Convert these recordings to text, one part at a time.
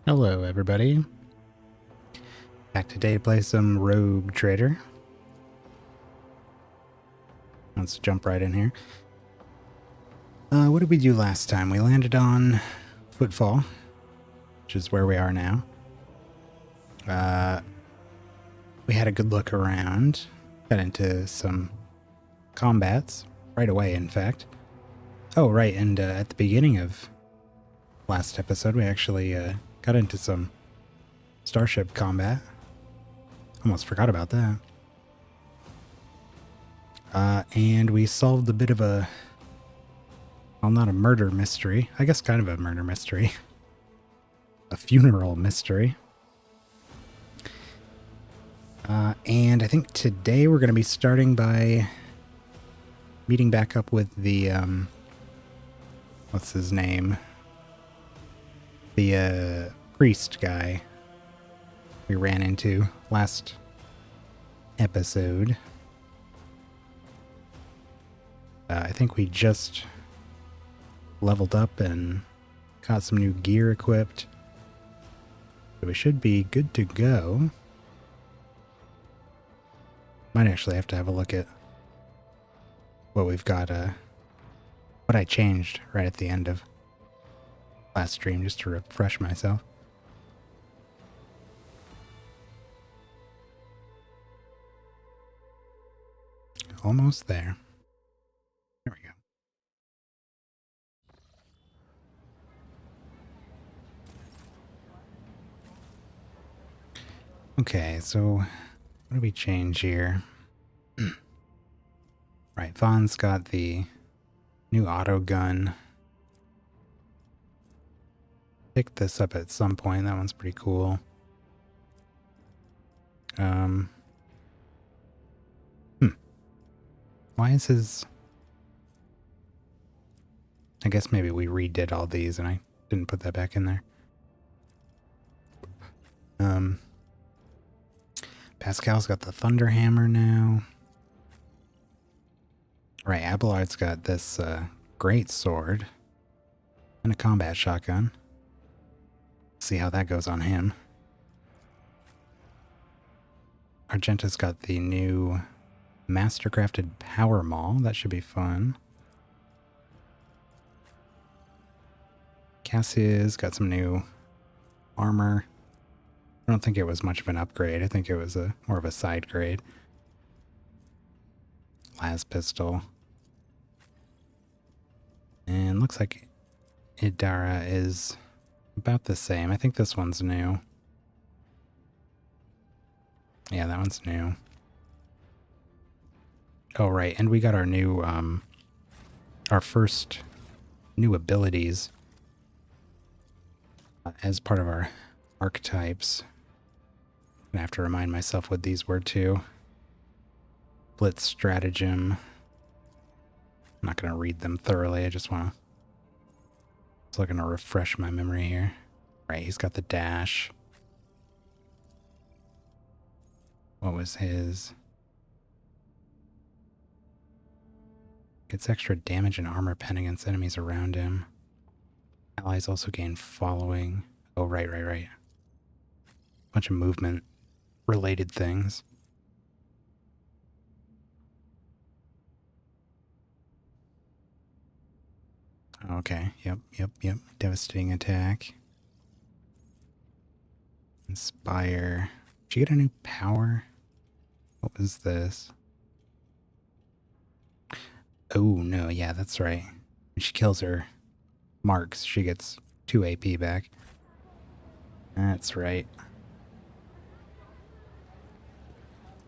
Hello, everybody. Back today to play some Rogue Trader. Let's jump right in here. What did we do last time? We landed on Footfall, which is where we are now. We had a good look around. Got into some combats right away, in fact. Oh, right, and at the beginning of last episode, we actually got into some starship combat. Almost forgot about that. And we solved a bit of a, well, not a murder mystery. I guess kind of a murder mystery. A funeral mystery. And I think today we're going to be starting by meeting back up with the, what's his name? The priest guy we ran into last episode. I think we just leveled up and got some new gear equipped. So we should be good to go. Might actually have to have a look at what we've got, what I changed right at the end of last stream just to refresh myself. Almost there. There we go. Okay, so what do we change here? Right, Vaughn's got the new auto gun. Picked this up at some point. That one's pretty cool. Why is his... I guess maybe we redid all these and I didn't put that back in there. Pascal's got the Thunder Hammer now. Right, Abelard's got this great sword and a combat shotgun. See how that goes on him. Argenta's got the new Mastercrafted Power Maul. That should be fun. Cassia's got some new armor. I don't think it was much of an upgrade. I think it was more of a side grade. Las pistol. And looks like Idara is about the same. I think this one's new. Yeah, that one's new. Oh, right. And we got our new, our first new abilities as part of our archetypes. I'm gonna have to remind myself what these were too. Blitz Stratagem. I'm not gonna read them thoroughly. I just wanna... Just looking to refresh my memory here. Right, he's got the dash. What was his? Gets extra damage and armor pen against enemies around him. Allies also gain following. Oh, right. Bunch of movement related things. Okay, yep. Devastating attack. Inspire. Did you get a new power? What was this? Oh, no, yeah, that's right. When she kills her marks, she gets 2 AP back. That's right.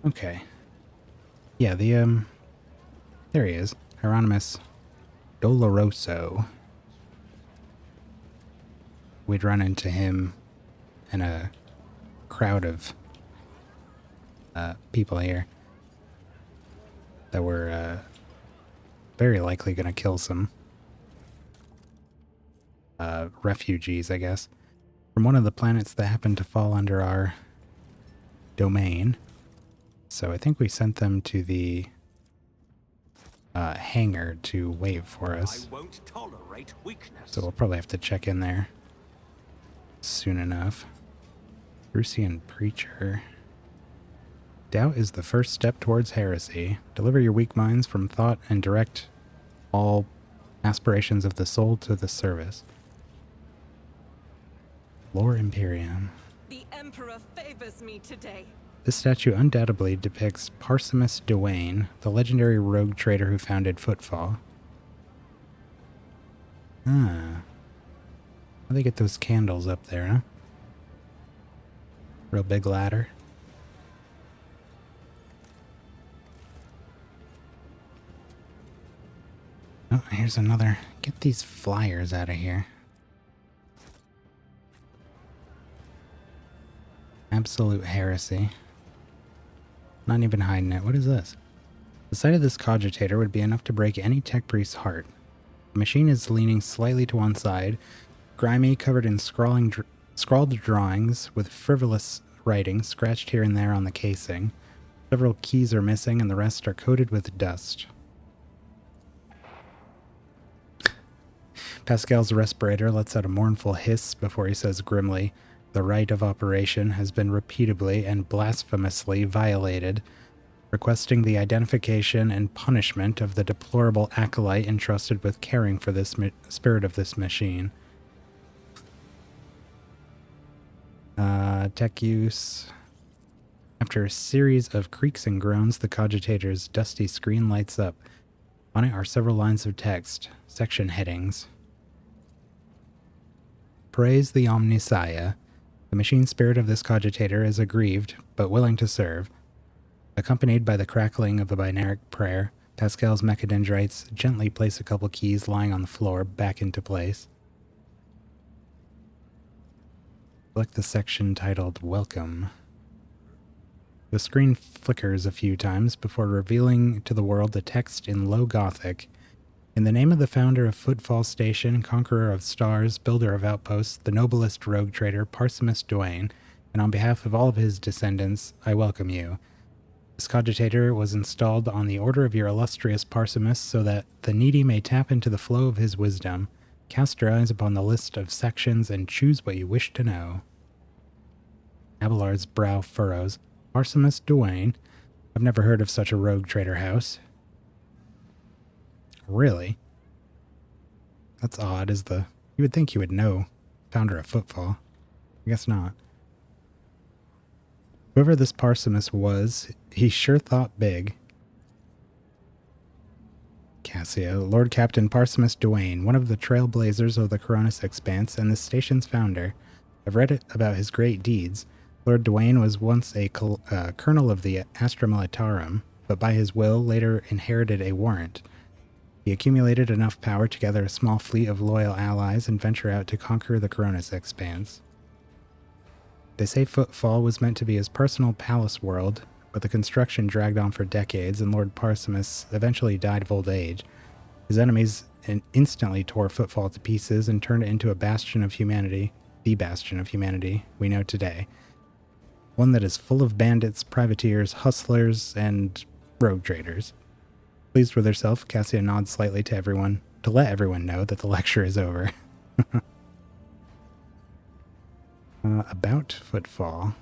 Okay. Yeah, the, there he is. Hieronymus Doloroso. We'd run into him in a crowd of people here that were very likely going to kill some refugees, I guess, from one of the planets that happened to fall under our domain. So I think we sent them to the hangar to wait for us. I won't tolerate weakness. So we'll probably have to check in there soon enough. Rusian preacher. Doubt is the first step towards heresy. Deliver your weak minds from thought and direct all aspirations of the soul to the service. Lore Imperium. The Emperor favors me today. This statue undoubtedly depicts Parsimus Duane, the legendary rogue trader who founded Footfall. Ah. How do they get those candles up there, huh? Real big ladder. Oh, here's another. Get these flyers out of here. Absolute heresy. Not even hiding it. What is this? The sight of this cogitator would be enough to break any tech priest's heart. The machine is leaning slightly to one side, grimy, covered in scrawled drawings with frivolous writing scratched here and there on the casing. Several keys are missing and the rest are coated with dust. Pascal's respirator lets out a mournful hiss before he says grimly, "The right of operation has been repeatedly and blasphemously violated, requesting the identification and punishment of the deplorable acolyte entrusted with caring for this spirit of this machine." Tech use. After a series of creaks and groans, the cogitator's dusty screen lights up. On it are several lines of text, section headings. Praise the Omnissiah. The machine spirit of this cogitator is aggrieved, but willing to serve. Accompanied by the crackling of a binaric prayer, Pascal's mechadendrites gently place a couple keys lying on the floor back into place. Select the section titled Welcome. The screen flickers a few times before revealing to the world the text in low Gothic. In the name of the founder of Footfall Station, conqueror of stars, builder of outposts, the noblest rogue trader, Parsimus Duane, and on behalf of all of his descendants, I welcome you. This cogitator was installed on the order of your illustrious Parsimus so that the needy may tap into the flow of his wisdom. Cast your eyes upon the list of sections and choose what you wish to know. Abelard's brow furrows. Parsimus Duane? I've never heard of such a rogue trader house. Really? That's odd, You would think you would know. Founder of Footfall. I guess not. Whoever this Parsimus was, he sure thought big. Cassia, Lord Captain Parsimus Duane, one of the trailblazers of the Coronis Expanse and the station's founder. I've read about his great deeds. Lord Duane was once a colonel of the Astra Militarum, but by his will later inherited a warrant. He accumulated enough power to gather a small fleet of loyal allies and venture out to conquer the Coronis Expanse. They say Footfall was meant to be his personal palace world, but the construction dragged on for decades and Lord Parsimus eventually died of old age. His enemies instantly tore Footfall to pieces and turned it into a bastion of humanity, the bastion of humanity we know today. One that is full of bandits, privateers, hustlers, and rogue traders. Pleased with herself, Cassia nods slightly to everyone, to let everyone know that the lecture is over. About Footfall.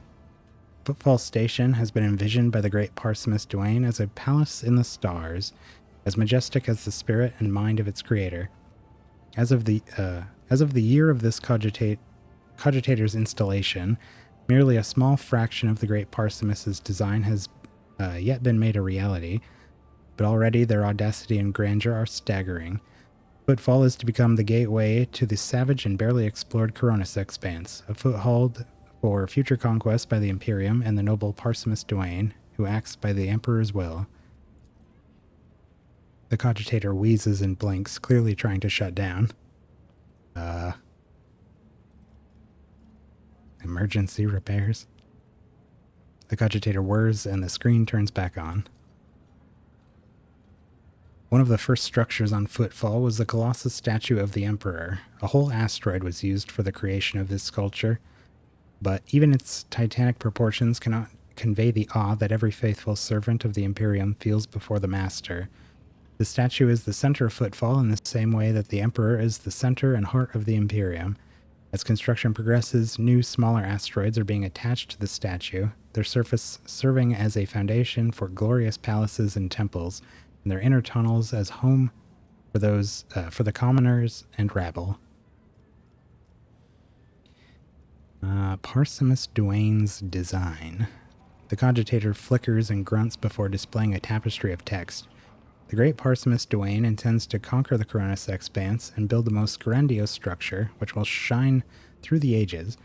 Footfall Station has been envisioned by the great Parsimus Duane as a palace in the stars, as majestic as the spirit and mind of its creator. As of the year of this cogitator's installation, merely a small fraction of the great Parsimus's design has yet been made a reality, but already their audacity and grandeur are staggering. Footfall is to become the gateway to the savage and barely explored Coronis Expanse, a foothold for future conquest by the Imperium and the noble Parsimus Duane, who acts by the Emperor's will. The cogitator wheezes and blinks, clearly trying to shut down. Emergency repairs. The cogitator whirs and the screen turns back on. One of the first structures on Footfall was the Colossus statue of the Emperor. A whole asteroid was used for the creation of this sculpture, but even its titanic proportions cannot convey the awe that every faithful servant of the Imperium feels before the Master. The statue is the center of Footfall in the same way that the Emperor is the center and heart of the Imperium. As construction progresses, new, smaller asteroids are being attached to the statue, their surface serving as a foundation for glorious palaces and temples, and their inner tunnels as home for for the commoners and rabble. Parsimus Duane's design. The cogitator flickers and grunts before displaying a tapestry of text. The great Parsimus Duane intends to conquer the Coronis expanse and build the most grandiose structure, which will shine through the ages,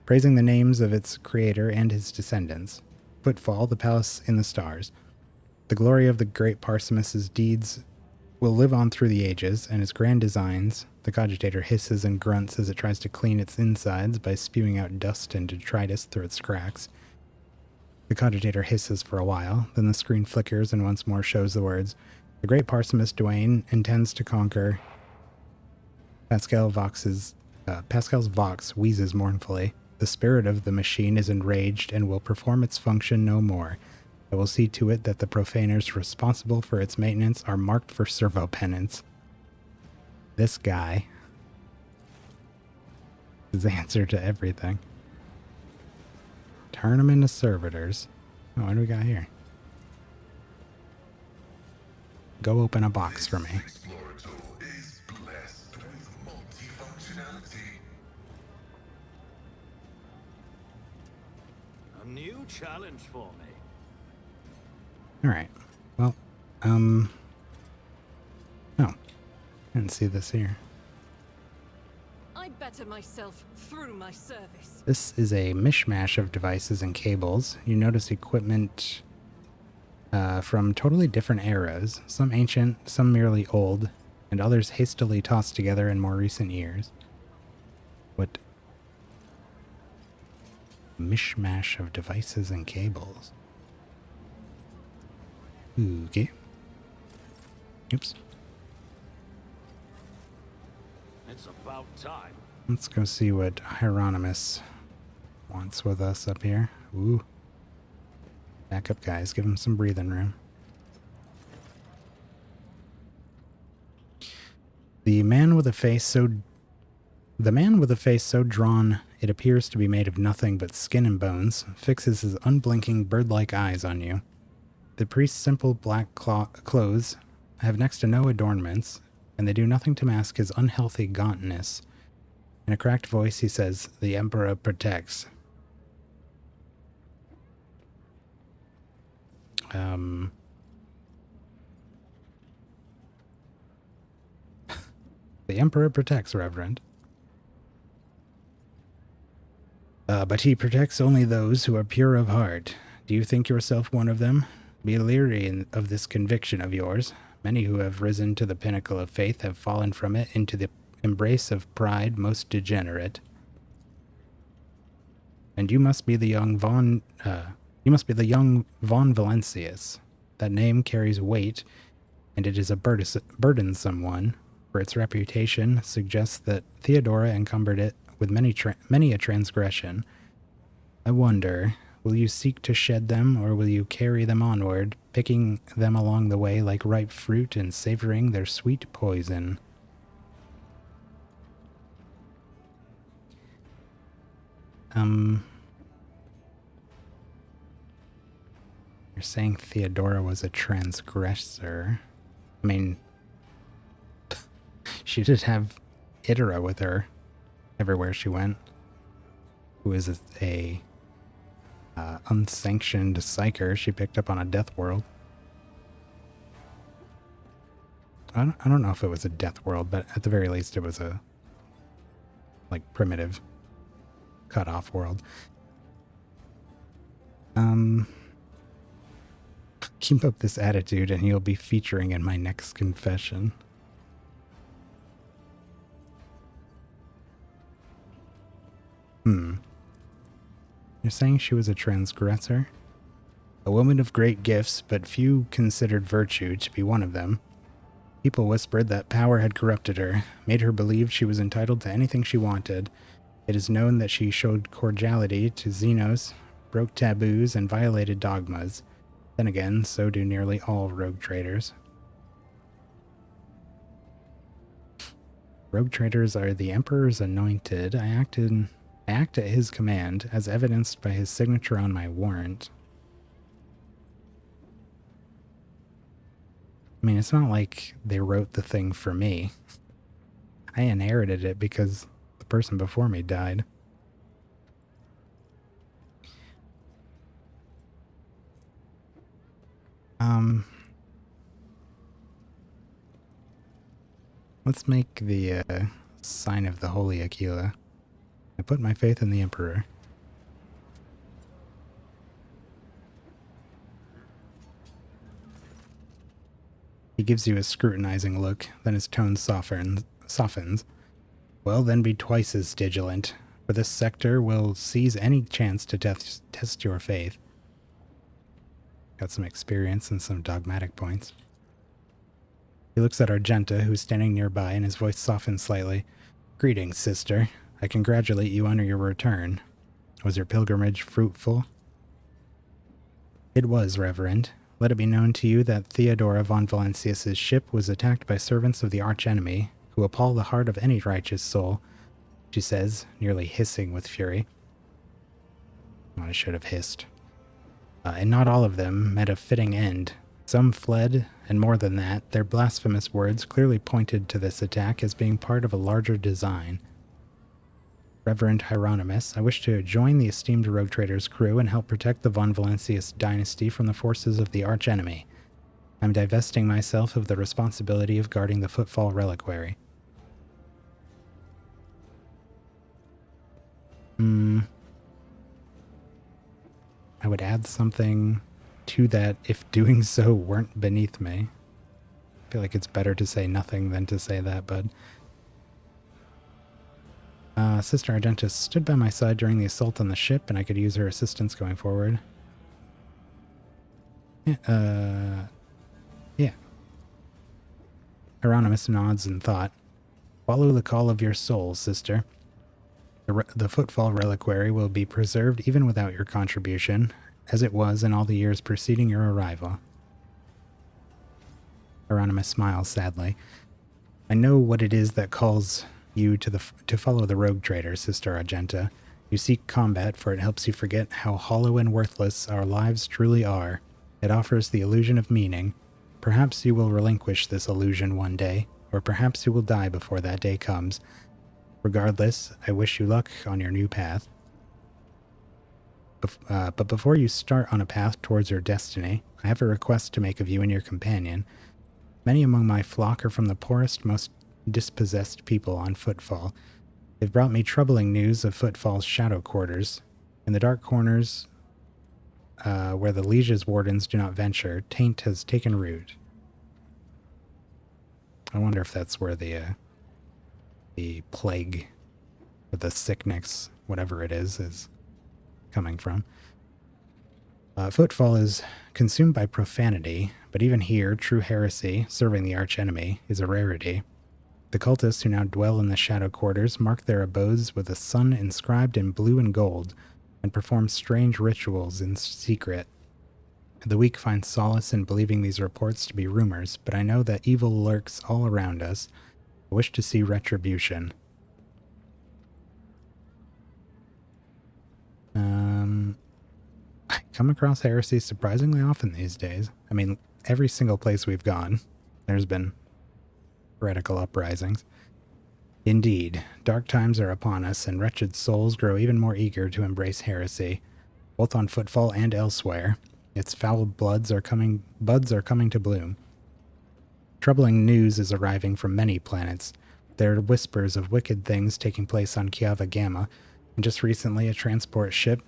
praising the names of its creator and his descendants. Footfall, the palace in the stars. The glory of the great Parsimus's deeds will live on through the ages, and his grand designs. The cogitator hisses and grunts as it tries to clean its insides by spewing out dust and detritus through its cracks. The cogitator hisses for a while, then the screen flickers and once more shows the words, "The great Parsimus Duane intends to conquer." Pascal's vox wheezes mournfully. "The spirit of the machine is enraged and will perform its function no more. I will see to it that the profaners responsible for its maintenance are marked for servo penance." This guy is the answer to everything. Turn them into servitors. Oh, what do we got here? Go open a box for me. A new challenge for me. Alright. Well, oh. Didn't see this here. I better myself through my service. This is a mishmash of devices and cables. You notice equipment from totally different eras, some ancient, some merely old, and others hastily tossed together in more recent years. What mishmash of devices and cables? Okay. Oops. It's about time. Let's go see what Hieronymus wants with us up here. Ooh. Back up, guys. Give him some breathing room. The man with a face so drawn it appears to be made of nothing but skin and bones fixes his unblinking bird-like eyes on you. The priest's simple black clothes have next to no adornments, and they do nothing to mask his unhealthy gauntness. In a cracked voice, he says, "The Emperor protects." The Emperor protects, Reverend. But he protects only those who are pure of heart. Do you think yourself one of them? Be leery of this conviction of yours. Many who have risen to the pinnacle of faith have fallen from it into the embrace of pride most degenerate. And you must be the young von Valentius. That name carries weight, and it is a burdensome one, for its reputation suggests that Theodora encumbered it with many a transgression. I wonder, will you seek to shed them, or will you carry them onward, picking them along the way like ripe fruit and savoring their sweet poison? You're saying Theodora was a transgressor. I mean, she did have Itera with her everywhere she went, who is a unsanctioned psyker she picked up on a death world. I don't know if it was a death world, but at the very least it was a primitive cut-off world. Keep up this attitude and you'll be featuring in my next confession. You're saying she was a transgressor? A woman of great gifts, but few considered virtue to be one of them. People whispered that power had corrupted her, made her believe she was entitled to anything she wanted. It is known that she showed cordiality to Xenos, broke taboos, and violated dogmas. Then again, so do nearly all rogue traders. Rogue traders are the Emperor's anointed. I act at his command, as evidenced by his signature on my warrant. I mean, it's not like they wrote the thing for me. I inherited it because the person before me died. Let's make the sign of the Holy Aquila. I put my faith in the Emperor. He gives you a scrutinizing look, then his tone softens. Well, then be twice as vigilant, for this sector will seize any chance to test your faith. Got some experience and some dogmatic points. He looks at Argenta, who's standing nearby, and his voice softens slightly. Greetings, sister. I congratulate you on your return. Was your pilgrimage fruitful? It was, Reverend. Let it be known to you that Theodora von Valancius's ship was attacked by servants of the archenemy, who appall the heart of any righteous soul, she says, nearly hissing with fury. I should have hissed. And not all of them met a fitting end. Some fled, and more than that, their blasphemous words clearly pointed to this attack as being part of a larger design. Reverend Hieronymus, I wish to join the esteemed rogue trader's crew and help protect the von Valancius dynasty from the forces of the archenemy. I'm divesting myself of the responsibility of guarding the Footfall Reliquary. I would add something to that if doing so weren't beneath me. I feel like it's better to say nothing than to say that, but... Sister Argenta stood by my side during the assault on the ship, and I could use her assistance going forward. Yeah. Hieronymus nods in thought. Follow the call of your soul, sister. The Footfall Reliquary will be preserved even without your contribution, as it was in all the years preceding your arrival. Hieronymus smiles sadly. I know what it is that calls you to follow the rogue trader, Sister Argenta. You seek combat, for it helps you forget how hollow and worthless our lives truly are. It offers the illusion of meaning. Perhaps you will relinquish this illusion one day, or perhaps you will die before that day comes. Regardless, I wish you luck on your new path. But before you start on a path towards your destiny, I have a request to make of you and your companion. Many among my flock are from the poorest, most dispossessed people on Footfall. They've brought me troubling news of Footfall's shadow quarters. In the dark corners, where the Liege's wardens do not venture, taint has taken root. I wonder if that's where the plague, or the sickness, whatever it is coming from. Footfall is consumed by profanity, but even here, true heresy, serving the archenemy, is a rarity. The cultists who now dwell in the shadow quarters mark their abodes with a sun inscribed in blue and gold, and perform strange rituals in secret. The weak find solace in believing these reports to be rumors, but I know that evil lurks all around us. I wish to see retribution. I come across heresy surprisingly often these days. I mean, every single place we've gone, there's been heretical uprisings. Indeed, dark times are upon us, and wretched souls grow even more eager to embrace heresy, both on Footfall and elsewhere. Its foul buds are coming to bloom. Troubling news is arriving from many planets. There are whispers of wicked things taking place on Kiava Gamma, and just recently a transport ship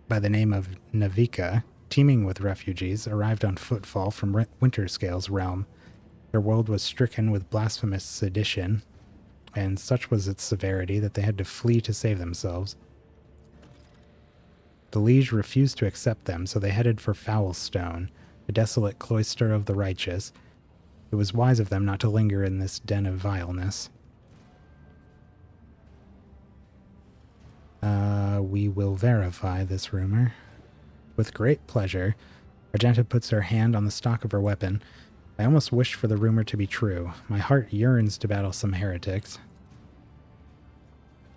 by the name of Navika, teeming with refugees, arrived on Footfall from Winterscale's realm. Their world was stricken with blasphemous sedition, and such was its severity that they had to flee to save themselves. The Liege refused to accept them, so they headed for Foulstone, the desolate cloister of the righteous. It was wise of them not to linger in this den of vileness. We will verify this rumor. With great pleasure, Argenta puts her hand on the stock of her weapon. I almost wish for the rumor to be true. My heart yearns to battle some heretics.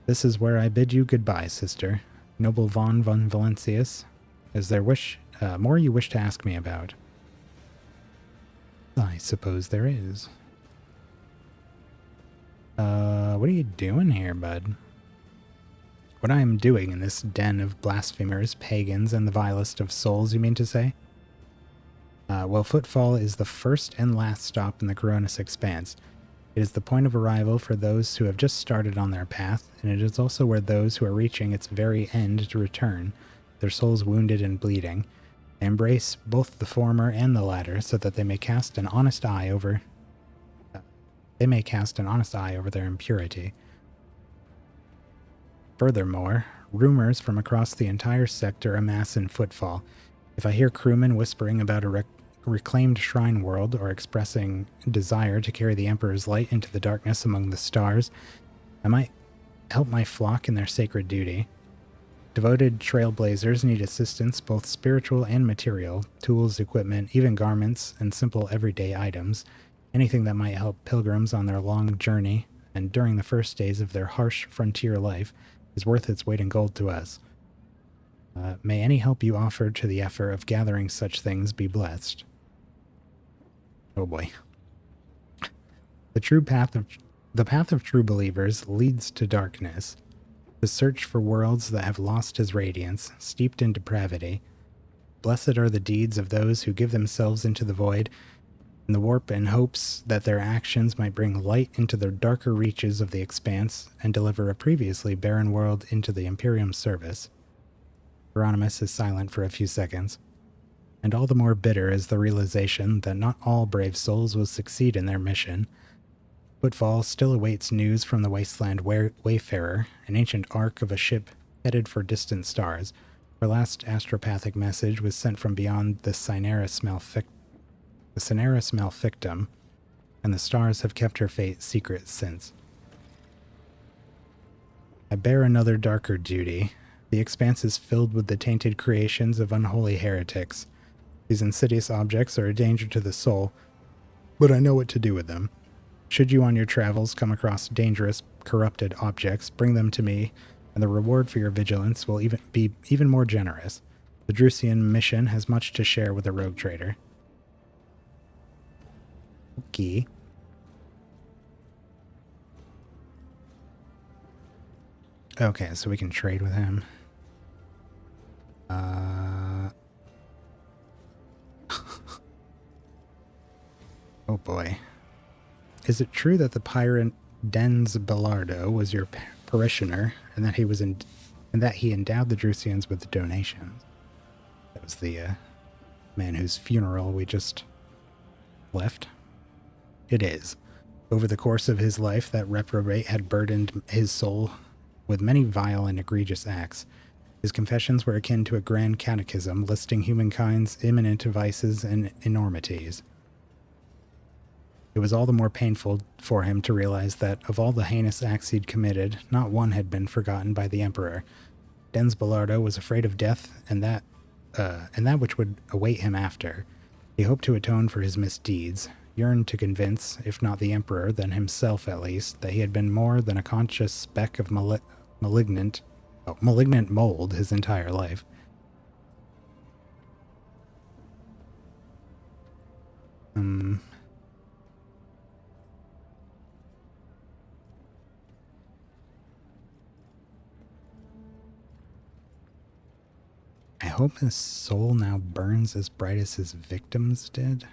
This is where I bid you goodbye, sister. Noble von Valentius. Is there more you wish to ask me about? I suppose there is. What are you doing here, bud? What I am doing in this den of blasphemers, pagans, and the vilest of souls, you mean to say? Well, Footfall is the first and last stop in the Coronis Expanse. It is the point of arrival for those who have just started on their path, and it is also where those who are reaching its very end to return, their souls wounded and bleeding. They embrace both the former and the latter so that they may cast an honest eye over their impurity. Furthermore, rumors from across the entire sector amass in Footfall. If I hear crewmen whispering about a reclaimed shrine world or expressing desire to carry the Emperor's light into the darkness among the stars, I might help my flock in their sacred duty. Devoted trailblazers need assistance, both spiritual and material, tools, equipment, even garments, and simple everyday items, anything that might help pilgrims on their long journey and during the first days of their harsh frontier life is worth its weight in gold to us. May any help you offer to the effort of gathering such things be blessed. Oh boy. The path of true believers leads to darkness. The search for worlds that have lost his radiance, steeped in depravity. Blessed are the deeds of those who give themselves into the void, in the warp in hopes that their actions might bring light into the darker reaches of the expanse and deliver a previously barren world into the Imperium's service. Hieronymus is silent for a few seconds, and all the more bitter is the realization that not all brave souls will succeed in their mission. Footfall still awaits news from the Wasteland Wayfarer, an ancient ark of a ship headed for distant stars. Her last astropathic message was sent from beyond the Cinerus Malefictum, and the stars have kept her fate secret since. I bear another darker duty. The expanse is filled with the tainted creations of unholy heretics. These insidious objects are a danger to the soul, but I know what to do with them. Should you on your travels come across dangerous, corrupted objects, bring them to me, and the reward for your vigilance will be even more generous. The Drusian mission has much to share with a rogue trader. Okay. Okay, so we can trade with him. Oh boy. Is it true that the pirate Dens Bellardo was your parishioner, and that he endowed the Drusians with donations? That was the man whose funeral we just left. It is. Over the course of his life, that reprobate had burdened his soul with many vile and egregious acts. His confessions were akin to a grand catechism listing humankind's imminent vices and enormities. It was all the more painful for him to realize that of all the heinous acts he'd committed, not one had been forgotten by the Emperor. Dens Bellardo was afraid of death and that which would await him after. He hoped to atone for his misdeeds, yearned to convince, if not the Emperor, then himself at least, that he had been more than a conscious speck of malignant mold his entire life. I hope his soul now burns as bright as his victims did.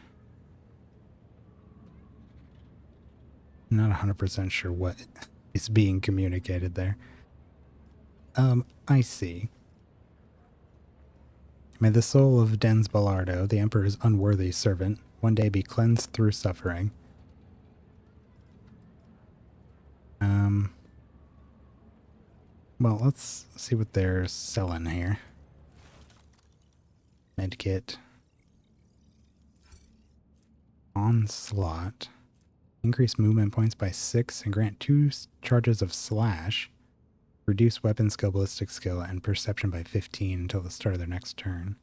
I'm not 100% sure what is being communicated there. I see. May the soul of Dens Bellardo, the Emperor's unworthy servant, one day be cleansed through suffering. Well, let's see what they're selling here. Medkit. Onslaught. Increase movement points by 6 and grant 2 charges of slash. Reduce weapon skill, ballistic skill, and perception by 15 until the start of their next turn.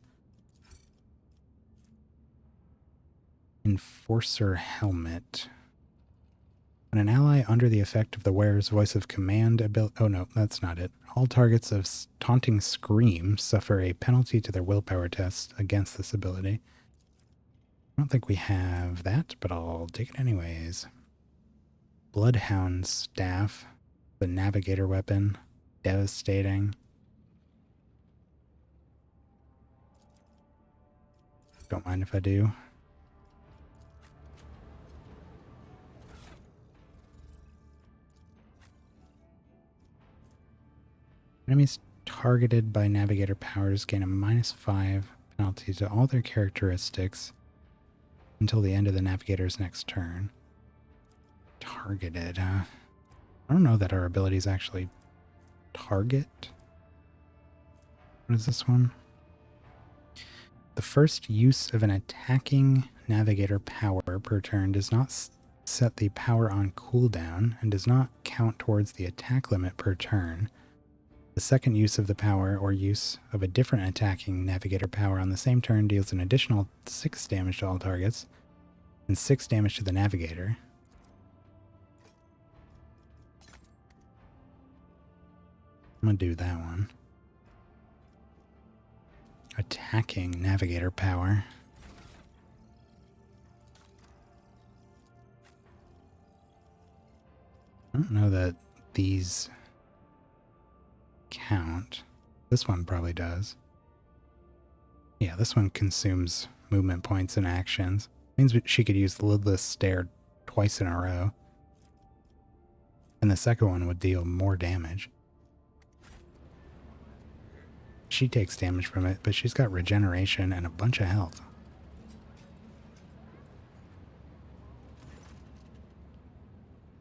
Enforcer helmet. When an ally under the effect of the wearer's voice of command ability... Oh no, that's not it. All targets of taunting scream suffer a penalty to their willpower test against this ability. I don't think we have that, but I'll take it anyways. Bloodhound Staff, the Navigator weapon, devastating. Don't mind if I do. Enemies targeted by Navigator powers gain a -5 penalty to all their characteristics until the end of the Navigator's next turn. Targeted, huh? I don't know that our abilities actually target. What is this one? The first use of an attacking Navigator power per turn does not set the power on cooldown and does not count towards the attack limit per turn. The second use of the power or use of a different attacking Navigator power on the same turn deals an additional 6 damage to all targets and 6 damage to the Navigator. I'm gonna do that one. Attacking Navigator power. I don't know that these count. This one probably does. Yeah, this one consumes movement points and actions. Means she could use the lidless stare twice in a row. And the second one would deal more damage. She takes damage from it, but she's got regeneration and a bunch of health.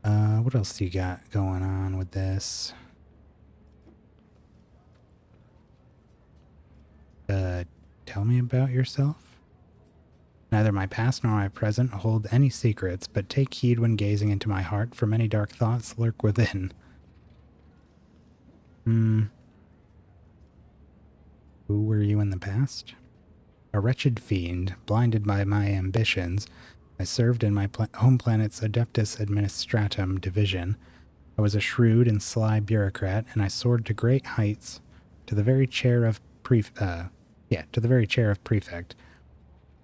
What else do you got going on with this? Tell me about yourself. Neither my past nor my present hold any secrets, but take heed when gazing into my heart, for many dark thoughts lurk within. Who were you in the past? A wretched fiend, blinded by my ambitions, I served in my home planet's Adeptus Administratum division. I was a shrewd and sly bureaucrat, and I soared to great heights, to the very chair of prefect.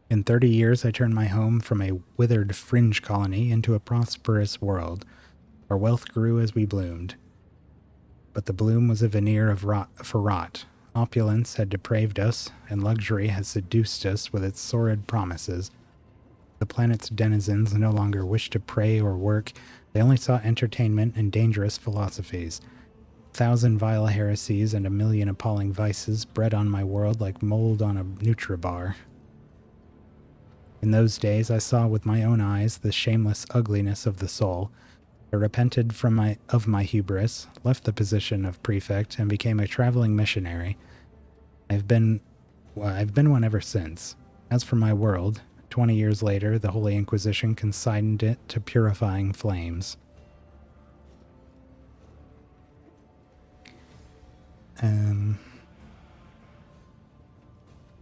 In 30 years, I turned my home from a withered fringe colony into a prosperous world. Our wealth grew as we bloomed. But the bloom was a veneer of rot. Opulence had depraved us, and luxury has seduced us with its sordid promises. The planet's denizens no longer wished to pray or work. They only sought entertainment and dangerous philosophies. 1,000 vile heresies and 1,000,000 appalling vices bred on my world like mold on a Nutribar. In those days I saw with my own eyes the shameless ugliness of the soul. I repented of my hubris, left the position of prefect, and became a traveling missionary. I've been one ever since. As for my world, 20 years later, the Holy Inquisition consigned it to purifying flames.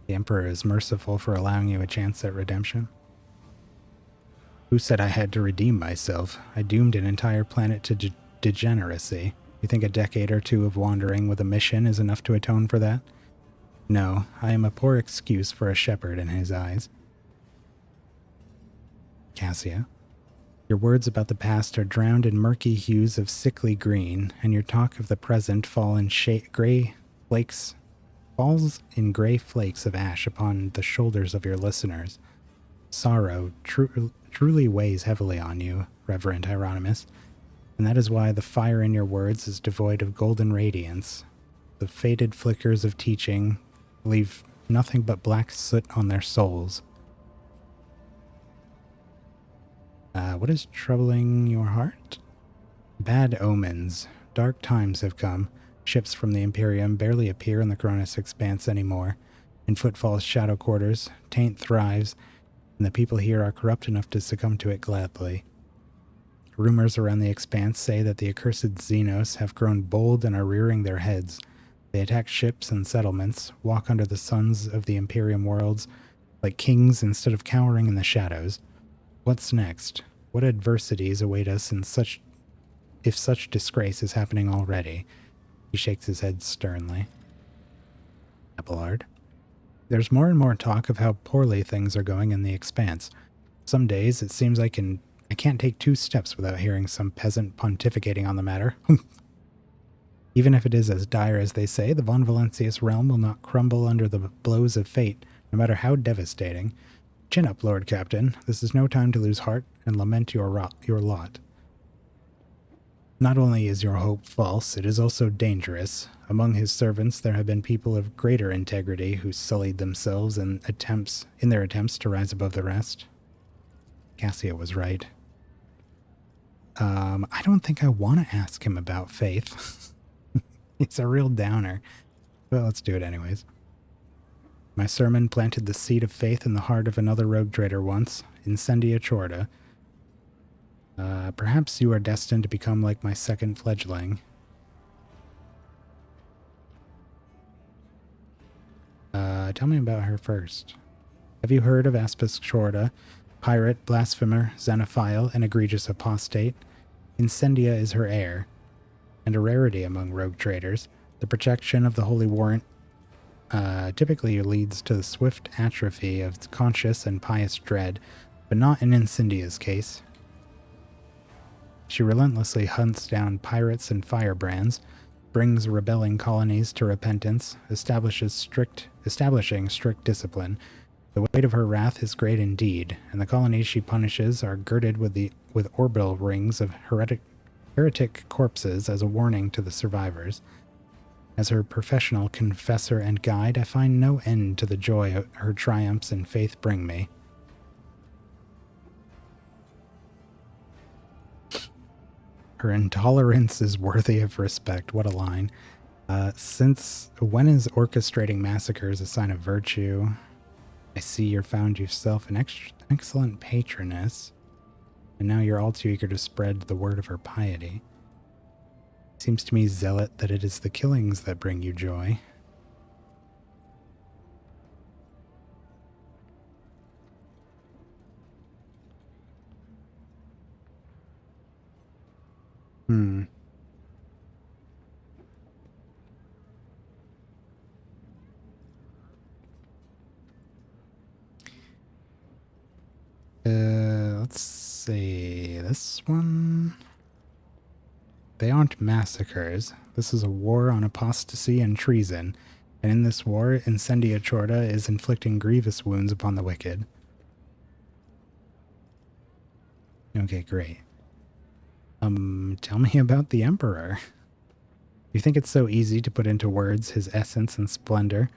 The Emperor is merciful for allowing you a chance at redemption. Who said I had to redeem myself? I doomed an entire planet to degeneracy. You think a decade or two of wandering with a mission is enough to atone for that? No, I am a poor excuse for a shepherd in his eyes. Cassia, your words about the past are drowned in murky hues of sickly green, and your talk of the present falls in gray flakes of ash upon the shoulders of your listeners. Sorrow truly weighs heavily on you, Reverend Hieronymus, and that is why the fire in your words is devoid of golden radiance. The faded flickers of teaching leave nothing but black soot on their souls. What is troubling your heart? Bad omens. Dark times have come. Ships from the Imperium barely appear in the Cronus Expanse anymore. In Footfall's shadow quarters, taint thrives, and the people here are corrupt enough to succumb to it gladly. Rumors around the Expanse say that the accursed Xenos have grown bold and are rearing their heads. They attack ships and settlements, walk under the suns of the Imperium worlds like kings instead of cowering in the shadows. What's next? What adversities await us in such if such disgrace is happening already? He shakes his head sternly. Abelard. There's more and more talk of how poorly things are going in the Expanse. Some days it seems I can't take 2 steps without hearing some peasant pontificating on the matter. Even if it is as dire as they say, the Von Valancius realm will not crumble under the blows of fate, no matter how devastating. Chin up, Lord Captain. This is no time to lose heart and lament your lot. Not only is your hope false, it is also dangerous. Among his servants there have been people of greater integrity who sullied themselves in their attempts to rise above the rest. Cassia was right. I don't think I want to ask him about faith. It's a real downer. But let's do it anyways. My sermon planted the seed of faith in the heart of another rogue trader once, Incendia Chorda. Perhaps you are destined to become like my second fledgling. Tell me about her first. Have you heard of Aspis Chorda, pirate, blasphemer, xenophile, and egregious apostate? Incendia is her heir, and a rarity among rogue traders. The protection of the Holy Warrant typically leads to the swift atrophy of conscious and pious dread, but not in Incendia's case. She relentlessly hunts down pirates and firebrands, brings rebelling colonies to repentance, establishing strict discipline. The weight of her wrath is great indeed, and the colonies she punishes are girded with orbital rings of heretic corpses as a warning to the survivors. As her professional confessor and guide, I find no end to the joy her triumphs in faith bring me. Her intolerance is worthy of respect. What a line. Since when is orchestrating massacres a sign of virtue? I see you've found yourself an excellent patroness, and now you're all too eager to spread the word of her piety. Seems to me, zealot, that it is the killings that bring you joy. Let's see. This one. They aren't massacres. This is a war on apostasy and treason, and in this war, Incendia Chorda is inflicting grievous wounds upon the wicked. Okay, great. Tell me about the Emperor. You think it's so easy to put into words his essence and splendor?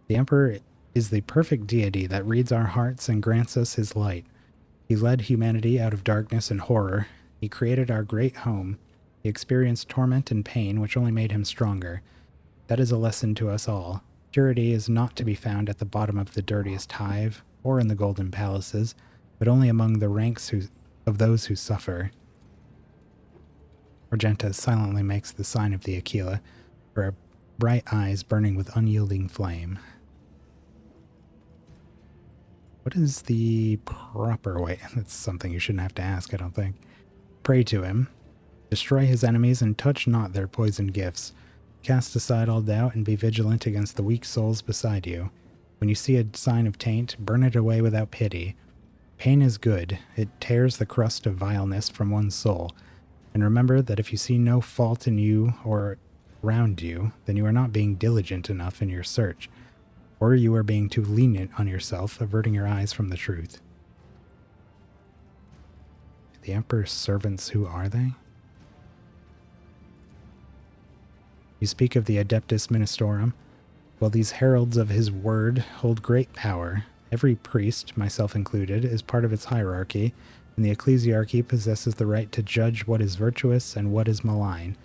The Emperor is the perfect deity that reads our hearts and grants us his light. He led humanity out of darkness and horror. He created our great home. He experienced torment and pain, which only made him stronger. That is a lesson to us all. Purity is not to be found at the bottom of the dirtiest hive, or in the golden palaces, but only among the ranks of those who suffer. Argenta silently makes the sign of the Aquila, her bright eyes burning with unyielding flame. What is the proper way? That's something you shouldn't have to ask, I don't think. Pray to him. Destroy his enemies and touch not their poisoned gifts. Cast aside all doubt and be vigilant against the weak souls beside you. When you see a sign of taint, burn it away without pity. Pain is good. It tears the crust of vileness from one's soul. And remember that if you see no fault in you or around you, then you are not being diligent enough in your search, or you are being too lenient on yourself, averting your eyes from the truth. The Emperor's servants, who are they? You speak of the Adeptus Ministorum. Well, these heralds of his word hold great power. Every priest, myself included, is part of its hierarchy, and the ecclesiarchy possesses the right to judge what is virtuous and what is malign.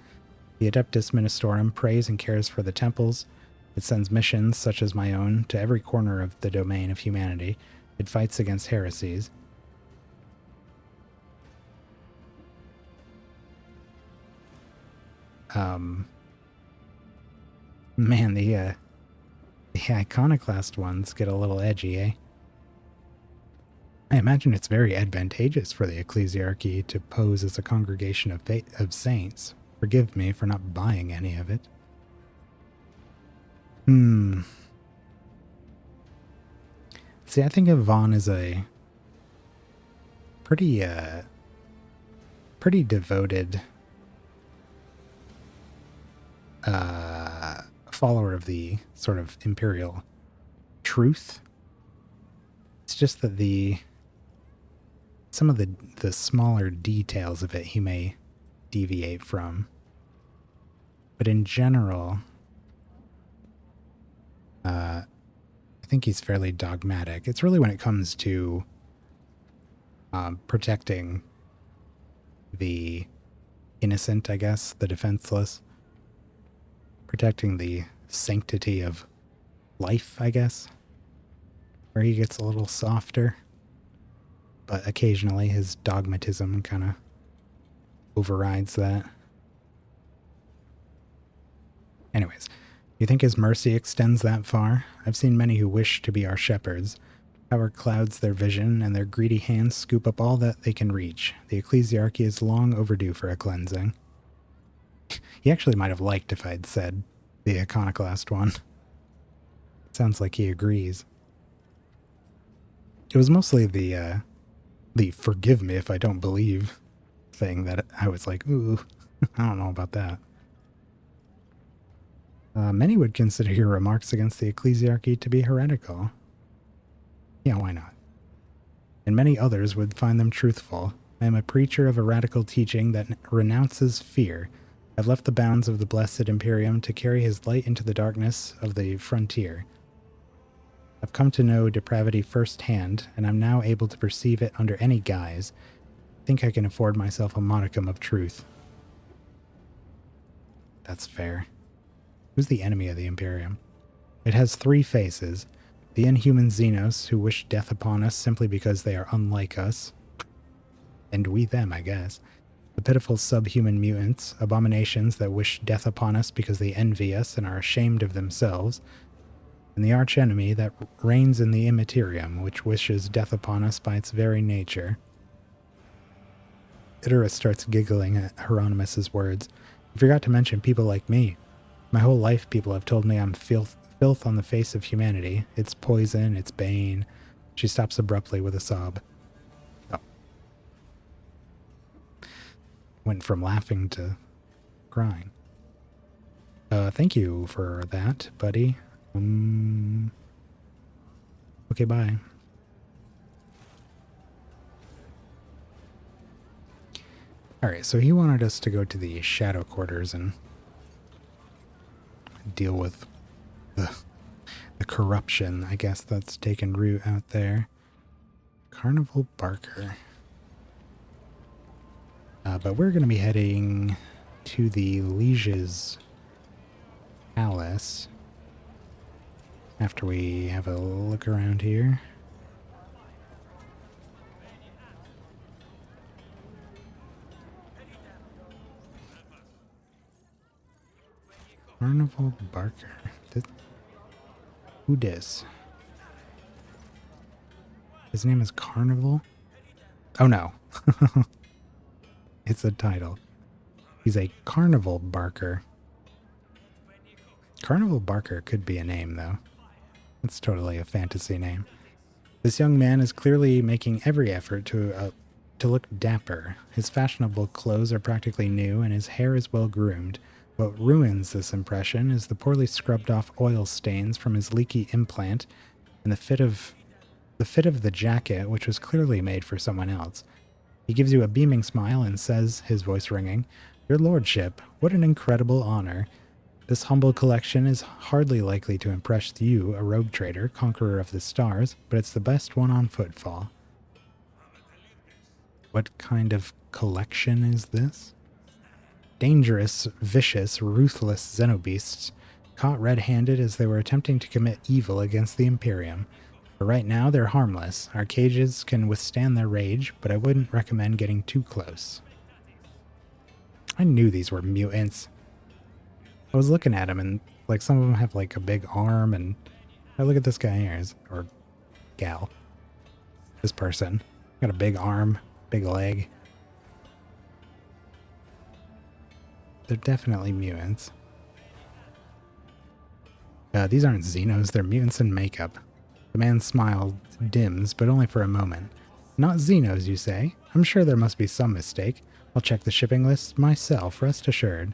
The Adeptus Ministorum prays and cares for the temples. It sends missions, such as my own, to every corner of the domain of humanity. It fights against heresies. Man, the iconoclast ones get a little edgy, eh? I imagine it's very advantageous for the ecclesiarchy to pose as a congregation of saints. Forgive me for not buying any of it. See, I think of Vaughn as a pretty devoted follower of the sort of imperial truth. It's just that some of the smaller details of it he may deviate from. But in general, I think he's fairly dogmatic. It's really when it comes to protecting the innocent, I guess, the defenseless, protecting the sanctity of life, I guess, where he gets a little softer. But occasionally his dogmatism kind of overrides that. Anyways, you think his mercy extends that far? I've seen many who wish to be our shepherds. Power clouds their vision, and their greedy hands scoop up all that they can reach. The ecclesiarchy is long overdue for a cleansing. He actually might have liked if I'd said the iconoclast one. Sounds like he agrees. It was mostly the forgive me if I don't believe thing that I was like, ooh, I don't know about that. Many would consider your remarks against the ecclesiarchy to be heretical. Yeah, why not? And many others would find them truthful. I am a preacher of a radical teaching that renounces fear. I've left the bounds of the blessed Imperium to carry his light into the darkness of the frontier. I've come to know depravity firsthand, and I'm now able to perceive it under any guise. I think I can afford myself a modicum of truth. That's fair. Who's the enemy of the Imperium? It has 3 faces. The inhuman Xenos, who wish death upon us simply because they are unlike us. And we them, I guess. The pitiful subhuman mutants, abominations that wish death upon us because they envy us and are ashamed of themselves. And the archenemy that reigns in the immaterium, which wishes death upon us by its very nature. Iterus starts giggling at Hieronymus's words. You forgot to mention people like me. My whole life people have told me I'm filth on the face of humanity. It's poison, it's bane. She stops abruptly with a sob. Oh. Went from laughing to crying. Thank you for that, buddy. Okay, bye. Alright, so he wanted us to go to the shadow quarters and deal with the corruption, I guess, that's taken root out there. Carnival Barker. But we're going to be heading to the Liege's Palace after we have a look around here. Carnival Barker. Who dis? His name is Carnival? Oh no. It's a title. He's a Carnival Barker. Carnival Barker could be a name, though. It's totally a fantasy name. This young man is clearly making every effort to look dapper. His fashionable clothes are practically new, and his hair is well groomed. What ruins this impression is the poorly scrubbed off oil stains from his leaky implant and the fit of the jacket, which was clearly made for someone else. He gives you a beaming smile and says, his voice ringing, "Your lordship, what an incredible honor. This humble collection is hardly likely to impress you, a rogue trader, conqueror of the stars, but it's the best one on footfall." What kind of collection is this? Dangerous, vicious, ruthless xenobeasts, caught red-handed as they were attempting to commit evil against the Imperium. But right now, they're harmless. Our cages can withstand their rage, but I wouldn't recommend getting too close. I knew these were mutants. I was looking at them, and like some of them have like a big arm, and I look at this guy here, or gal. This person. Got a big arm, big leg. They're definitely mutants. These aren't Xenos, they're mutants in makeup. The man's smile dims, but only for a moment. Not Xenos, you say? I'm sure there must be some mistake. I'll check the shipping list myself, rest assured.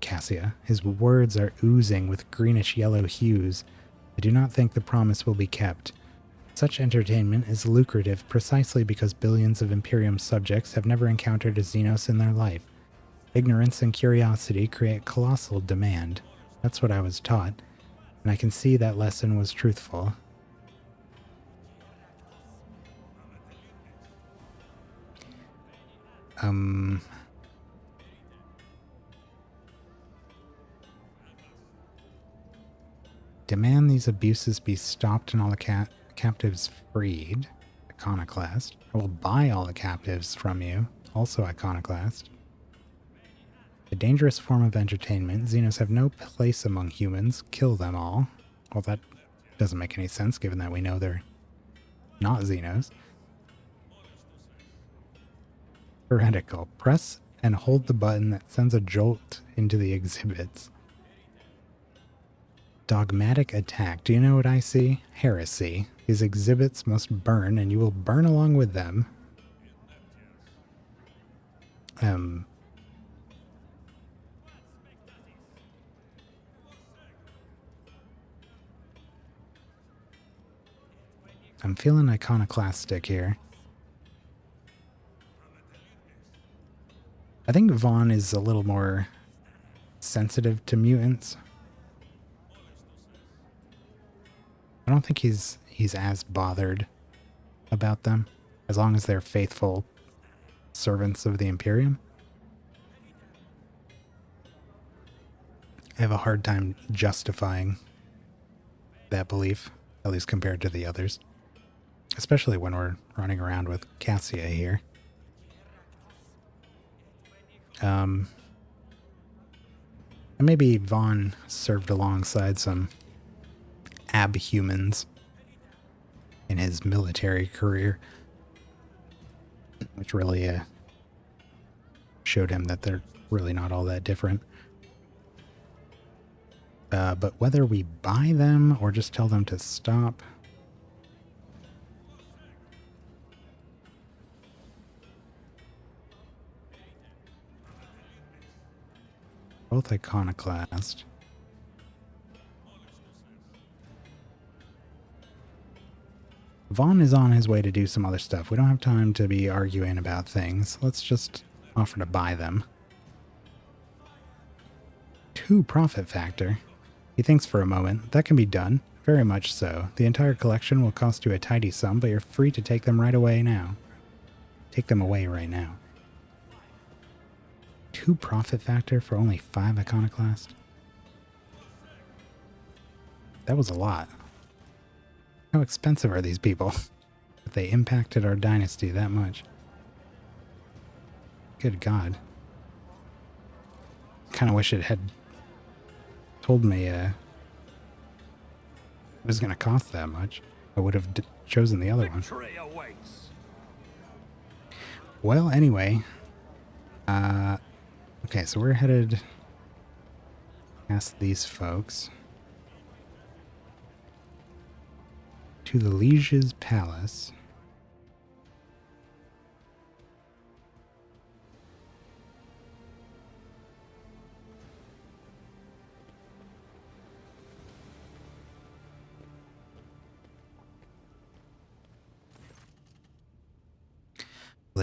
Cassia, his words are oozing with greenish-yellow hues. I do not think the promise will be kept. Such entertainment is lucrative precisely because billions of Imperium subjects have never encountered a Xenos in their life. Ignorance and curiosity create colossal demand. That's what I was taught, and I can see that lesson was truthful. Demand these abuses be stopped and all the captives freed. Iconoclast. I will buy all the captives from you. Also Iconoclast. A dangerous form of entertainment. Xenos have no place among humans. Kill them all. Well, that doesn't make any sense given that we know they're not Xenos. Heretical. Press and hold the button that sends a jolt into the exhibits. Dogmatic attack. Do you know what I see? Heresy. These exhibits must burn, and you will burn along with them. I'm feeling iconoclastic here. I think Vaughn is a little more sensitive to mutants. I don't think he's as bothered about them, as long as they're faithful servants of the Imperium. I have a hard time justifying that belief, at least compared to the others. Especially when we're running around with Cassia here. And maybe Vaughn served alongside some abhumans in his military career, which really showed him that they're really not all that different. But whether we buy them or just tell them to stop... Both iconoclast. Vaughn is on his way to do some other stuff. We don't have time to be arguing about things. Let's just offer to buy them. 2 profit factor. He thinks for a moment. That can be done. Very much so. The entire collection will cost you a tidy sum, but you're free to take them right away now. Take them away right now. 2 profit factor for only 5 iconoclast? That was a lot. How expensive are these people? That they impacted our dynasty that much. Good God. Kind of wish it had told me it was going to cost that much. I would have chosen the other one. Well, anyway. Okay, so we're headed past these folks to the Liege's Palace.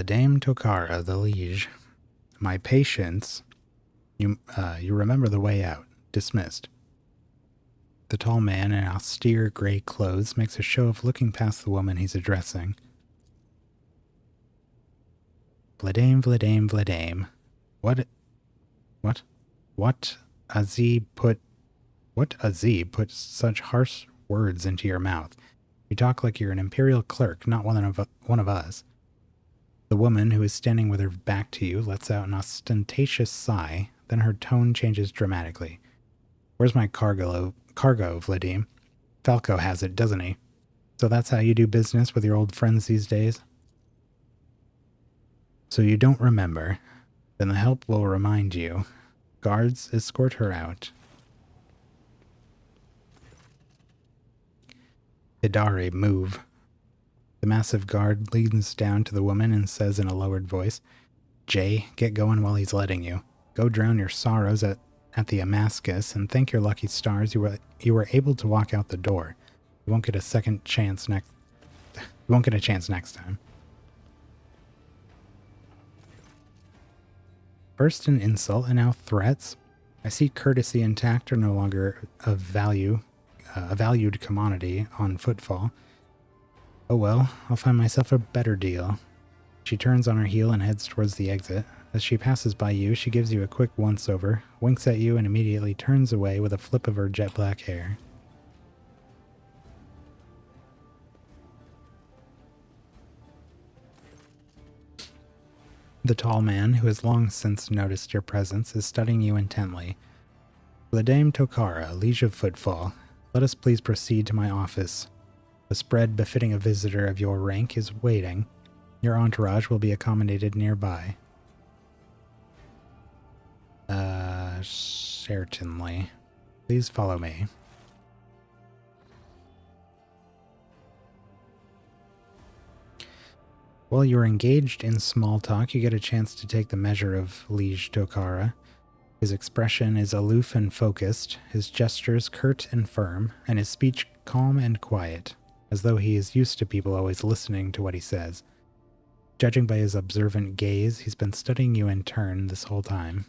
Dame Tokara, the Liege. My patience. You remember the way out. Dismissed. The tall man in austere gray clothes makes a show of looking past the woman he's addressing. Vladame, Vladame, Vladame. What Azee put such harsh words into your mouth? You talk like you're an imperial clerk, not one of us. The woman, who is standing with her back to you, lets out an ostentatious sigh, then her tone changes dramatically. Where's my cargo, Vladime? Falco has it, doesn't he? So that's how you do business with your old friends these days? So you don't remember. Then the help will remind you. Guards, escort her out. Hidari, move. The massive guard leans down to the woman and says in a lowered voice, Jay, get going while he's letting you. Go drown your sorrows at the Damascus and thank your lucky stars you were able to walk out the door. You won't get a second chance next. You won't get a chance next time. First an insult and now threats. I see courtesy and tact are no longer of value, a valued commodity on footfall. Oh well, I'll find myself a better deal. She turns on her heel and heads towards the exit. As she passes by you, she gives you a quick once-over, winks at you, and immediately turns away with a flip of her jet black hair. The tall man, who has long since noticed your presence, is studying you intently. The Dame Tokara, Liege of Footfall, let us please proceed to my office. A spread befitting a visitor of your rank is waiting. Your entourage will be accommodated nearby. Certainly. Please follow me. While you're engaged in small talk, you get a chance to take the measure of Liege Tokara. His expression is aloof and focused, his gestures curt and firm, and his speech calm and quiet, as though he is used to people always listening to what he says. Judging by his observant gaze, he's been studying you in turn this whole time.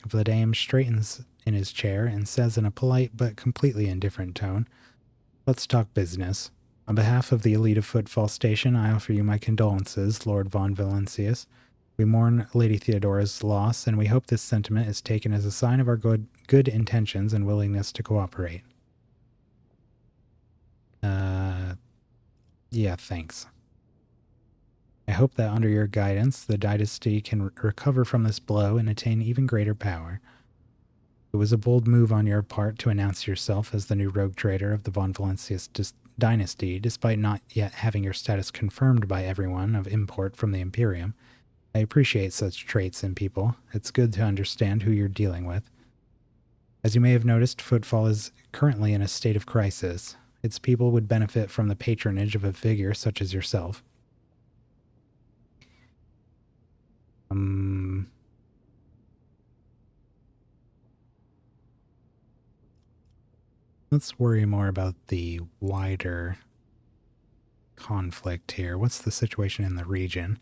Vladame straightens in his chair and says in a polite but completely indifferent tone, Let's talk business. On behalf of the elite of Footfall Station, I offer you my condolences, Lord von Valencius. We mourn Lady Theodora's loss, and we hope this sentiment is taken as a sign of our good intentions and willingness to cooperate. Yeah, thanks. I hope that under your guidance, the dynasty can recover from this blow and attain even greater power. It was a bold move on your part to announce yourself as the new rogue trader of the von Valencius dynasty, despite not yet having your status confirmed by everyone of import from the Imperium. I appreciate such traits in people. It's good to understand who you're dealing with. As you may have noticed, Footfall is currently in a state of crisis. Its people would benefit from the patronage of a figure such as yourself. Let's worry more about the wider conflict here. What's the situation in the region?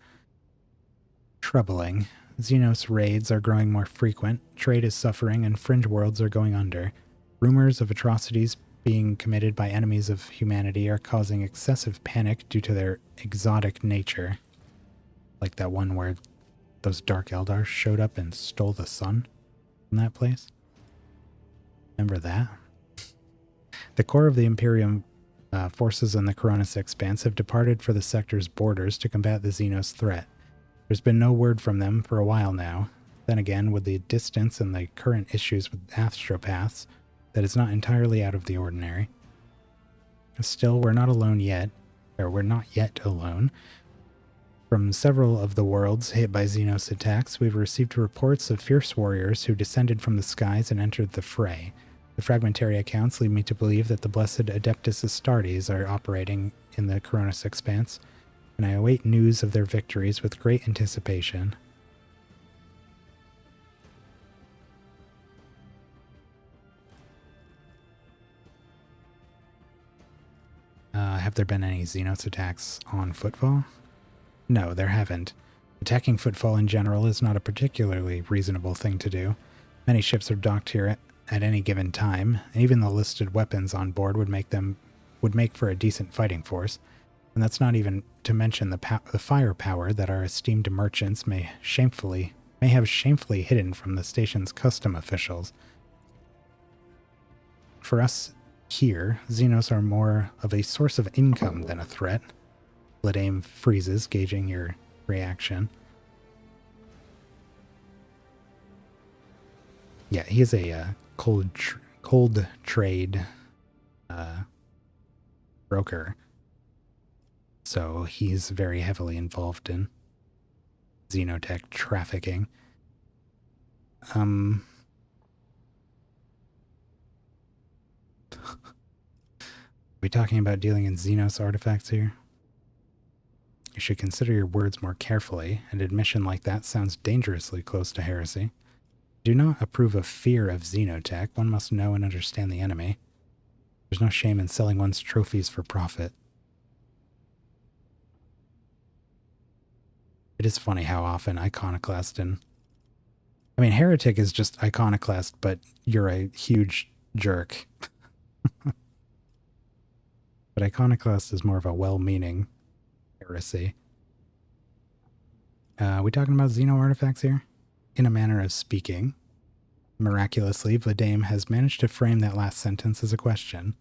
Troubling. Xenos raids are growing more frequent, trade is suffering, and fringe worlds are going under. Rumors of atrocities being committed by enemies of humanity are causing excessive panic due to their exotic nature. Like that one where those Dark Eldar showed up and stole the sun from that place. Remember that? The core of the Imperium forces in the Coronis Expanse have departed for the sector's borders to combat the Xenos threat. There's been no word from them for a while now. Then again, with the distance and the current issues with astropaths, that is not entirely out of the ordinary. Still, we're not alone yet, or we're not yet alone. From several of the worlds hit by Xenos attacks, we've received reports of fierce warriors who descended from the skies and entered the fray. The fragmentary accounts lead me to believe that the blessed Adeptus Astartes are operating in the Coronis Expanse, and I await news of their victories with great anticipation. Have there been any Xenos attacks on Footfall? No, there haven't. Attacking Footfall in general is not a particularly reasonable thing to do. Many ships are docked here at any given time, and even the listed weapons on board would make for a decent fighting force. And that's not even to mention the firepower that our esteemed merchants may have shamefully hidden from the station's custom officials. For us here, Xenos are more of a source of income than a threat. Vladame freezes, gauging your reaction. Yeah, he is a cold trade broker. So he's very heavily involved in xenotech trafficking. We talking about dealing in Xenos artifacts here? You should consider your words more carefully. An admission like that sounds dangerously close to heresy. Do not approve of fear of xenotech. One must know and understand the enemy. There's no shame in selling one's trophies for profit. It is funny how often iconoclast and... I mean, heretic is just iconoclast, but you're a huge jerk. But iconoclast is more of a well-meaning heresy. We talking about Xeno artifacts here? In a manner of speaking. Miraculously, Vladame has managed to frame that last sentence as a question.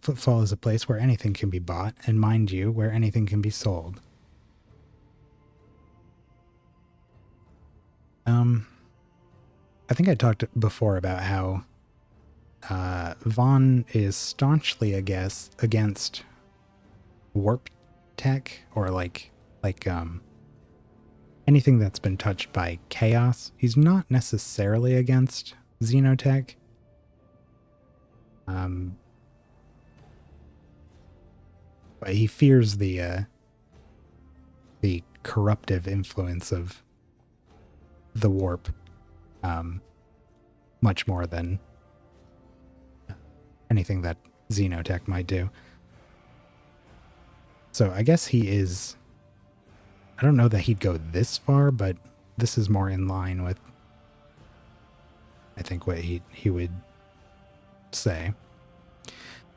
Footfall is a place where anything can be bought, and mind you, where anything can be sold. I think I talked before about how Vaughn is staunchly against warp tech, or like anything that's been touched by chaos. He's not necessarily against xenotech. But he fears the corruptive influence of the warp much more than anything that xenotech might do. So I guess he is... I don't know that he'd go this far, but this is more in line with, I think, what he would say.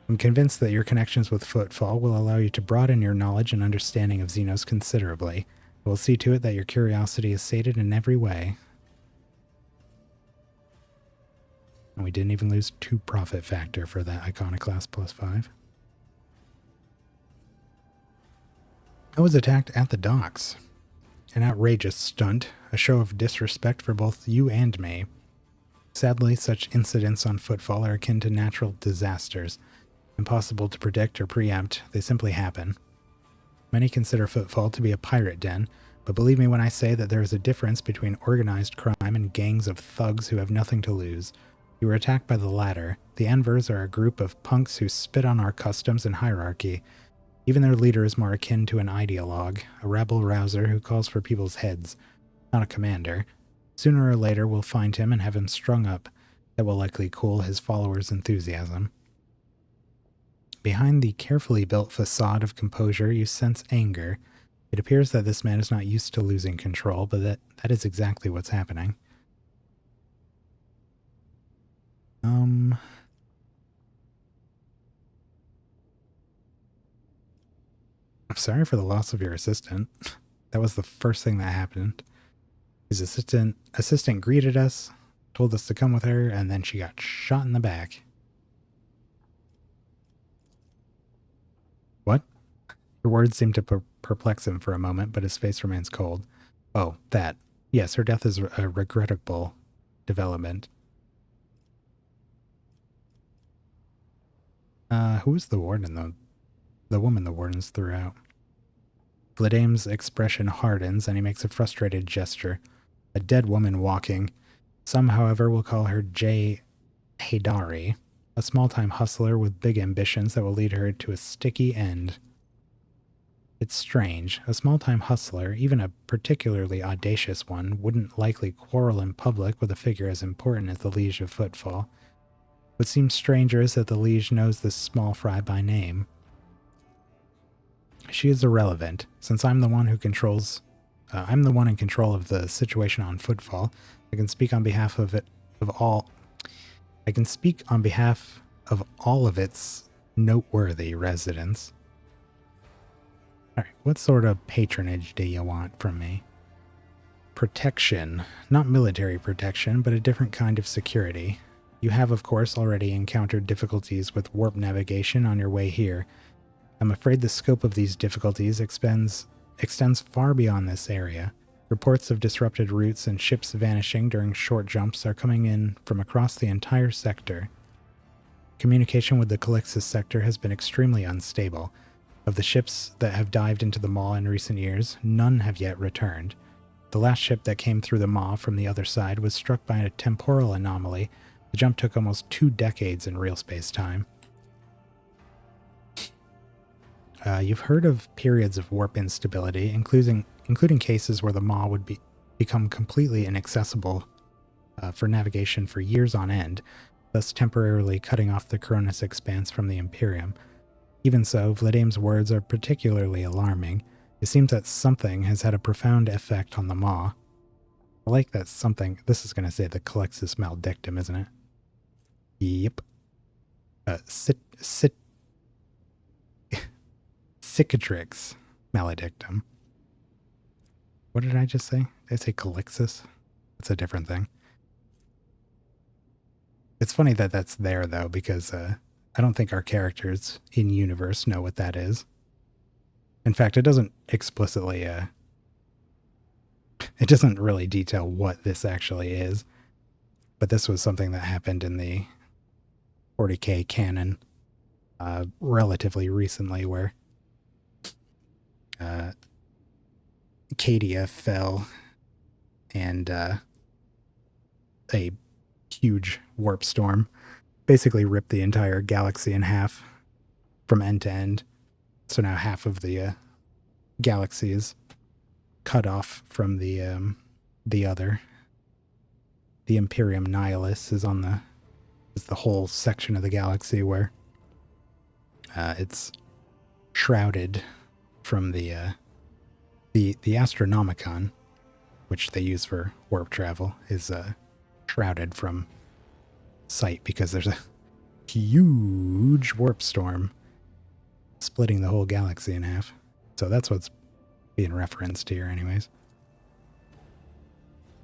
I'm convinced that your connections with Footfall will allow you to broaden your knowledge and understanding of Xenos considerably. We'll see to it that your curiosity is sated in every way. And we didn't even lose 2 profit factor for that Iconoclast +5. I was attacked at the docks. An outrageous stunt, a show of disrespect for both you and me. Sadly, such incidents on Footfall are akin to natural disasters. Impossible to predict or preempt, they simply happen. Many consider Footfall to be a pirate den, but believe me when I say that there is a difference between organized crime and gangs of thugs who have nothing to lose. You were attacked by the latter. The Envers are a group of punks who spit on our customs and hierarchy. Even their leader is more akin to an ideologue, a rabble-rouser who calls for people's heads, not a commander. Sooner or later we'll find him and have him strung up. That will likely cool his followers' enthusiasm. Behind the carefully built facade of composure you sense anger. It appears that this man is not used to losing control, but that is exactly what's happening. I'm sorry for the loss of your assistant. That was the first thing that happened. His assistant greeted us, told us to come with her, and then she got shot in the back. What? Her words seemed to perplex him for a moment, but his face remains cold. Oh, that. Yes, her death is a regrettable development. Who was the warden, though? The woman the wardens threw out. Vladame's expression hardens, and he makes a frustrated gesture. A dead woman walking. Some, however, will call her Jay Haydari, a small-time hustler with big ambitions that will lead her to a sticky end. It's strange. A small-time hustler, even a particularly audacious one, wouldn't likely quarrel in public with a figure as important as the Liege of Footfall. What seems stranger is that the Liege knows this small fry by name. She is irrelevant, since I'm the one in control of the situation on Footfall. I can speak on behalf of all of its noteworthy residents. Alright, what sort of patronage do you want from me? Protection. Not military protection, but a different kind of security. You have, of course, already encountered difficulties with warp navigation on your way here. I'm afraid the scope of these difficulties extends far beyond this area. Reports of disrupted routes and ships vanishing during short jumps are coming in from across the entire sector. Communication with the Calixis sector has been extremely unstable. Of the ships that have dived into the Maw in recent years, none have yet returned. The last ship that came through the Maw from the other side was struck by a temporal anomaly. The jump took almost 2 decades in real space-time. You've heard of periods of warp instability, including cases where the Maw would become completely inaccessible for navigation for years on end, thus temporarily cutting off the Cronus expanse from the Imperium. Even so, Vladame's words are particularly alarming. It seems that something has had a profound effect on the Maw. I like that something. This is going to say the Calixis Maledictum, isn't it? Yep. Cicatrix Maledictum. What did I just say? Did I say Calixis? That's a different thing. It's funny that that's there, though, because I don't think our characters in universe know what that is. In fact, it doesn't explicitly, it doesn't really detail what this actually is. But this was something that happened in the 40k canon relatively recently, where Cadia fell and a huge warp storm basically ripped the entire galaxy in half from end to end. So now half of the galaxy is cut off from the other. The Imperium Nihilus is the whole section of the galaxy where it's shrouded from the Astronomicon, which they use for warp travel, is shrouded from sight because there's a huge warp storm splitting the whole galaxy in half. So that's what's being referenced here anyways.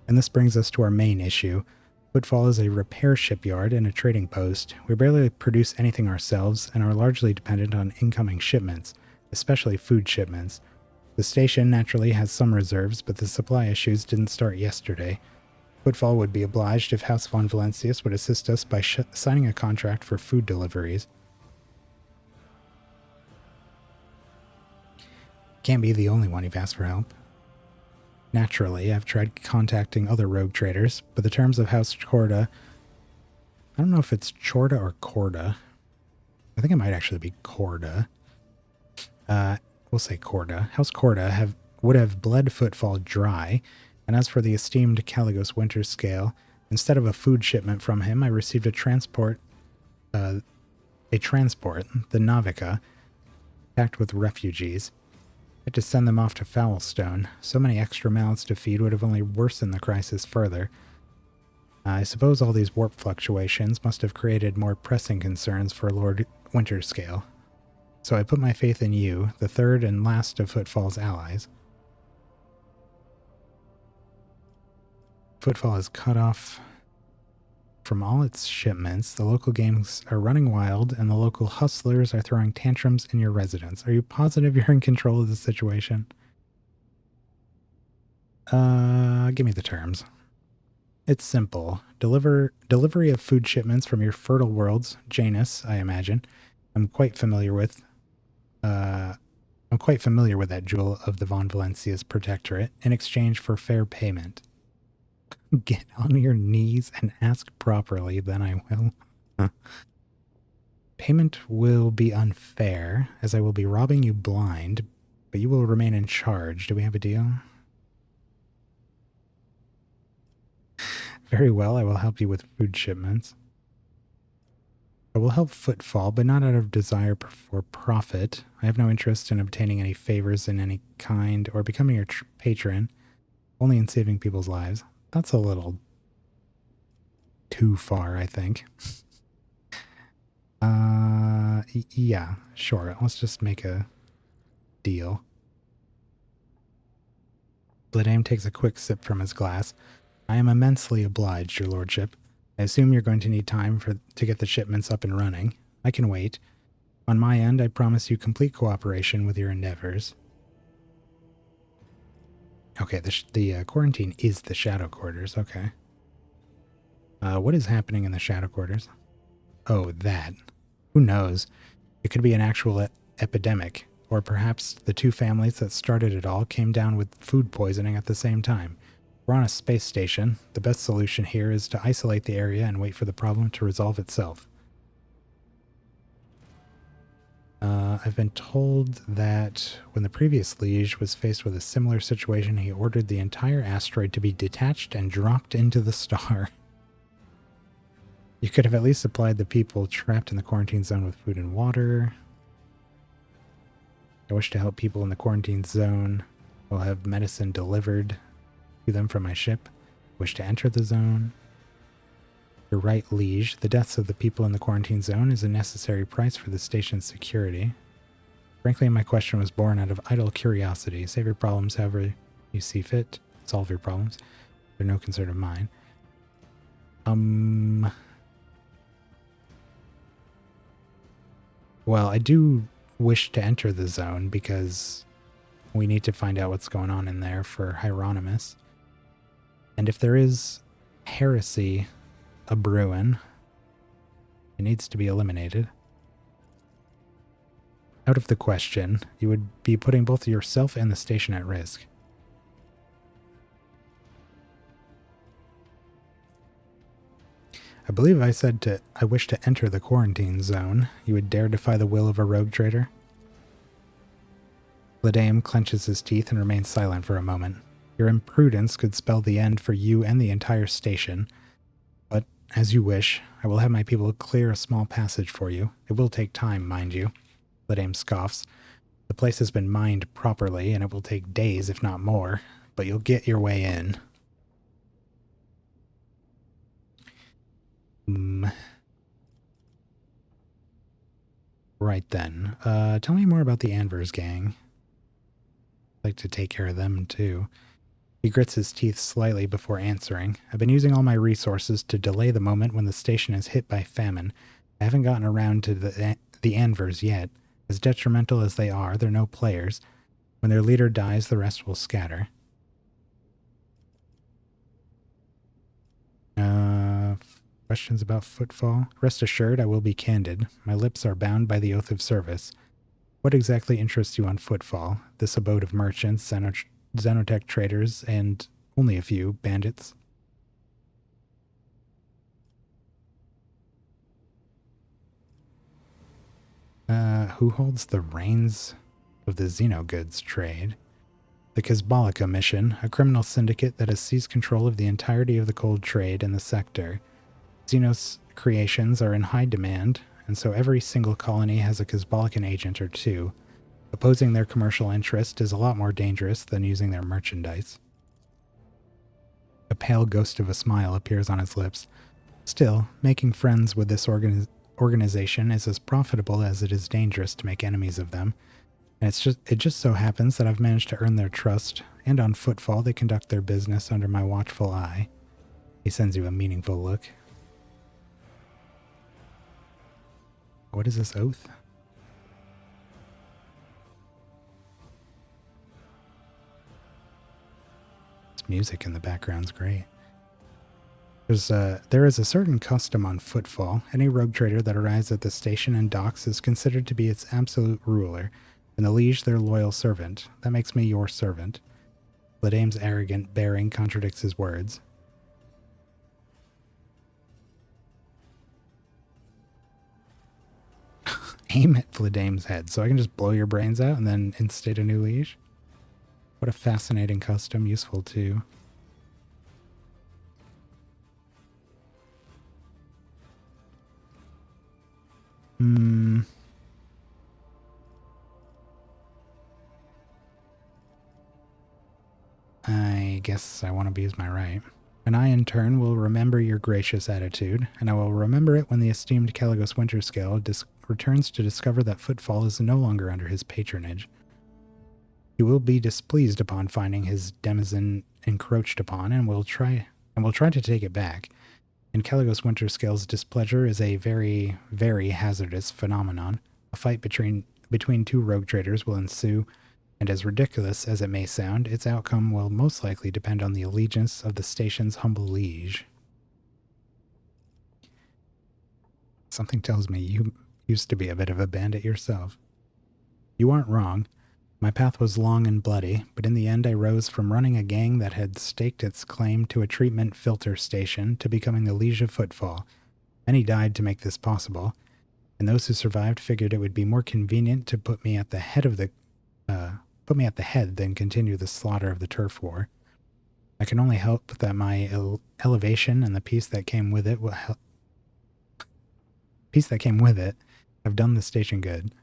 And this brings us to our main issue. Footfall is a repair shipyard and a trading post. We barely produce anything ourselves and are largely dependent on incoming shipments, especially food shipments. The station naturally has some reserves, but the supply issues didn't start yesterday. Footfall would be obliged if House von Valancius would assist us by signing a contract for food deliveries. Can't be the only one you've asked for help. Naturally, I've tried contacting other rogue traders, but the terms of House Corda... I don't know if it's Chorda or Corda. I think it might actually be Corda. We'll say Corda. House Corda would have bled Footfall dry, and as for the esteemed Caligos Winterscale, instead of a food shipment from him, I received a transport, the Navica, packed with refugees. I had to send them off to Foulstone. So many extra mouths to feed would have only worsened the crisis further. I suppose all these warp fluctuations must have created more pressing concerns for Lord Winterscale. So I put my faith in you, the third and last of Footfall's allies. Footfall is cut off from all its shipments. The local gangs are running wild, and the local hustlers are throwing tantrums in your residence. Are you positive you're in control of the situation? Give me the terms. It's simple. Delivery of food shipments from your fertile worlds, Janus, I imagine. I'm quite familiar with that jewel of the Von Valancius Protectorate, in exchange for fair payment. Get on your knees and ask properly, then I will. Payment will be unfair, as I will be robbing you blind, but you will remain in charge. Do we have a deal? Very well, I will help you with food shipments. I will help Footfall, but not out of desire for profit. I have no interest in obtaining any favors in any kind or becoming your patron, only in saving people's lives. That's a little too far, I think. Yeah, sure. Let's just make a deal. Bladame takes a quick sip from his glass. I am immensely obliged, your lordship. I assume you're going to need time to get the shipments up and running. I can wait. On my end, I promise you complete cooperation with your endeavors. Okay, the quarantine is the Shadow Quarters. Okay. What is happening in the Shadow Quarters? Oh, that. Who knows? It could be an actual epidemic. Or perhaps the two families that started it all came down with food poisoning at the same time. We're on a space station. The best solution here is to isolate the area and wait for the problem to resolve itself. I've been told that when the previous liege was faced with a similar situation, he ordered the entire asteroid to be detached and dropped into the star. You could have at least supplied the people trapped in the quarantine zone with food and water. I wish to help people in the quarantine zone. I'll have medicine delivered to them from my ship. Wish to enter the zone. You're right, liege. The deaths of the people in the quarantine zone is a necessary price for the station's security. Frankly, my question was born out of idle curiosity. Save your problems however you see fit. Solve your problems. They're no concern of mine. Well, I do wish to enter the zone because we need to find out what's going on in there for Hieronymus. And if there is heresy a-brewing, it needs to be eliminated. Out of the question, you would be putting both yourself and the station at risk. I believe I said I wish to enter the quarantine zone. You would dare defy the will of a rogue trader? Ladame clenches his teeth and remains silent for a moment. Your imprudence could spell the end for you and the entire station. But, as you wish, I will have my people clear a small passage for you. It will take time, mind you. Ladame scoffs. The place has been mined properly, and it will take days, if not more. But you'll get your way in. Right then. Tell me more about the Anvers gang. I'd like to take care of them, too. He grits his teeth slightly before answering. I've been using all my resources to delay the moment when the station is hit by famine. I haven't gotten around to the Anvers yet. As detrimental as they are, they're no players. When their leader dies, the rest will scatter. Questions about Footfall? Rest assured, I will be candid. My lips are bound by the oath of service. What exactly interests you on Footfall? This abode of merchants, Xenotech traders, and only a few bandits? Who holds the reins of the Xenogoods trade? The Kazbalika mission, a criminal syndicate that has seized control of the entirety of the cold trade in the sector. Xenos creations are in high demand, and so every single colony has a Kazbalikan agent or two. Opposing their commercial interest is a lot more dangerous than using their merchandise. A pale ghost of a smile appears on his lips. Still, making friends with this organization is as profitable as it is dangerous to make enemies of them. And it just so happens that I've managed to earn their trust, and on Footfall they conduct their business under my watchful eye. He sends you a meaningful look. What is this oath? This music in the background's great. There is a certain custom on Footfall. Any rogue trader that arrives at the station and docks is considered to be its absolute ruler, and the liege their loyal servant. That makes me your servant. Ladame's arrogant bearing contradicts his words. Aim at Vladame's head, so I can just blow your brains out and then instate a new liege? What a fascinating custom, useful too. I guess I want to use my right. And I, in turn, will remember your gracious attitude, and I will remember it when the esteemed Caligos Winterscale returns to discover that Footfall is no longer under his patronage. He will be displeased upon finding his denizen encroached upon, and will try to take it back. And Caligos Winterscale's displeasure is a very, very hazardous phenomenon. A fight between two rogue traders will ensue, and as ridiculous as it may sound, its outcome will most likely depend on the allegiance of the station's humble liege. Something tells me you used to be a bit of a bandit yourself. You aren't wrong. My path was long and bloody, but in the end I rose from running a gang that had staked its claim to a treatment filter station to becoming the Liege of Footfall. Many died to make this possible, and those who survived figured it would be more convenient to put me at the head than continue the slaughter of the turf war. I can only hope that my elevation and the peace that came with it have done the station good.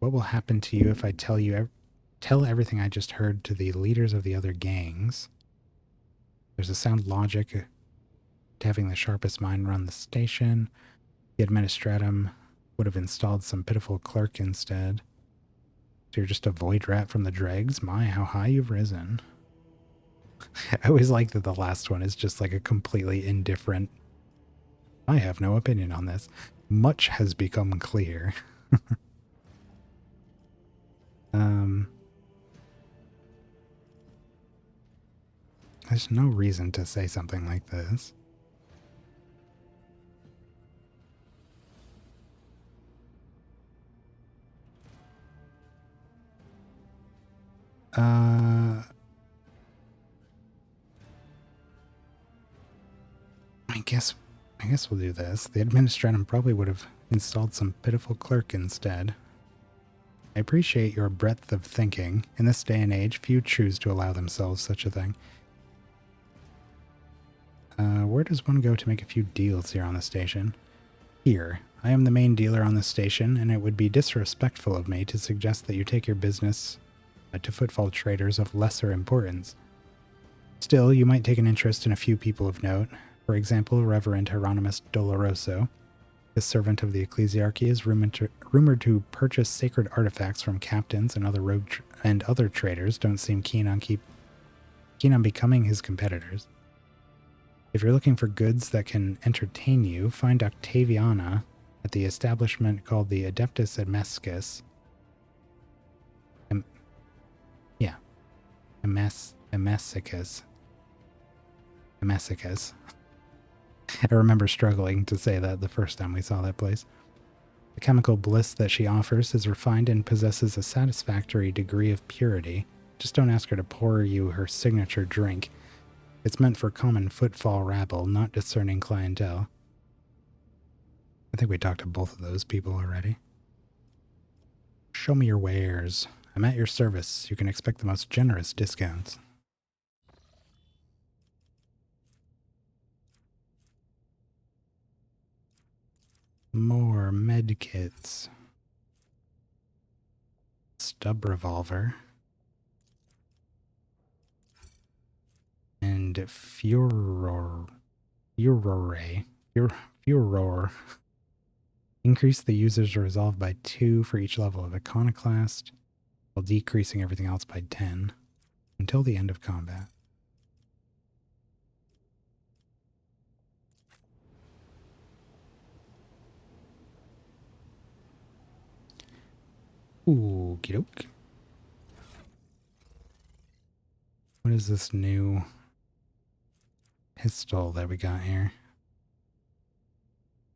What will happen to you if I tell everything I just heard to the leaders of the other gangs? There's a sound logic to having the sharpest mind run the station. The administratum would have installed some pitiful clerk instead. So you're just a void rat from the dregs? My, how high you've risen. I always like that the last one is just like a completely indifferent, I have no opinion on this. Much has become clear. There's no reason to say something like this. I guess we'll do this. The administratum probably would have installed some pitiful clerk instead. I appreciate your breadth of thinking. In this day and age, few choose to allow themselves such a thing. Where does one go to make a few deals here on the station? Here. I am the main dealer on the station, and it would be disrespectful of me to suggest that you take your business to footfall traders of lesser importance. Still, you might take an interest in a few people of note. For example, Reverend Hieronymus Doloroso. This servant of the ecclesiarchy is rumored to purchase sacred artifacts from captains, and other traders don't seem keen on becoming his competitors. If you're looking for goods that can entertain you, find Octaviana at the establishment called the Adeptus Emesicus. Emesicus. I remember struggling to say that the first time we saw that place. The chemical bliss that she offers is refined and possesses a satisfactory degree of purity. Just don't ask her to pour you her signature drink. It's meant for common footfall rabble, not discerning clientele. I think we talked to both of those people already. Show me your wares. I'm at your service. You can expect the most generous discounts. More medkits. Stub revolver. And Furor. Increase the user's resolve by 2 for each level of Iconoclast, while decreasing everything else by 10 until the end of combat. Okie doke. What is this new pistol that we got here?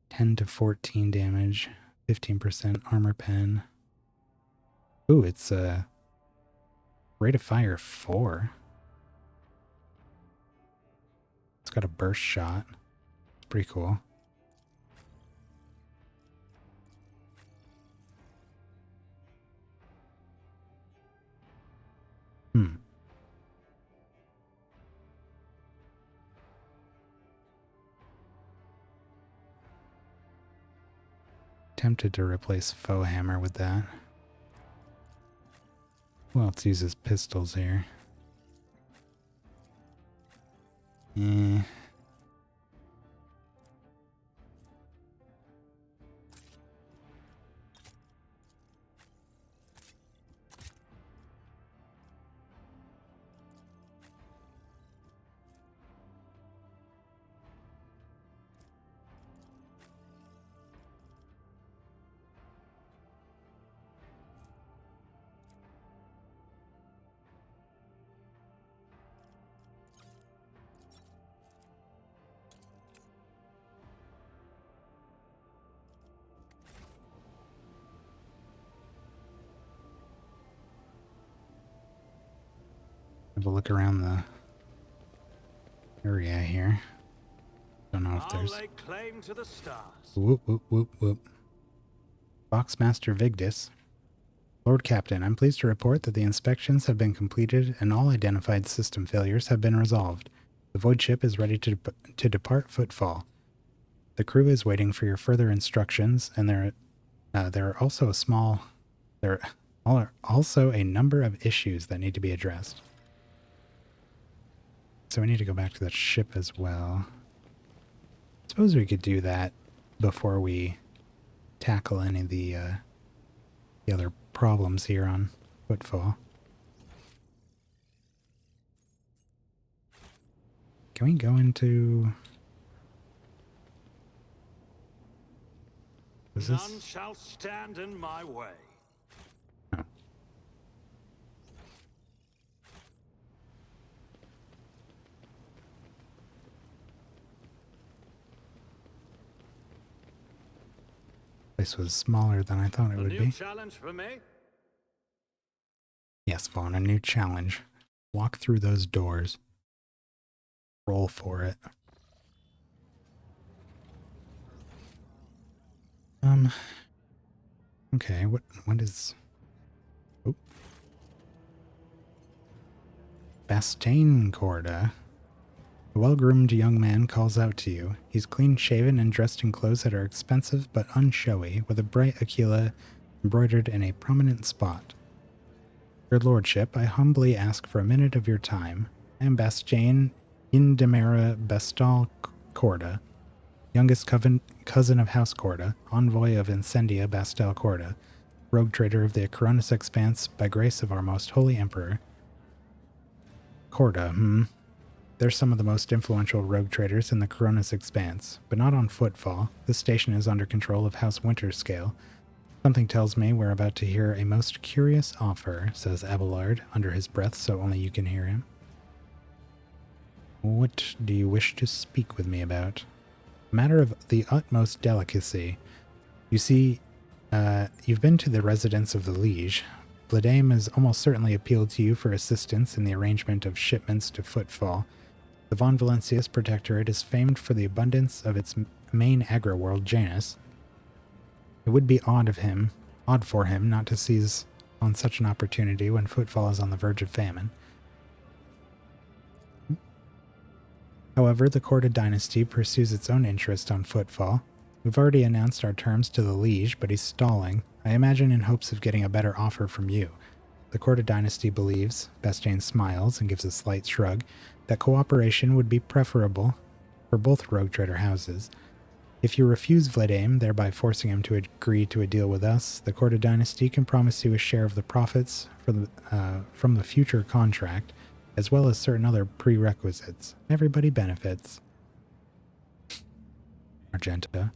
10 to 14 damage, 15% armor pen. Ooh, it's a rate of fire 4. It's got a burst shot. It's pretty cool. Tempted to replace Faux Hammer with that. Who else uses pistols here? Have a look around the area here. Don't know if I'll there's... lay claim to the stars. Whoop, whoop, whoop, whoop. Boxmaster Vigdis. Lord Captain, I'm pleased to report that the inspections have been completed and all identified system failures have been resolved. The void ship is ready to depart Footfall. The crew is waiting for your further instructions, and there are also a number of issues that need to be addressed. So we need to go back to the ship as well. Suppose we could do that before we tackle any of the other problems here on Footfall. Can we go into... Is this... None shall stand in my way. Oh. This was smaller than I thought it would be. Challenge for me? Yes, Vaughn, a new challenge. Walk through those doors. Roll for it. Okay, what is... Oh. Bastane Corda. A well-groomed young man calls out to you. He's clean-shaven and dressed in clothes that are expensive but unshowy, with a bright aquila embroidered in a prominent spot. Your lordship, I humbly ask for a minute of your time. I am Bastane Indemera Bastal Corda, youngest cousin of House Corda, envoy of Incendia Bastal Corda, rogue trader of the Coronis Expanse by grace of our most holy emperor. Corda, They're some of the most influential rogue traders in the Coronis Expanse, but not on Footfall. This station is under control of House Winterscale. Something tells me we're about to hear a most curious offer, says Abelard under his breath so only you can hear him. What do you wish to speak with me about? A matter of the utmost delicacy. You see, you've been to the residence of the Liege. Vladame has almost certainly appealed to you for assistance in the arrangement of shipments to Footfall. The Von Valencius Protectorate is famed for the abundance of its main agri-world, Janus. It would be odd for him not to seize on such an opportunity when Footfall is on the verge of famine. However, the Corda dynasty pursues its own interest on Footfall. We've already announced our terms to the Liege, but he's stalling, I imagine in hopes of getting a better offer from you. The Corda dynasty believes, Bastane smiles and gives a slight shrug, that cooperation would be preferable for both rogue trader houses. If you refuse Vladame, thereby forcing him to agree to a deal with us, the Corda dynasty can promise you a share of the profits from the future contract, as well as certain other prerequisites. Everybody benefits. Argenta.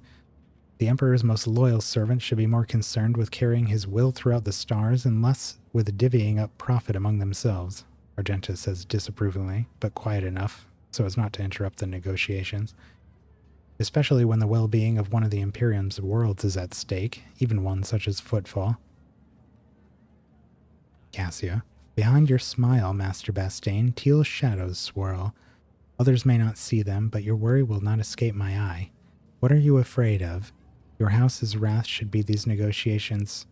The Emperor's most loyal servant should be more concerned with carrying his will throughout the stars and less with divvying up profit among themselves, Argenta says disapprovingly, but quiet enough so as not to interrupt the negotiations. Especially when the well-being of one of the Imperium's worlds is at stake, even one such as Footfall. Cassia. Behind your smile, Master Bastane, teal shadows swirl. Others may not see them, but your worry will not escape my eye. What are you afraid of? Your house's wrath should these negotiations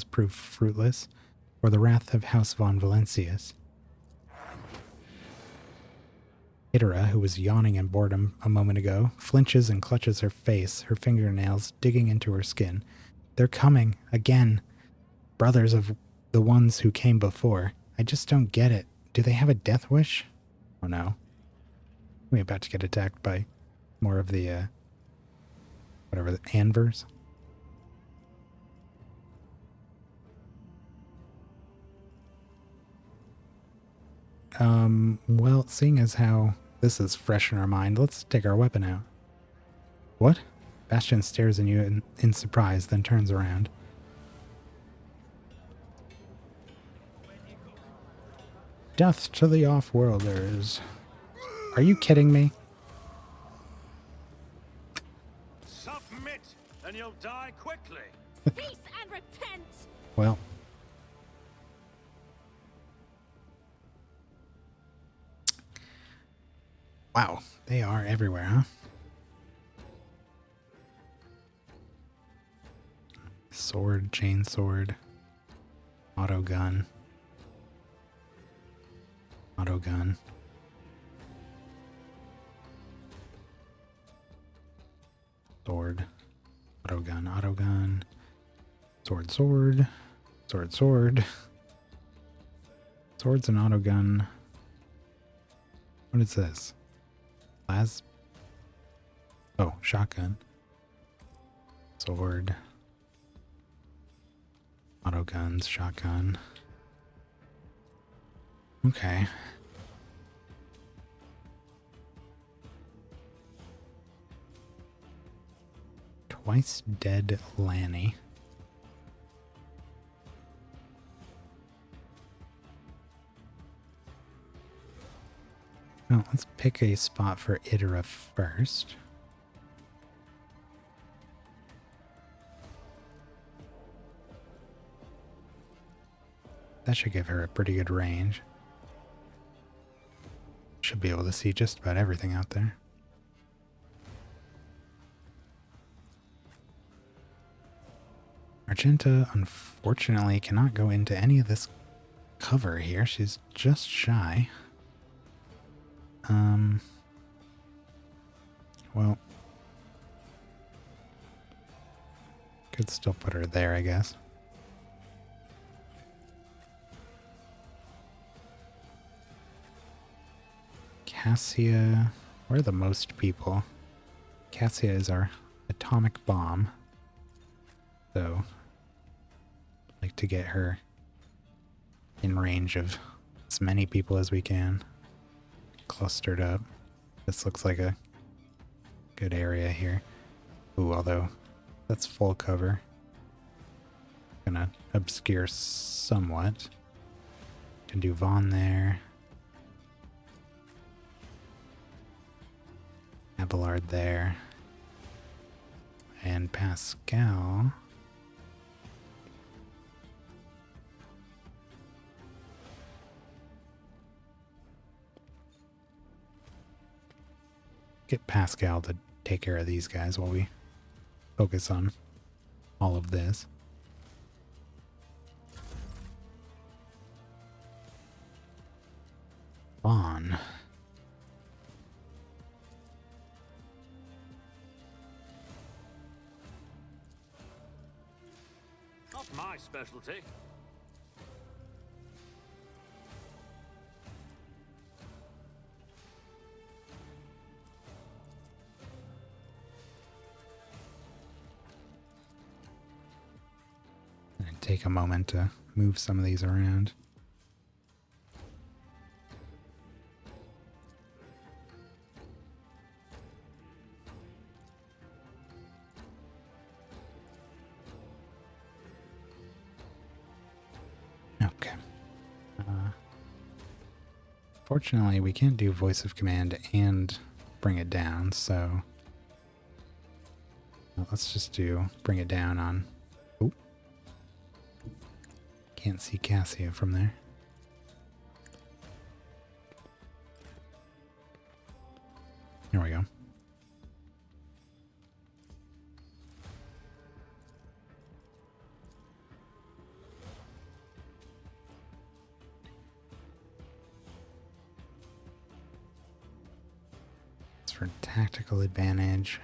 prove fruitless, or the wrath of House von Valencius. Itera, who was yawning in boredom a moment ago, flinches and clutches her face, her fingernails digging into her skin. They're coming, again. Brothers of the ones who came before. I just don't get it. Do they have a death wish? Oh no. We're about to get attacked by more of the, the Anvers. Well, seeing as how this is fresh in our mind, let's take our weapon out. What? Bastion stares at you in surprise, then turns around. Death to the off-worlders. Are you kidding me? Submit, and you'll die quickly. Cease and repent! Well, Wow, they are everywhere, huh? Sword, chainsword, auto gun, auto gun. Sword, auto gun, sword, sword, sword, sword. Swords and auto gun. What is this? Oh, shotgun. Sword. Auto guns, shotgun. Okay. Twice dead Lanny. Well, let's pick a spot for Idra first. That should give her a pretty good range. Should be able to see just about everything out there. Argenta, unfortunately, cannot go into any of this cover here. She's just shy. Well, could still put her there, I guess. Cassia, where are the most people? Cassia is our atomic bomb. So, I'd like to get her in range of as many people as we can. Clustered up. This looks like a good area here. Ooh, although that's full cover. Gonna obscure somewhat. Can do Vaughn there. Abelard there. And Pascal. Get Pascal to take care of these guys while we focus on all of this. Vaughn. Not my specialty. And take a moment to move some of these around. Okay. Fortunately, we can't do voice of command and bring it down, so let's just do bring it down on. Oh, can't see Cassia from there. Here we go. For tactical advantage.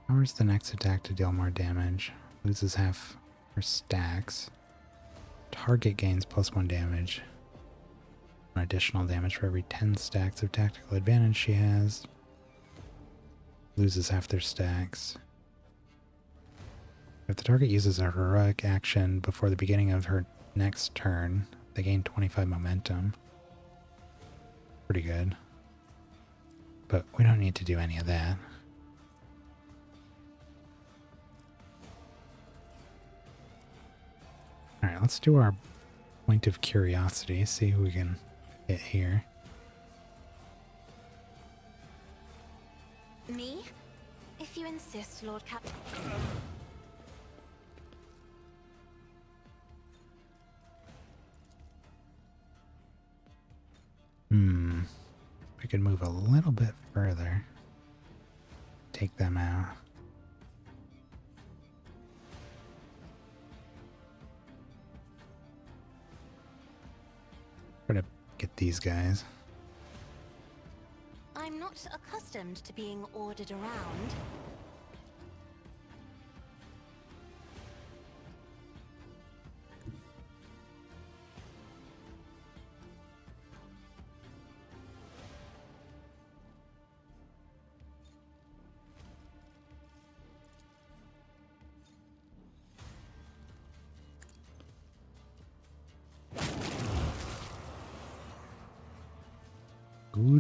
Powers the next attack to deal more damage. Loses half her stacks. Target gains +1 damage. Additional damage for every 10 stacks of tactical advantage she has. Loses half their stacks. If the target uses a heroic action before the beginning of her next turn, they gain 25 momentum. Pretty good. But we don't need to do any of that. Alright, let's do our point of curiosity, see who we can hit here. Me? If you insist, Lord Cap. We could move a little bit further. Take them out. Try to get these guys. I'm not accustomed to being ordered around.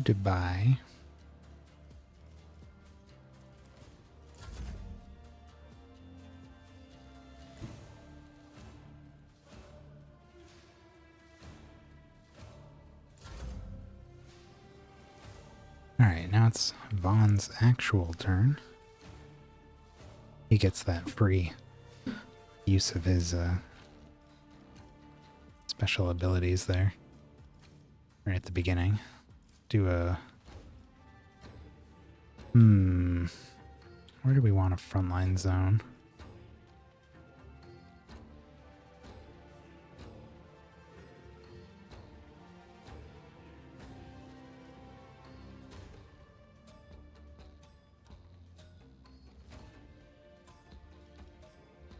Goodbye. Alright, now it's Vaughn's actual turn. He gets that free use of his special abilities there. Right at the beginning. Do a... Where do we want a frontline zone?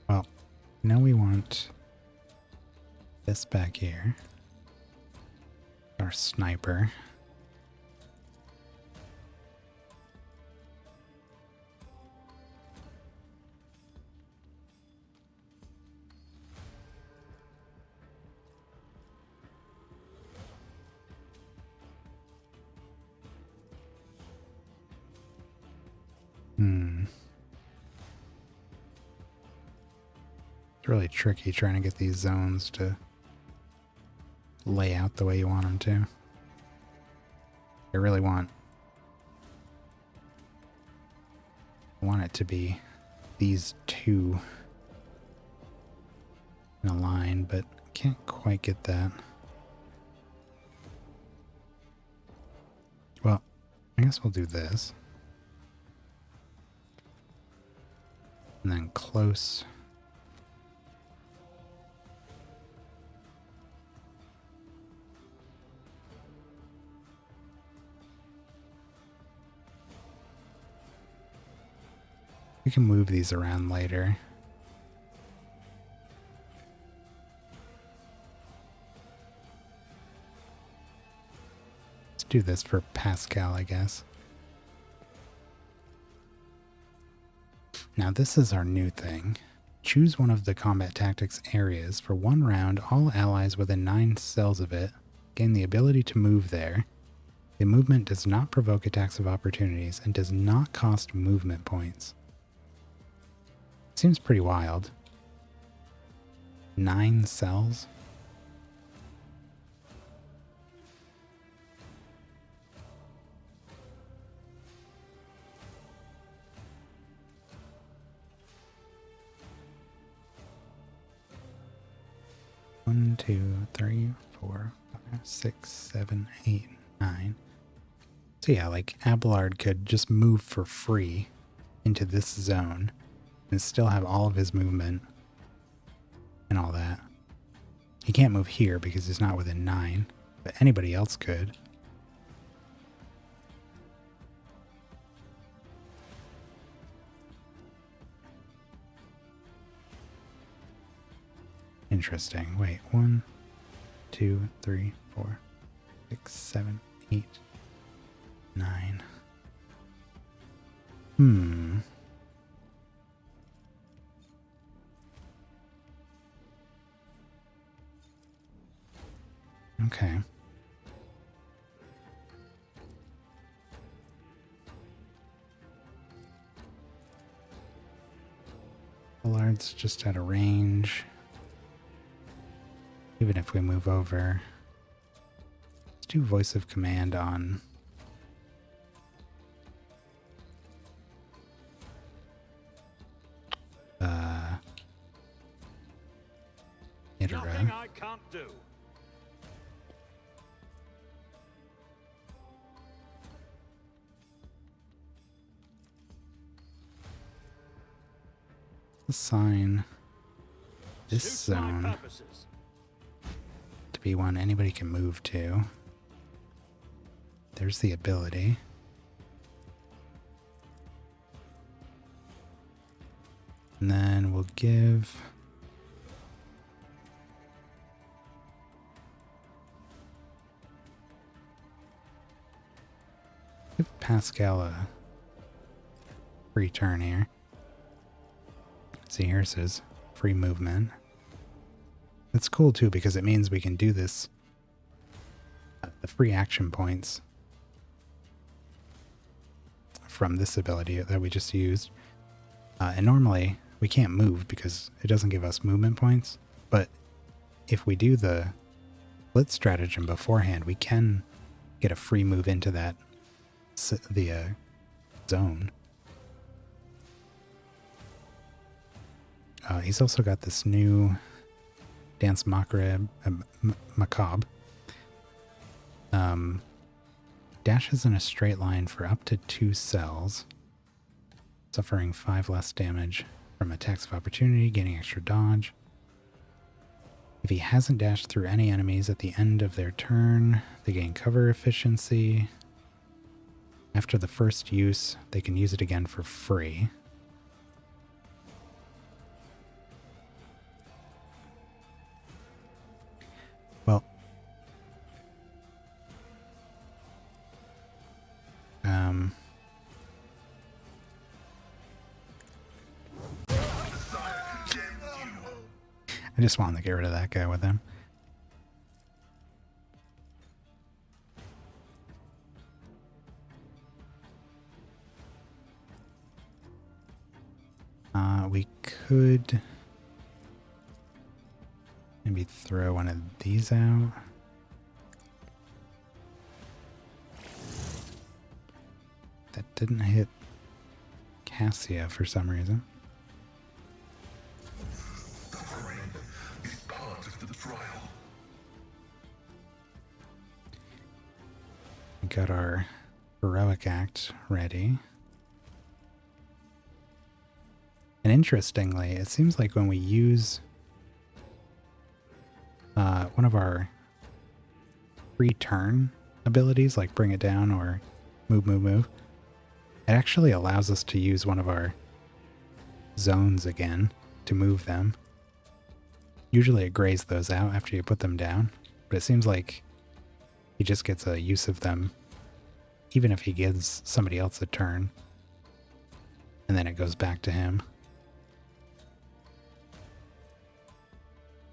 Well, now we want this back here. Our sniper. It's really tricky trying to get these zones to lay out the way you want them to. I really want it to be these two in a line, but can't quite get that. Well, I guess we'll do this. And then close. We can move these around later. Let's do this for Pascal, I guess. Now this is our new thing. Choose one of the combat tactics areas. For 1 round, all allies within 9 cells of it gain the ability to move there. The movement does not provoke attacks of opportunities and does not cost movement points. Seems pretty wild. 9 cells? One, 2, 3, 4, 5, 6, 7, 8, 9. So yeah, like Abelard could just move for free into this zone and still have all of his movement and all that. He can't move here because he's not within 9, but anybody else could. Interesting. Wait, 1, 2, 3, 4, 6, 7, 8, 9. Okay. Ballard's just at a range. Even if we move over. Let's do voice of command on Nothing I can't do. Assign this Suits my zone purposes. to be one anybody can move to. There's the ability. And then we'll give Pascal a free turn here. See, here's his free movement. It's cool too because it means we can do this. The free action points from this ability that we just used. And normally we can't move because it doesn't give us movement points. But if we do the split stratagem beforehand, we can get a free move into that zone. He's also got this new Dance Macabre. Dashes in a straight line for up to 2 cells, suffering 5 less damage from attacks of opportunity, gaining extra dodge. If he hasn't dashed through any enemies at the end of their turn, they gain cover efficiency. After the first use, they can use it again for free. Well, I just wanted to get rid of that guy with him. We could maybe throw one of these out. That didn't hit Cassia for some reason. We got our heroic act ready. And interestingly, it seems like when we use one of our free turn abilities, like bring it down or move, it actually allows us to use one of our zones again to move them. Usually it grays those out after you put them down, but it seems like he just gets a use of them even if he gives somebody else a turn, and then it goes back to him.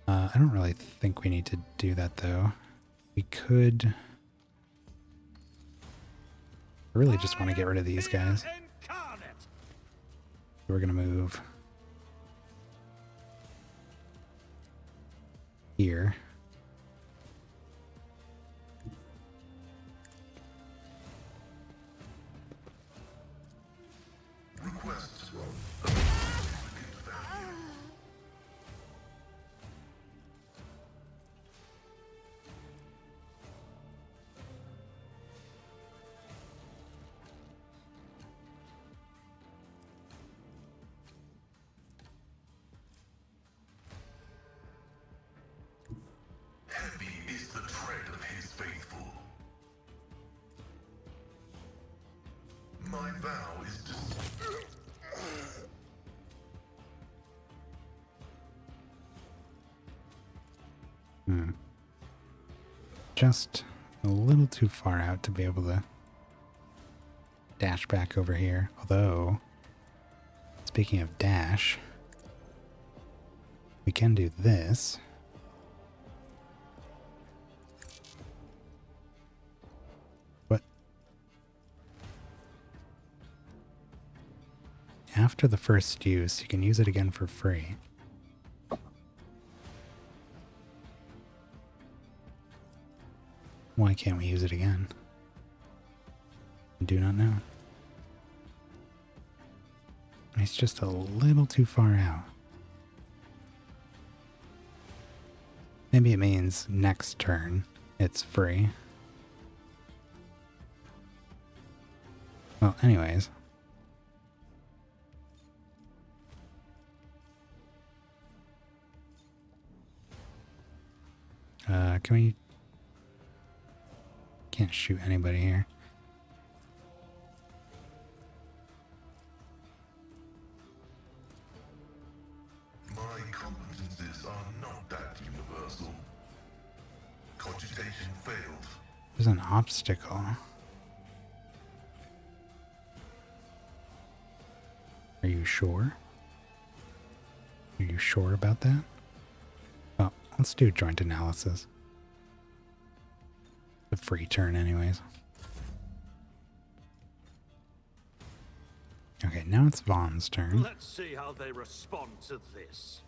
I don't really think we need to do that though. We could... I really just want to get rid of these guys. We're going to move here. Just a little too far out to be able to dash back over here. Although, speaking of dash, we can do this. But after the first use, you can use it again for free. Why can't we use it again? I do not know. It's just a little too far out. Maybe it means next turn it's free. Well, anyways. Can we... Can't shoot anybody here. My competences are not that universal. Cogitation failed. There's an obstacle. Are you sure? Are you sure about that? Oh, let's do joint analysis. A free turn anyways. Okay, now it's Vaughn's turn. Let's see how they respond to this.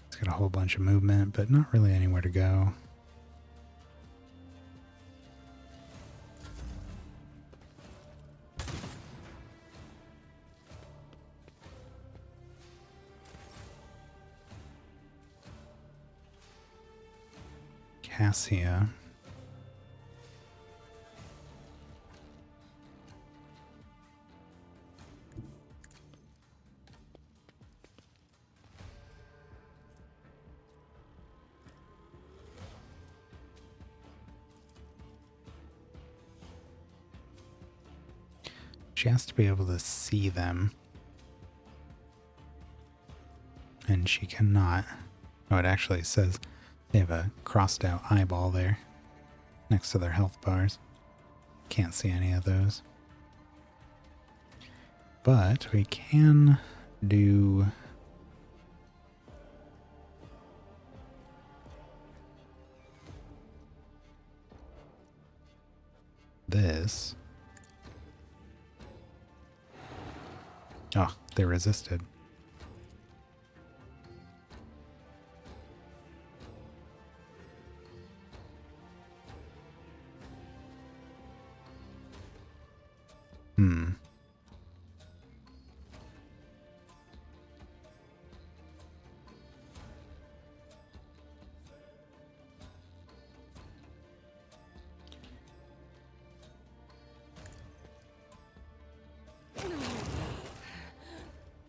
It's got a whole bunch of movement, but not really anywhere to go. Cassia. She has to be able to see them. And she cannot. Oh, it actually says they have a crossed out eyeball there next to their health bars. Can't see any of those. But we can do this. Oh, they resisted.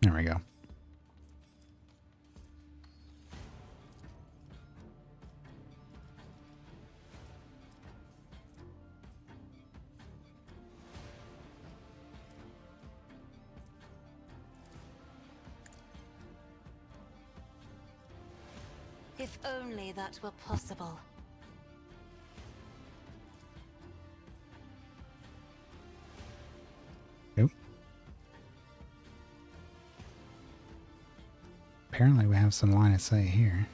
There we go. If only that were possible. Nope. Apparently we have some line of sight here.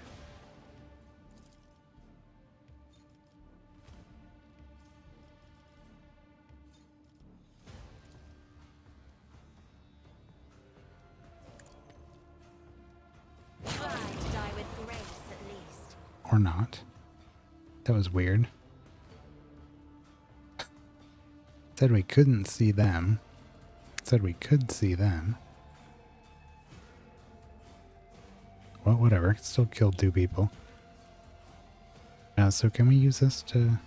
Try to die with grace, at least. Or not. That was weird. Said we couldn't see them. Said we could see them. Well, whatever. Still killed 2 people. So can we use this to...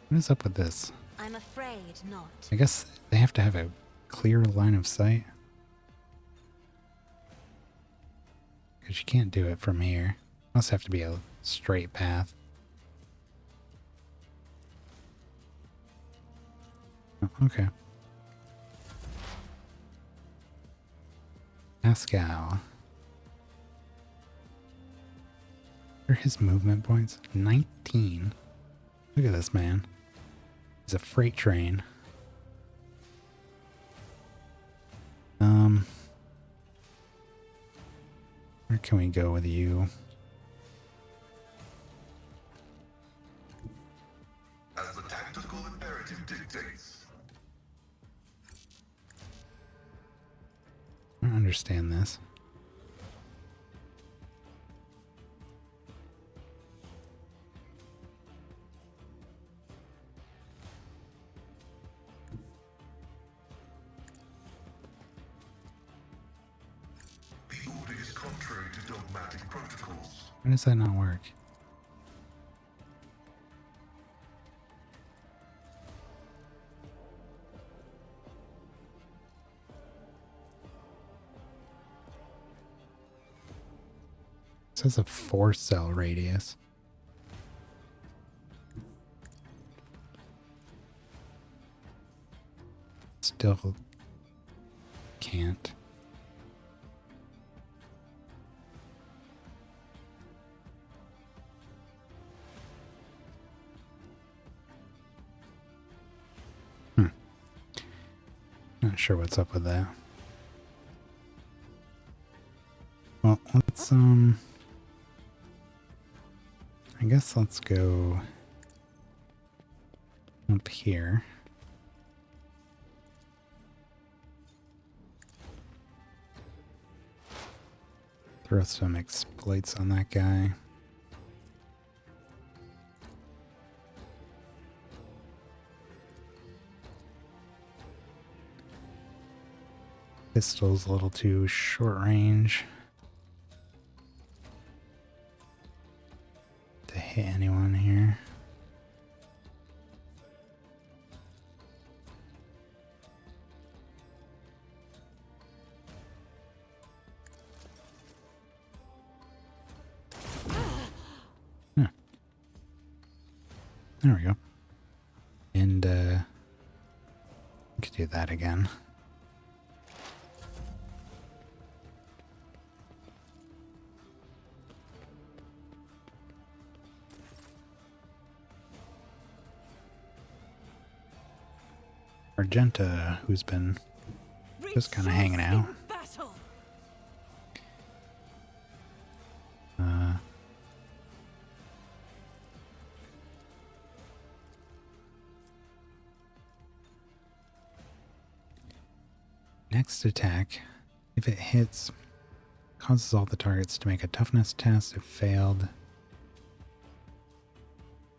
What is up with this? I'm afraid not. I guess they have to have a clear line of sight. Because you can't do it from here. Must have to be a straight path. Oh, okay. Pascal. What are his movement points? 19. Look at this man. He's a freight train. Where can we go with you? As the tactical imperative dictates. I don't understand this. The order is contrary to dogmatic protocols. Why does that not work? It says a 4-cell radius. Still can't. Not sure what's up with that. Well, let's I guess let's go up here. Throw some exploits on that guy. Pistol's a little too short range to hit anyone here. Huh. There we go. And we could do that again. Argenta, who's been just kind of hanging out. Next attack, if it hits, causes all the targets to make a toughness test. If failed,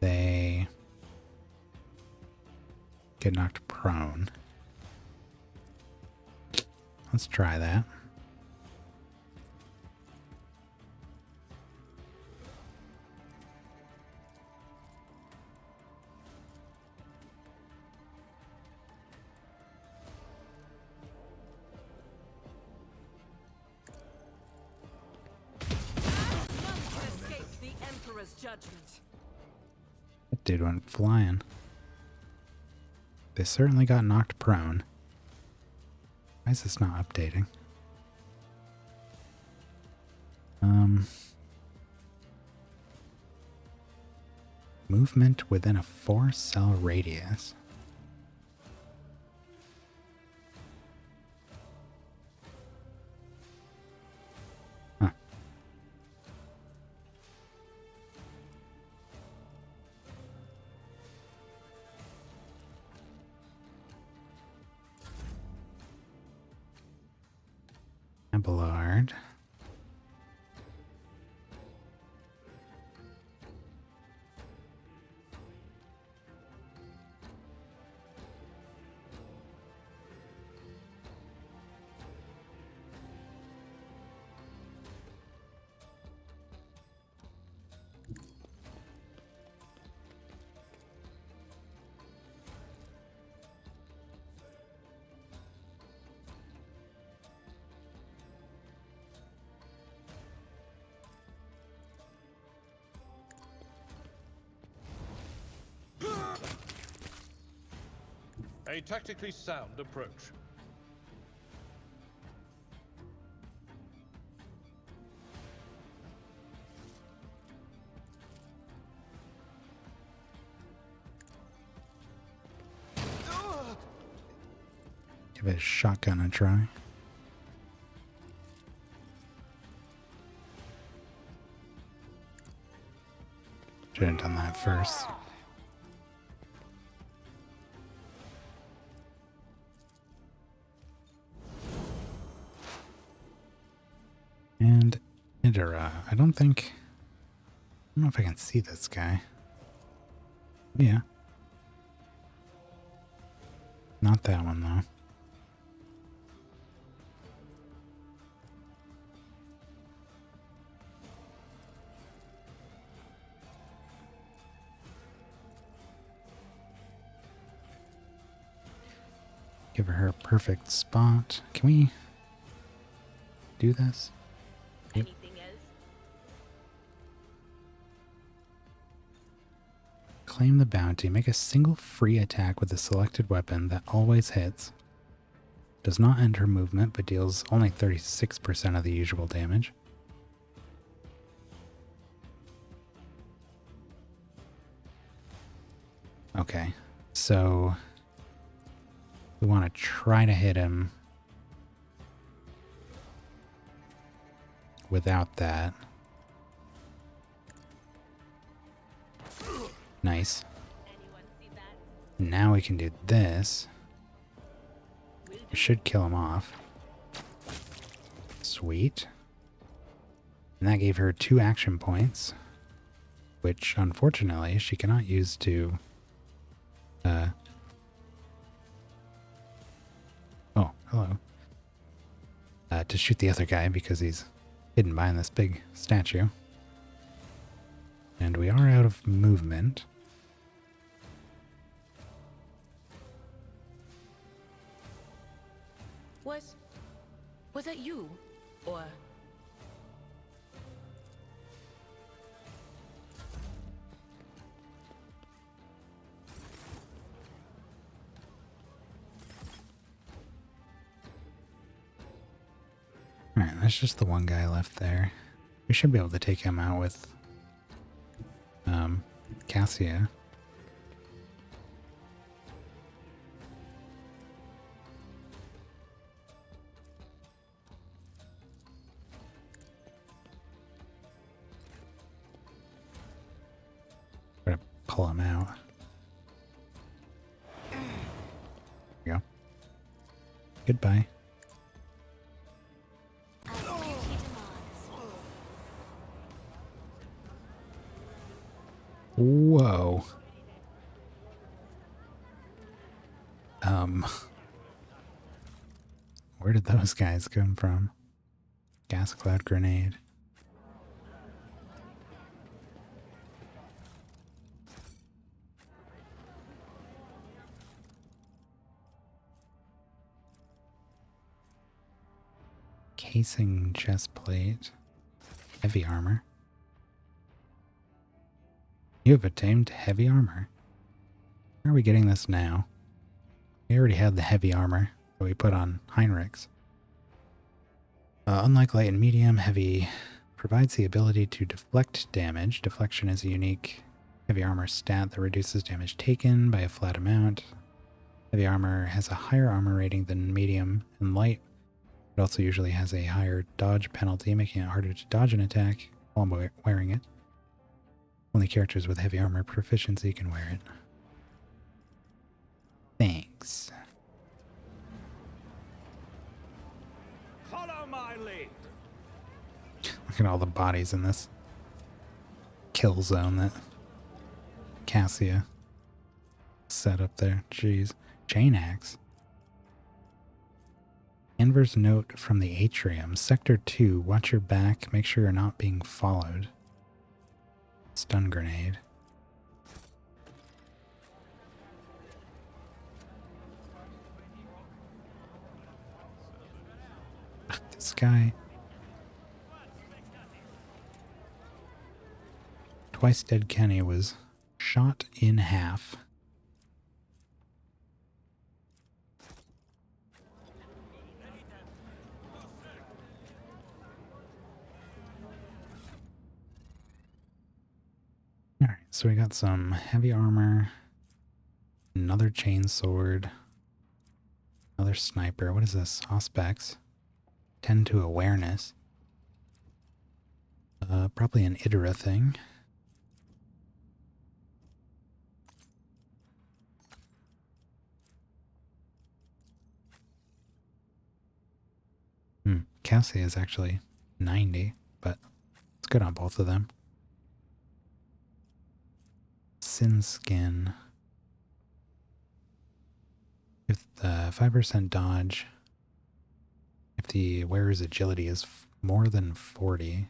they get knocked prone. Let's try that. Judgment. That dude went flying. They certainly got knocked prone. Why is this not updating? Movement within a 4-cell radius. Huh. Abelard. A tactically sound approach. Give it a shotgun a try. Should have done that first. And Idara. I don't know if I can see this guy. Yeah. Not that one, though. Give her a perfect spot. Can we do this? Anything else? Claim the bounty. Make a single free attack with a selected weapon that always hits. Does not enter movement, but deals only 36% of the usual damage. Okay, so we want to try to hit him without that. Nice. Now we can do this. We should kill him off. Sweet. And that gave her 2 action points, which unfortunately she cannot use to oh, hello. To shoot the other guy because he's hidden behind this big statue. And we are out of movement. Was that you? Or... Alright, that's just the one guy left there. We should be able to take him out with Cassia. Gotta pull him out. There you go. Goodbye. Whoa. Where did those guys come from? Gas cloud grenade. Casing chest plate. Heavy armor. You have attained heavy armor. Where are we getting this now? We already had the heavy armor that we put on Heinrich's. Unlike light and medium, heavy provides the ability to deflect damage. Deflection is a unique heavy armor stat that reduces damage taken by a flat amount. Heavy armor has a higher armor rating than medium and light. It also usually has a higher dodge penalty, making it harder to dodge an attack while wearing it. Only characters with heavy armor proficiency can wear it. Thanks. Follow my lead. Look at all the bodies in this kill zone that Cassia set up there. Jeez. Chain axe. Inverse note from the atrium. Sector 2. Watch your back. Make sure you're not being followed. Stun grenade. This guy. Twice Dead Kenny was shot in half. Alright, so we got some heavy armor, another chainsword, another sniper. What is this? Auspex. 10 to awareness. Probably an Idra thing. Cassie is actually 90, but it's good on both of them. Sin Skin. If the 5% dodge, if the wearer's agility is more than 40,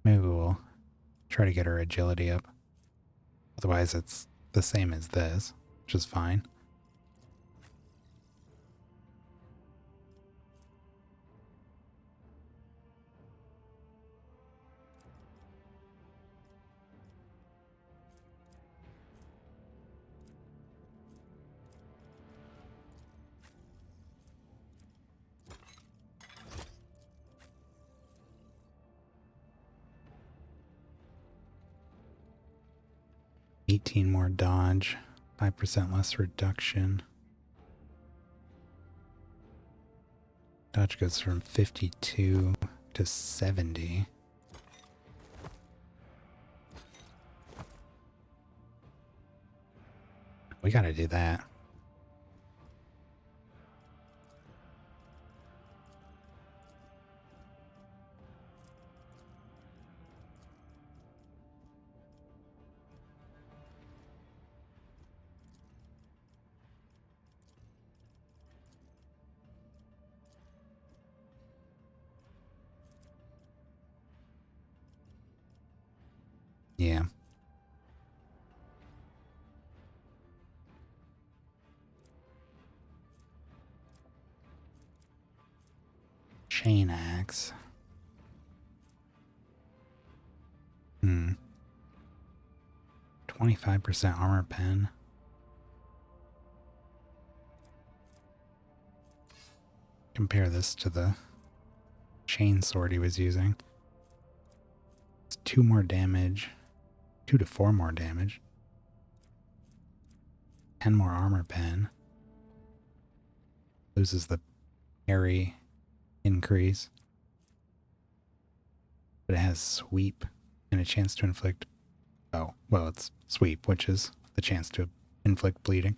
maybe we'll try to get her agility up. Otherwise, it's the same as this. which is fine. More dodge, 5% less reduction. Dodge goes from 52 to 70. We gotta do that. Yeah. Chain axe. 25% armor pen. Compare this to the chain sword he was using. It's 2 more damage. 2 to 4 more damage. 10 more armor pen. Loses the parry increase. But it has sweep and a chance to inflict... Oh, well, it's sweep, which is the chance to inflict bleeding.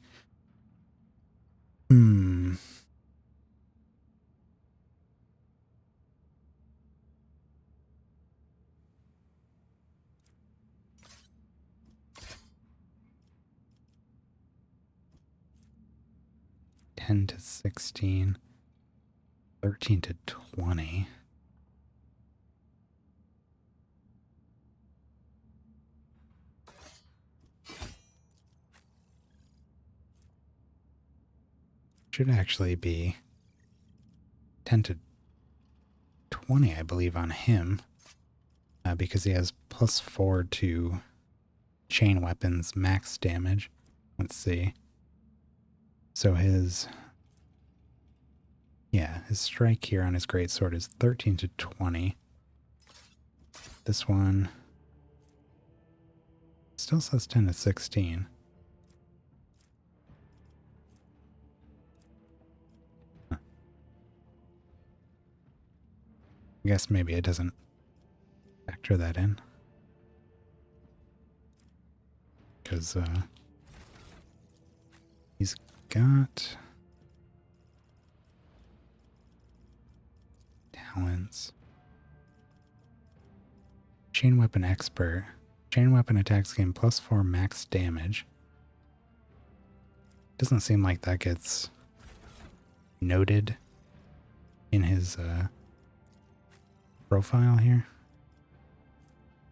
10 to 16. 13 to 20. Should actually be 10 to 20, I believe, on him. Because he has +4 to chain weapons max damage. Let's see. So his... Yeah, his strike here on his greatsword is 13 to 20. This one still says 10 to 16. Huh. I guess maybe it doesn't factor that in. Because he's got talents. Chain weapon expert. Chain weapon attacks gain +4 max damage. Doesn't seem like that gets noted in his profile here.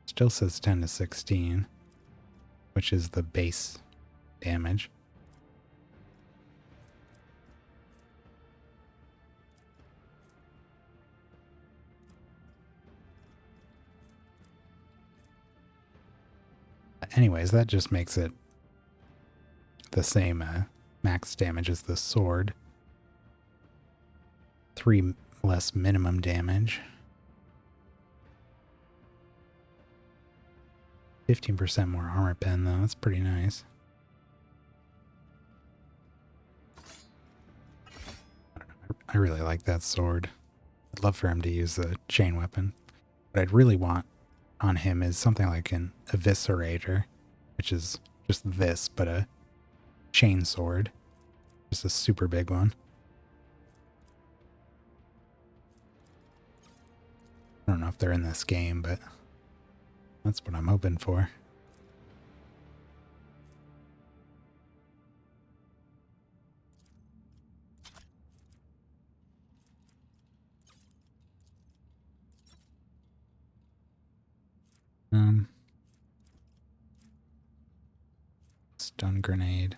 Still says 10 to 16, which is the base damage. Anyways, that just makes it the same max damage as the sword. 3 less minimum damage. 15% more armor pen, though. That's pretty nice. I really like that sword. I'd love for him to use the chain weapon. What I'd really want on him is something like an eviscerator, which is just this, but a chain sword. Just a super big one. I don't know if they're in this game, but that's what I'm hoping for. Stun grenade.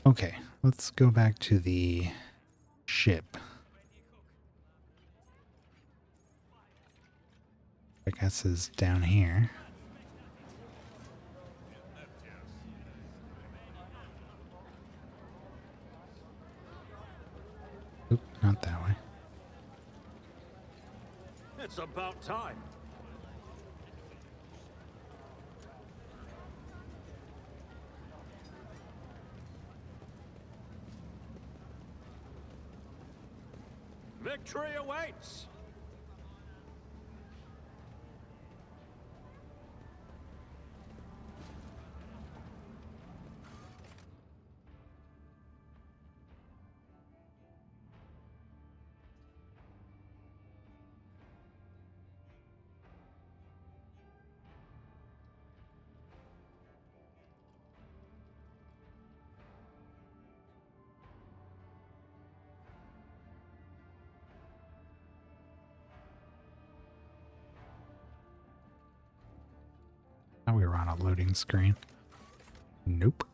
Okay, let's go back to the ship. I guess is down here. Oop, not that way. It's about time. Victory awaits! Now we were on a loading screen. Nope.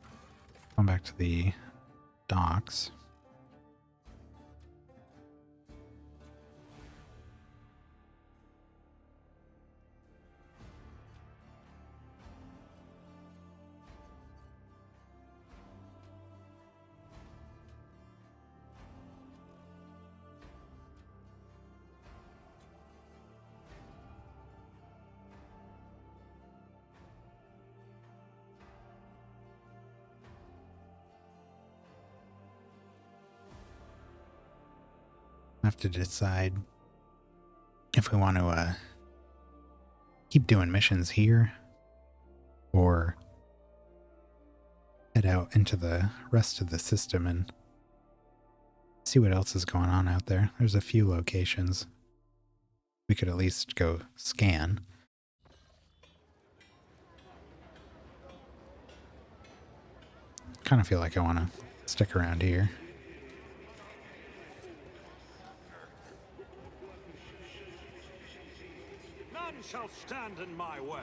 Going back to the docks. Have to decide if we want to keep doing missions here or head out into the rest of the system and see what else is going on out there. There's a few locations we could at least go scan. Kind of feel like I want to stick around here. None shall stand in my way.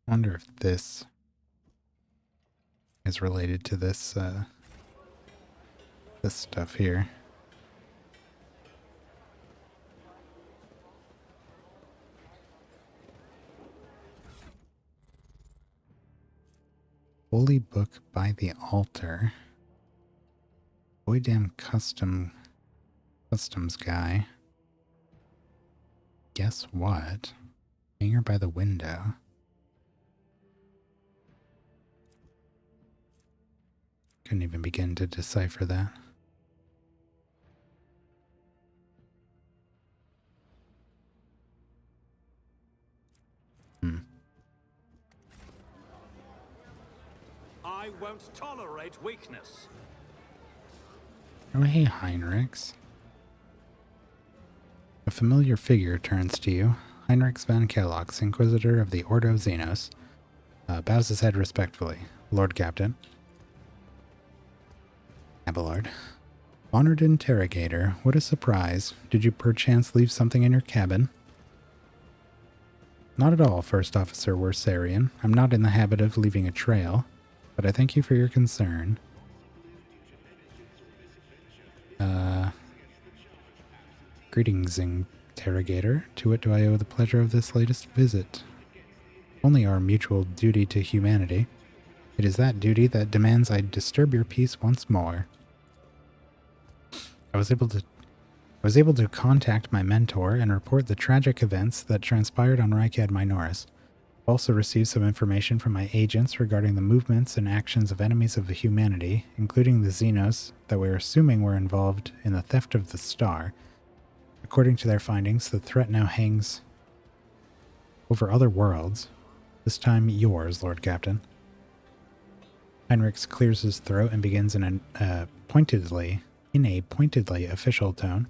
I wonder if this is related to this this stuff here. Holy Book by the Altar. Boy damn customs guy. Guess what? Hanger by the window. Couldn't even begin to decipher that. I won't tolerate weakness. Oh, hey, Heinrichs. A familiar figure turns to you. Heinrichs van Kellox, Inquisitor of the Ordo Xenos, bows his head respectfully. Lord Captain. Abelard. Honored interrogator, what a surprise. Did you perchance leave something in your cabin? Not at all, First Officer Worsarian. I'm not in the habit of leaving a trail, but I thank you for your concern. Greetings, interrogator. To what do I owe the pleasure of this latest visit? Only our mutual duty to humanity. It is that duty that demands I disturb your peace once more. I was able to contact my mentor and report the tragic events that transpired on Rykad Minoris. Also received some information from my agents regarding the movements and actions of enemies of the humanity, including the Xenos that we're assuming were involved in the theft of the star. According to their findings, the threat now hangs over other worlds, this time yours, Lord Captain. Heinrichs clears his throat and begins in a pointedly official tone.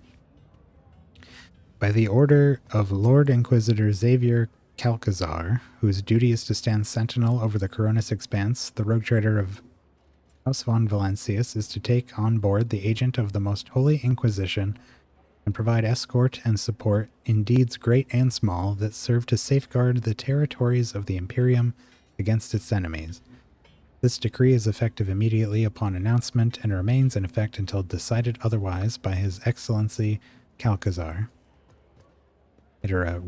By the order of Lord Inquisitor Xavier Calcazar, whose duty is to stand sentinel over the Coronis Expanse, the rogue trader of House von Valencius is to take on board the agent of the Most Holy Inquisition and provide escort and support in deeds great and small that serve to safeguard the territories of the Imperium against its enemies. This decree is effective immediately upon announcement and remains in effect until decided otherwise by His Excellency Calcazar. Itera's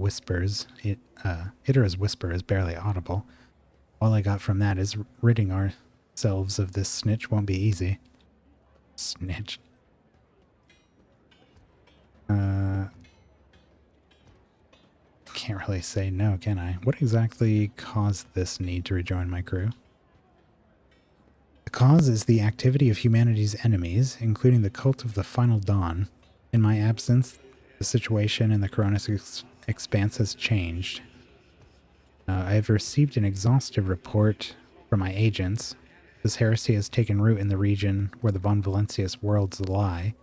whisper is barely audible. All I got from that is ridding ourselves of this snitch won't be easy. Snitch. Can't really say no, can I? What exactly caused this need to rejoin my crew? The cause is the activity of humanity's enemies, including the cult of the Final Dawn. In my absence, the situation in the Coronis Expanse has changed. I have received an exhaustive report from my agents. This heresy has taken root in the region where the Von Valencius worlds lie.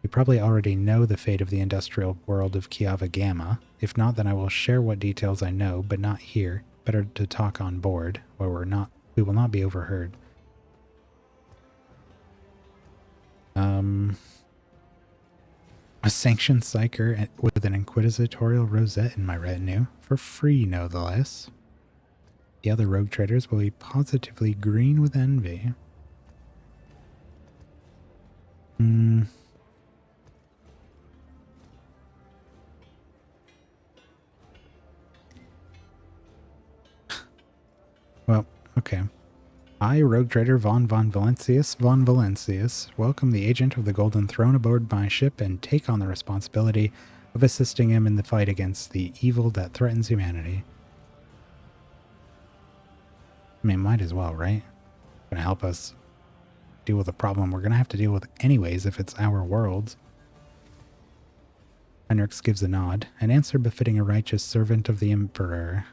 You probably already know the fate of the industrial world of Kiava Gamma. If not, then I will share what details I know, but not here. Better to talk on board, where we will not be overheard. A sanctioned psyker with an inquisitorial rosette in my retinue, for free no the less. The other rogue traders will be positively green with envy. Well, okay. I, Rogue Trader von Valencius, welcome the agent of the Golden Throne aboard my ship and take on the responsibility of assisting him in the fight against the evil that threatens humanity. I mean, might as well, right? Gonna help us deal with a problem we're gonna have to deal with anyways if it's our world. Heinrichs gives a nod, an answer befitting a righteous servant of the Emperor.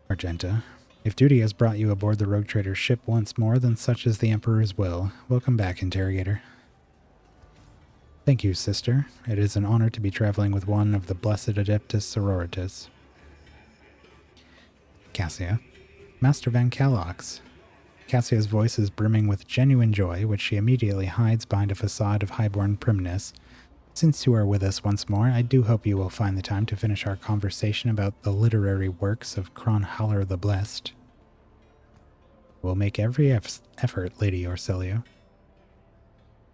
Argenta. If duty has brought you aboard the Rogue Trader's ship once more, then such is the Emperor's will. Welcome back, Interrogator. Thank you, sister. It is an honor to be traveling with one of the blessed Adeptus Sororitas. Cassia. Master Van Calox. Cassia's voice is brimming with genuine joy, which she immediately hides behind a facade of highborn primness. Since you are with us once more, I do hope you will find the time to finish our conversation about the literary works of Kronhaller the Blessed. We'll make every effort, Lady Orcelio.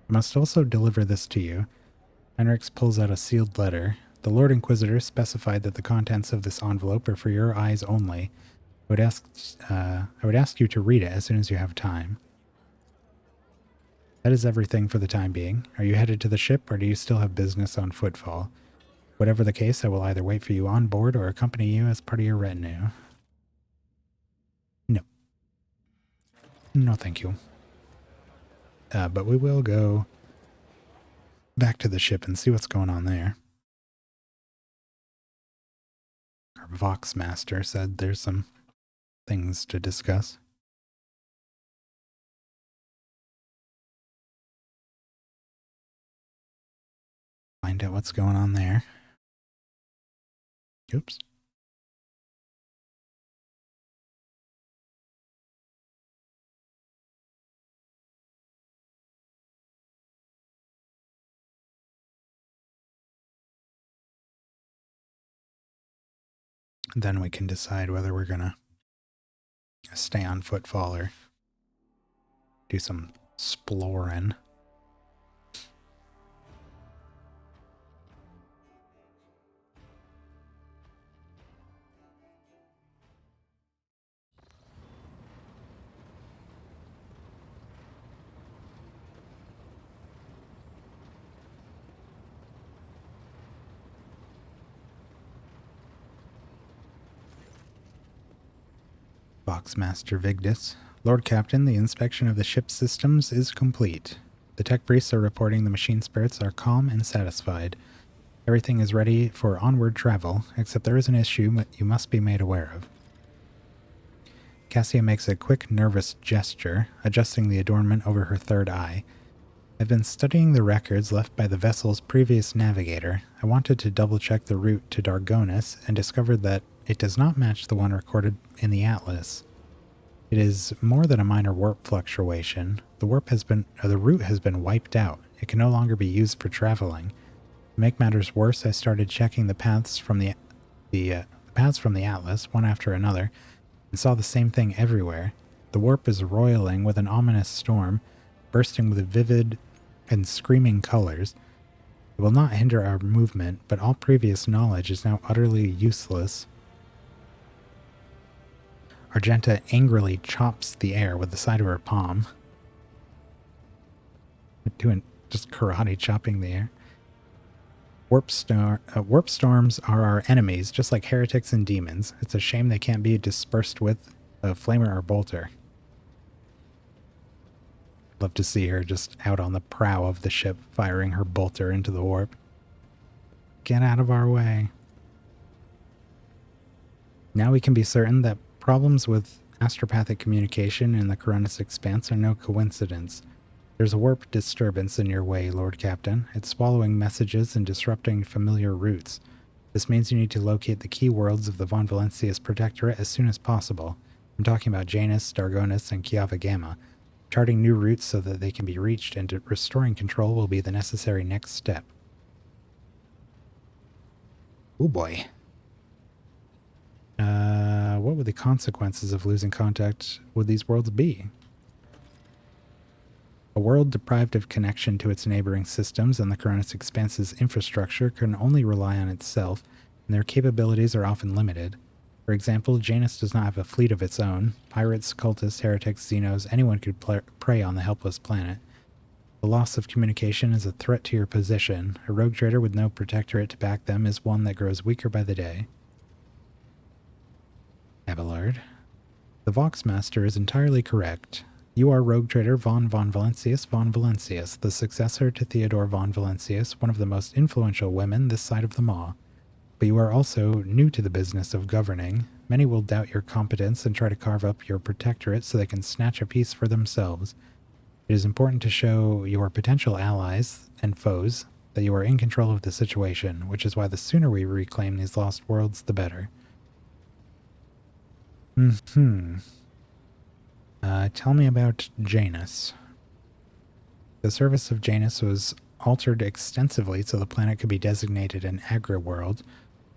I must also deliver this to you. Heinrichs pulls out a sealed letter. The Lord Inquisitor specified that the contents of this envelope are for your eyes only. I would ask you to read it as soon as you have time. That is everything for the time being. Are you headed to the ship, or do you still have business on footfall? Whatever the case, I will either wait for you on board or accompany you as part of your retinue. No. No, thank you. But we will go back to the ship and see what's going on there. Our Vox Master said there's some things to discuss. Find out what's going on there. Oops. Then we can decide whether we're gonna stay on footfall or do some exploring. Boxmaster Vigdis. Lord Captain, the inspection of the ship's systems is complete. The tech briefs are reporting the machine spirits are calm and satisfied. Everything is ready for onward travel, except there is an issue you must be made aware of. Cassia makes a quick, nervous gesture, adjusting the adornment over her third eye. I've been studying the records left by the vessel's previous navigator. I wanted to double-check the route to Dargonis and discovered that it does not match the one recorded in the atlas. It is more than a minor warp fluctuation. The route has been wiped out. It can no longer be used for traveling. To make matters worse, I started checking the paths from the paths from the atlas, one after another, and saw the same thing everywhere. The warp is roiling with an ominous storm, bursting with vivid and screaming colors. It will not hinder our movement, but all previous knowledge is now utterly useless. Argenta angrily chops the air with the side of her palm. Doing just karate chopping the air. Warp storms are our enemies, just like heretics and demons. It's a shame they can't be dispersed with a flamer or bolter. Love to see her just out on the prow of the ship, firing her bolter into the warp. Get out of our way. Now we can be certain that problems with astropathic communication in the Coronis Expanse are no coincidence. There's a warp disturbance in your way, Lord Captain. It's swallowing messages and disrupting familiar routes. This means you need to locate the key worlds of the Von Valencius Protectorate as soon as possible. I'm talking about Janus, Dargonis, and Kiava Gamma. Charting new routes so that they can be reached and restoring control will be the necessary next step. Oh boy. What would the consequences of losing contact with these worlds be? A world deprived of connection to its neighboring systems and the Coronis Expanse's infrastructure can only rely on itself, and their capabilities are often limited. For example, Janus does not have a fleet of its own. Pirates, cultists, heretics, xenos, anyone could prey on the helpless planet. The loss of communication is a threat to your position. A rogue trader with no protectorate to back them is one that grows weaker by the day. Abelard. The Voxmaster is entirely correct. You are Rogue Trader von Valencius von Valencius, the successor to Theodore von Valencius, one of the most influential women this side of the Maw. But you are also new to the business of governing. Many will doubt your competence and try to carve up your protectorate so they can snatch a piece for themselves. It is important to show your potential allies and foes that you are in control of the situation, which is why the sooner we reclaim these lost worlds, the better. Tell me about Janus. The surface of Janus was altered extensively so the planet could be designated an agri-world.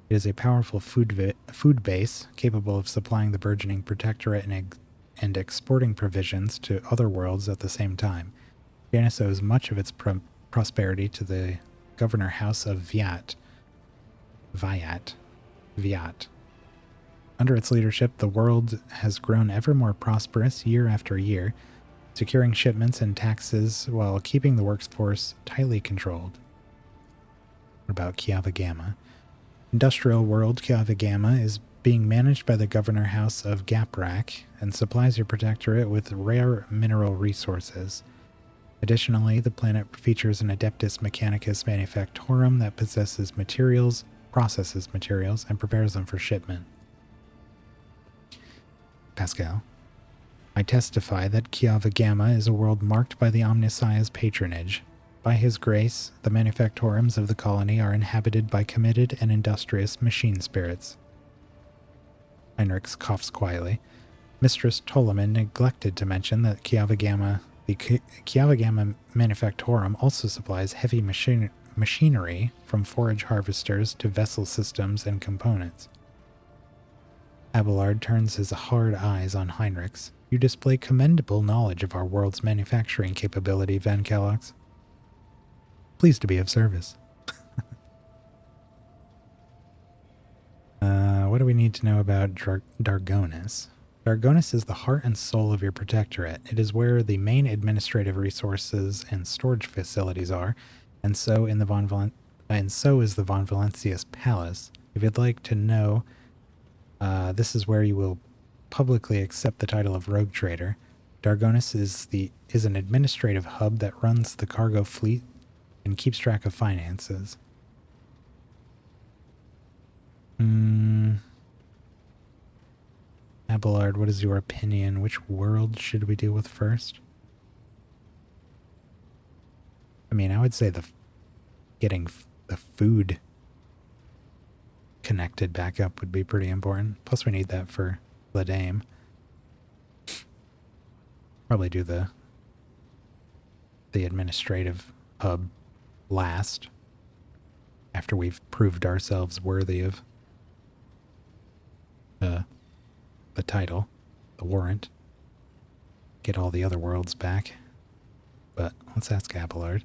It is a powerful food base, capable of supplying the burgeoning protectorate and exporting provisions to other worlds at the same time. Janus owes much of its prosperity to the governor house of Viat. Under its leadership, the world has grown ever more prosperous year after year, securing shipments and taxes while keeping the workforce tightly controlled. What about Kiava Gamma? Industrial world Kiava Gamma is being managed by the governor house of Gaprak and supplies your protectorate with rare mineral resources. Additionally, the planet features an Adeptus Mechanicus Manufactorum that processes materials, and prepares them for shipment. Pascal. I testify that Kiava Gamma is a world marked by the Omnissiah's patronage. By his grace, the manufactorums of the colony are inhabited by committed and industrious machine spirits. Heinrichs coughs quietly. Mistress Ptolemy neglected to mention that the Kiava Gamma Manufactorum also supplies heavy machinery from forage harvesters to vessel systems and components. Abelard turns his hard eyes on Heinrichs. You display commendable knowledge of our world's manufacturing capability, Van Kellogg's. Pleased to be of service. What do we need to know about Dargonis? Dargonis is the heart and soul of your protectorate. It is where the main administrative resources and storage facilities are, and so is the Von Valencius Palace. If you'd like to know, this is where you will publicly accept the title of Rogue Trader. Dargonis is an administrative hub that runs the cargo fleet and keeps track of finances. Abelard, what is your opinion? Which world should we deal with first? I mean, I would say getting the food connected back up would be pretty important. Plus we need that for the Dame. Probably do the administrative hub last, after we've proved ourselves worthy of the title, the warrant. Get all the other worlds back. But let's ask Abelard.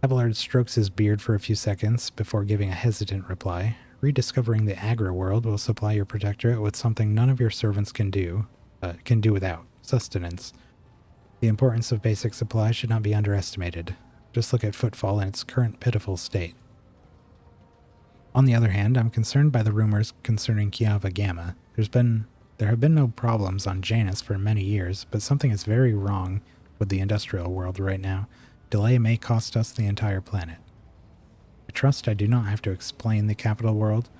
Abelard strokes his beard for a few seconds before giving a hesitant reply. Rediscovering the Agra world will supply your protectorate with something none of your servants can do without: sustenance. The importance of basic supplies should not be underestimated. Just look at Footfall in its current pitiful state. On the other hand, I'm concerned by the rumors concerning Kiava Gamma. There have been no problems on Janus for many years, but something is very wrong with the industrial world right now. Delay may cost us the entire planet. I trust I do not have to explain the capital world.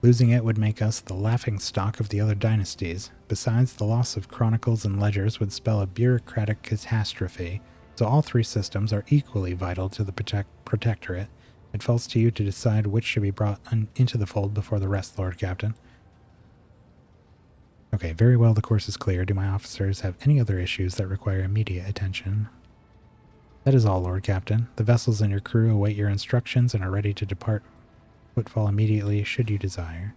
Losing it would make us the laughingstock of the other dynasties. Besides, the loss of chronicles and ledgers would spell a bureaucratic catastrophe, so all three systems are equally vital to the protectorate. It falls to you to decide which should be brought into the fold before the rest, Lord Captain. Okay, very well, the course is clear. Do my officers have any other issues that require immediate attention? That is all, Lord Captain. The vessels and your crew await your instructions and are ready to depart Footfall immediately, should you desire.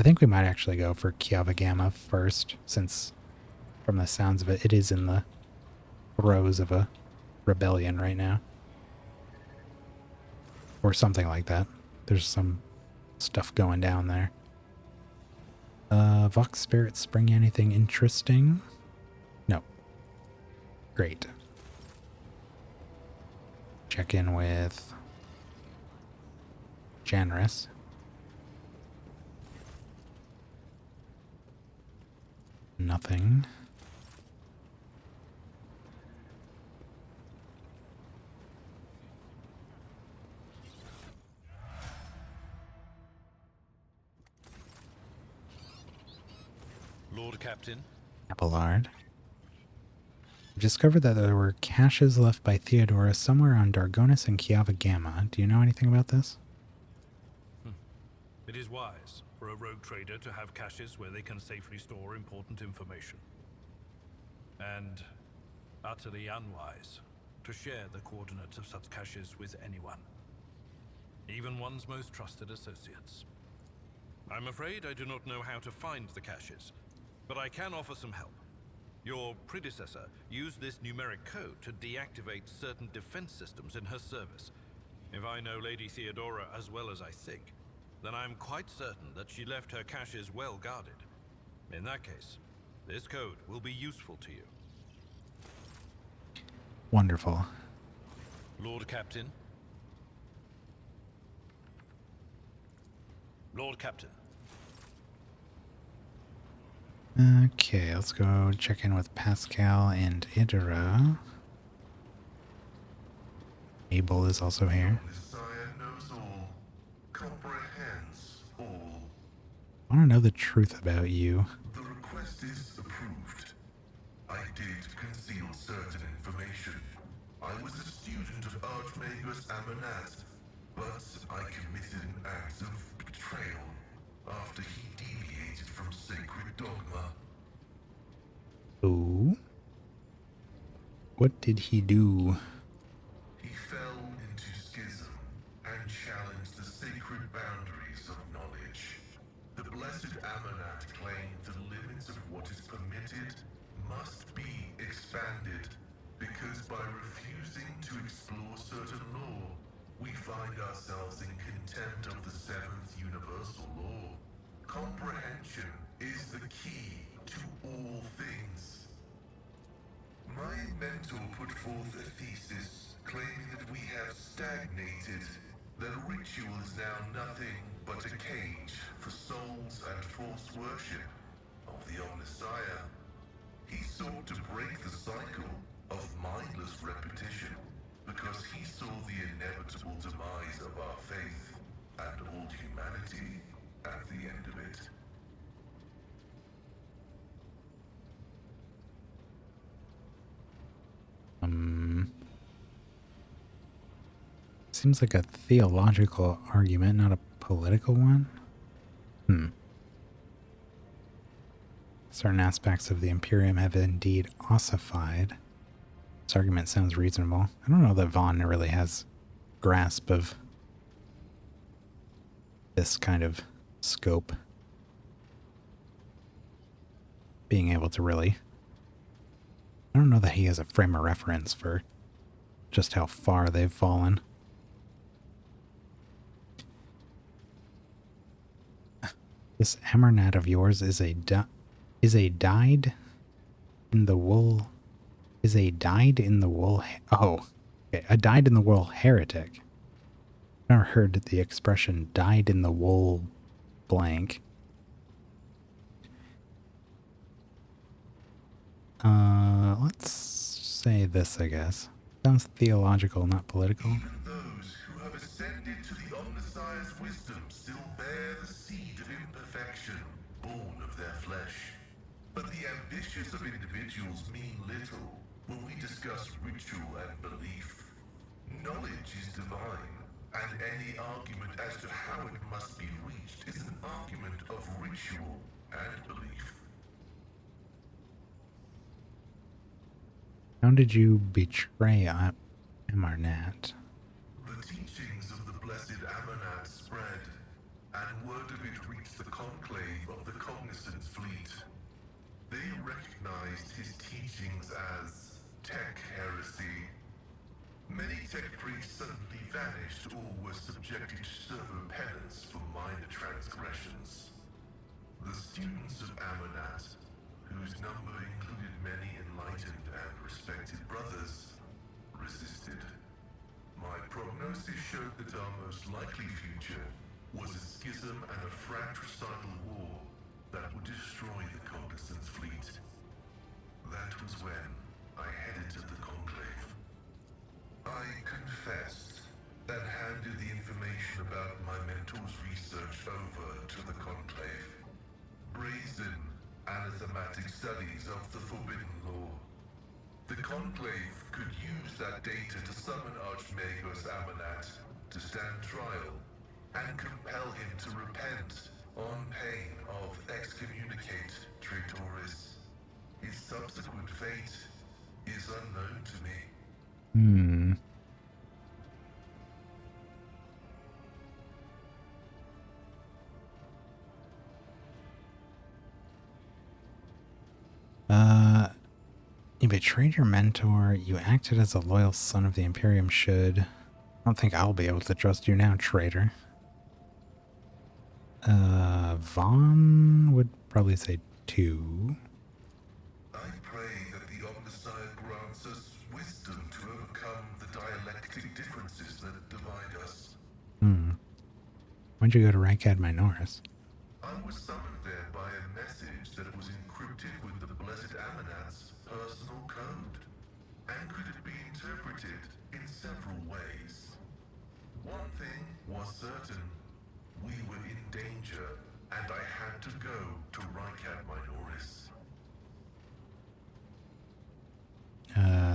I think we might actually go for Kiava Gamma first, since, from the sounds of it, it is in the throes of a rebellion right now. Or something like that. There's some stuff going down there. Vox Spirits bring anything interesting? No. Great. Check in with Janus. Nothing. Lord Captain. Abelard. I've discovered that there were caches left by Theodora somewhere on Dargonis and Kiava Gamma. Do you know anything about this? It is wise for a rogue trader to have caches where they can safely store important information. And utterly unwise to share the coordinates of such caches with anyone, even one's most trusted associates. I'm afraid I do not know how to find the caches, but I can offer some help. Your predecessor used this numeric code to deactivate certain defense systems in her service. If I know Lady Theodora as well as I think, then I'm quite certain that she left her caches well guarded. In that case, this code will be useful to you. Wonderful. Lord Captain. Lord Captain. Okay, let's go check in with Pascal and Idra. Abel is also here. Messiah knows all, comprehends all. I want to know the truth about you. The request is approved. I did conceal certain information. I was a student of Archmagus Amanat, but I committed an act of betrayal after he deviated from sacred dogma. Oh? What did he do? He fell into schism and challenged the sacred boundaries of knowledge. The blessed Amanat claimed the limits of what is permitted must be expanded, because by refusing to explore certain law, we find ourselves in contempt of the seventh universal law. Comprehension is the key to all things. My mentor put forth a thesis claiming that we have stagnated, that ritual is now nothing but a cage for souls and false worship of the Omnissiah. He sought to break the cycle of mindless repetition because he saw the inevitable demise of our faith and all humanity at the end of it. seems like a theological argument, not a political one. Certain aspects of the Imperium have indeed ossified. This argument sounds reasonable. I don't know that Vaughn really has grasp of this kind of scope. Being able to really... I don't know that he has a frame of reference for just how far they've fallen. This Amernat of yours is a dyed in the wool... Is a dyed in the wool... Oh, okay. A dyed in the wool heretic. I've never heard the expression dyed in the wool blank. Let's say this, I guess. Sounds theological, not political. Even those who have ascended to the Omnissiah's wisdom still bear the seed of imperfection, born of their flesh. But the ambitions of individuals mean little when we discuss ritual and belief. Knowledge is divine, and any argument as to how it must be reached is an argument of ritual and belief. How did you betray Amarnat? The teachings of the blessed Amarnat spread, and word of it reached the conclave of the Cognizance fleet. They recognized his teachings as tech heresy. Many tech priests suddenly vanished or were subjected to servo penance for minor transgressions. The students of Amarnat, whose number included many enlightened and respected brothers, resisted. My prognosis showed that our most likely future was a schism and a fratricidal war that would destroy the Cognizance fleet. That was when I headed to the Conclave. I confessed, and handed the information about my mentor's research over to the Conclave. Brazen, anathematic studies of the Forbidden Law. The Conclave could use that data to summon Archmagos Amarnat to stand trial and compel him to repent on pain of excommunicate traitoris. His subsequent fate is unknown to me. You betrayed your mentor. You acted as a loyal son of the Imperium should. I don't think I'll be able to trust you now, traitor. Vaughn would probably say 2. I pray that the Omnissiah grants us wisdom to overcome the dialectic differences that divide us. When'd you go to Rykad Minoris? I was summoned there by a message that was encrypted with the blessed Amarnat's personal code, and could it be interpreted in several ways. One thing was certain. We were in danger, and I had to go to Rykad Minoris.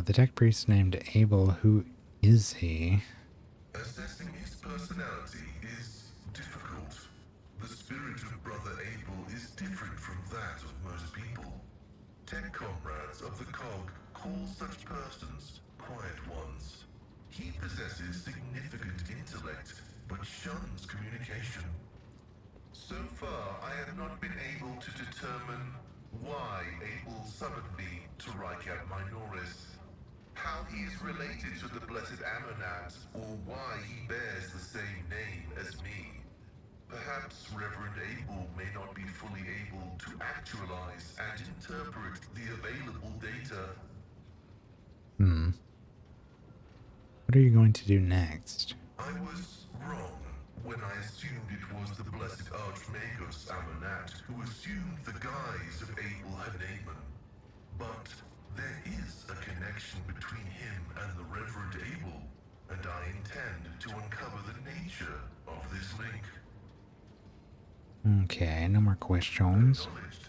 The tech priest named Abel, who is he? Assessing his personality is difficult. The spirit of Brother Abel is different from that of most people. Tech comrades of the Cog call such persons quiet ones. He possesses significant intellect, but shuns communication. So far, I have not been able to determine why Abel summoned me to Rykad Minoris, how he is related to the blessed Amarnat, or why he bears the same name as me. Perhaps Reverend Abel may not be fully able to actualize and interpret the available data. What are you going to do next? I was wrong when I assumed it was the blessed Archmagos Amarnat who assumed the guise of Abel Haneman. But there is a connection between him and the Reverend Abel, and I intend to uncover the nature of this link. Okay, no more questions. Acknowledged.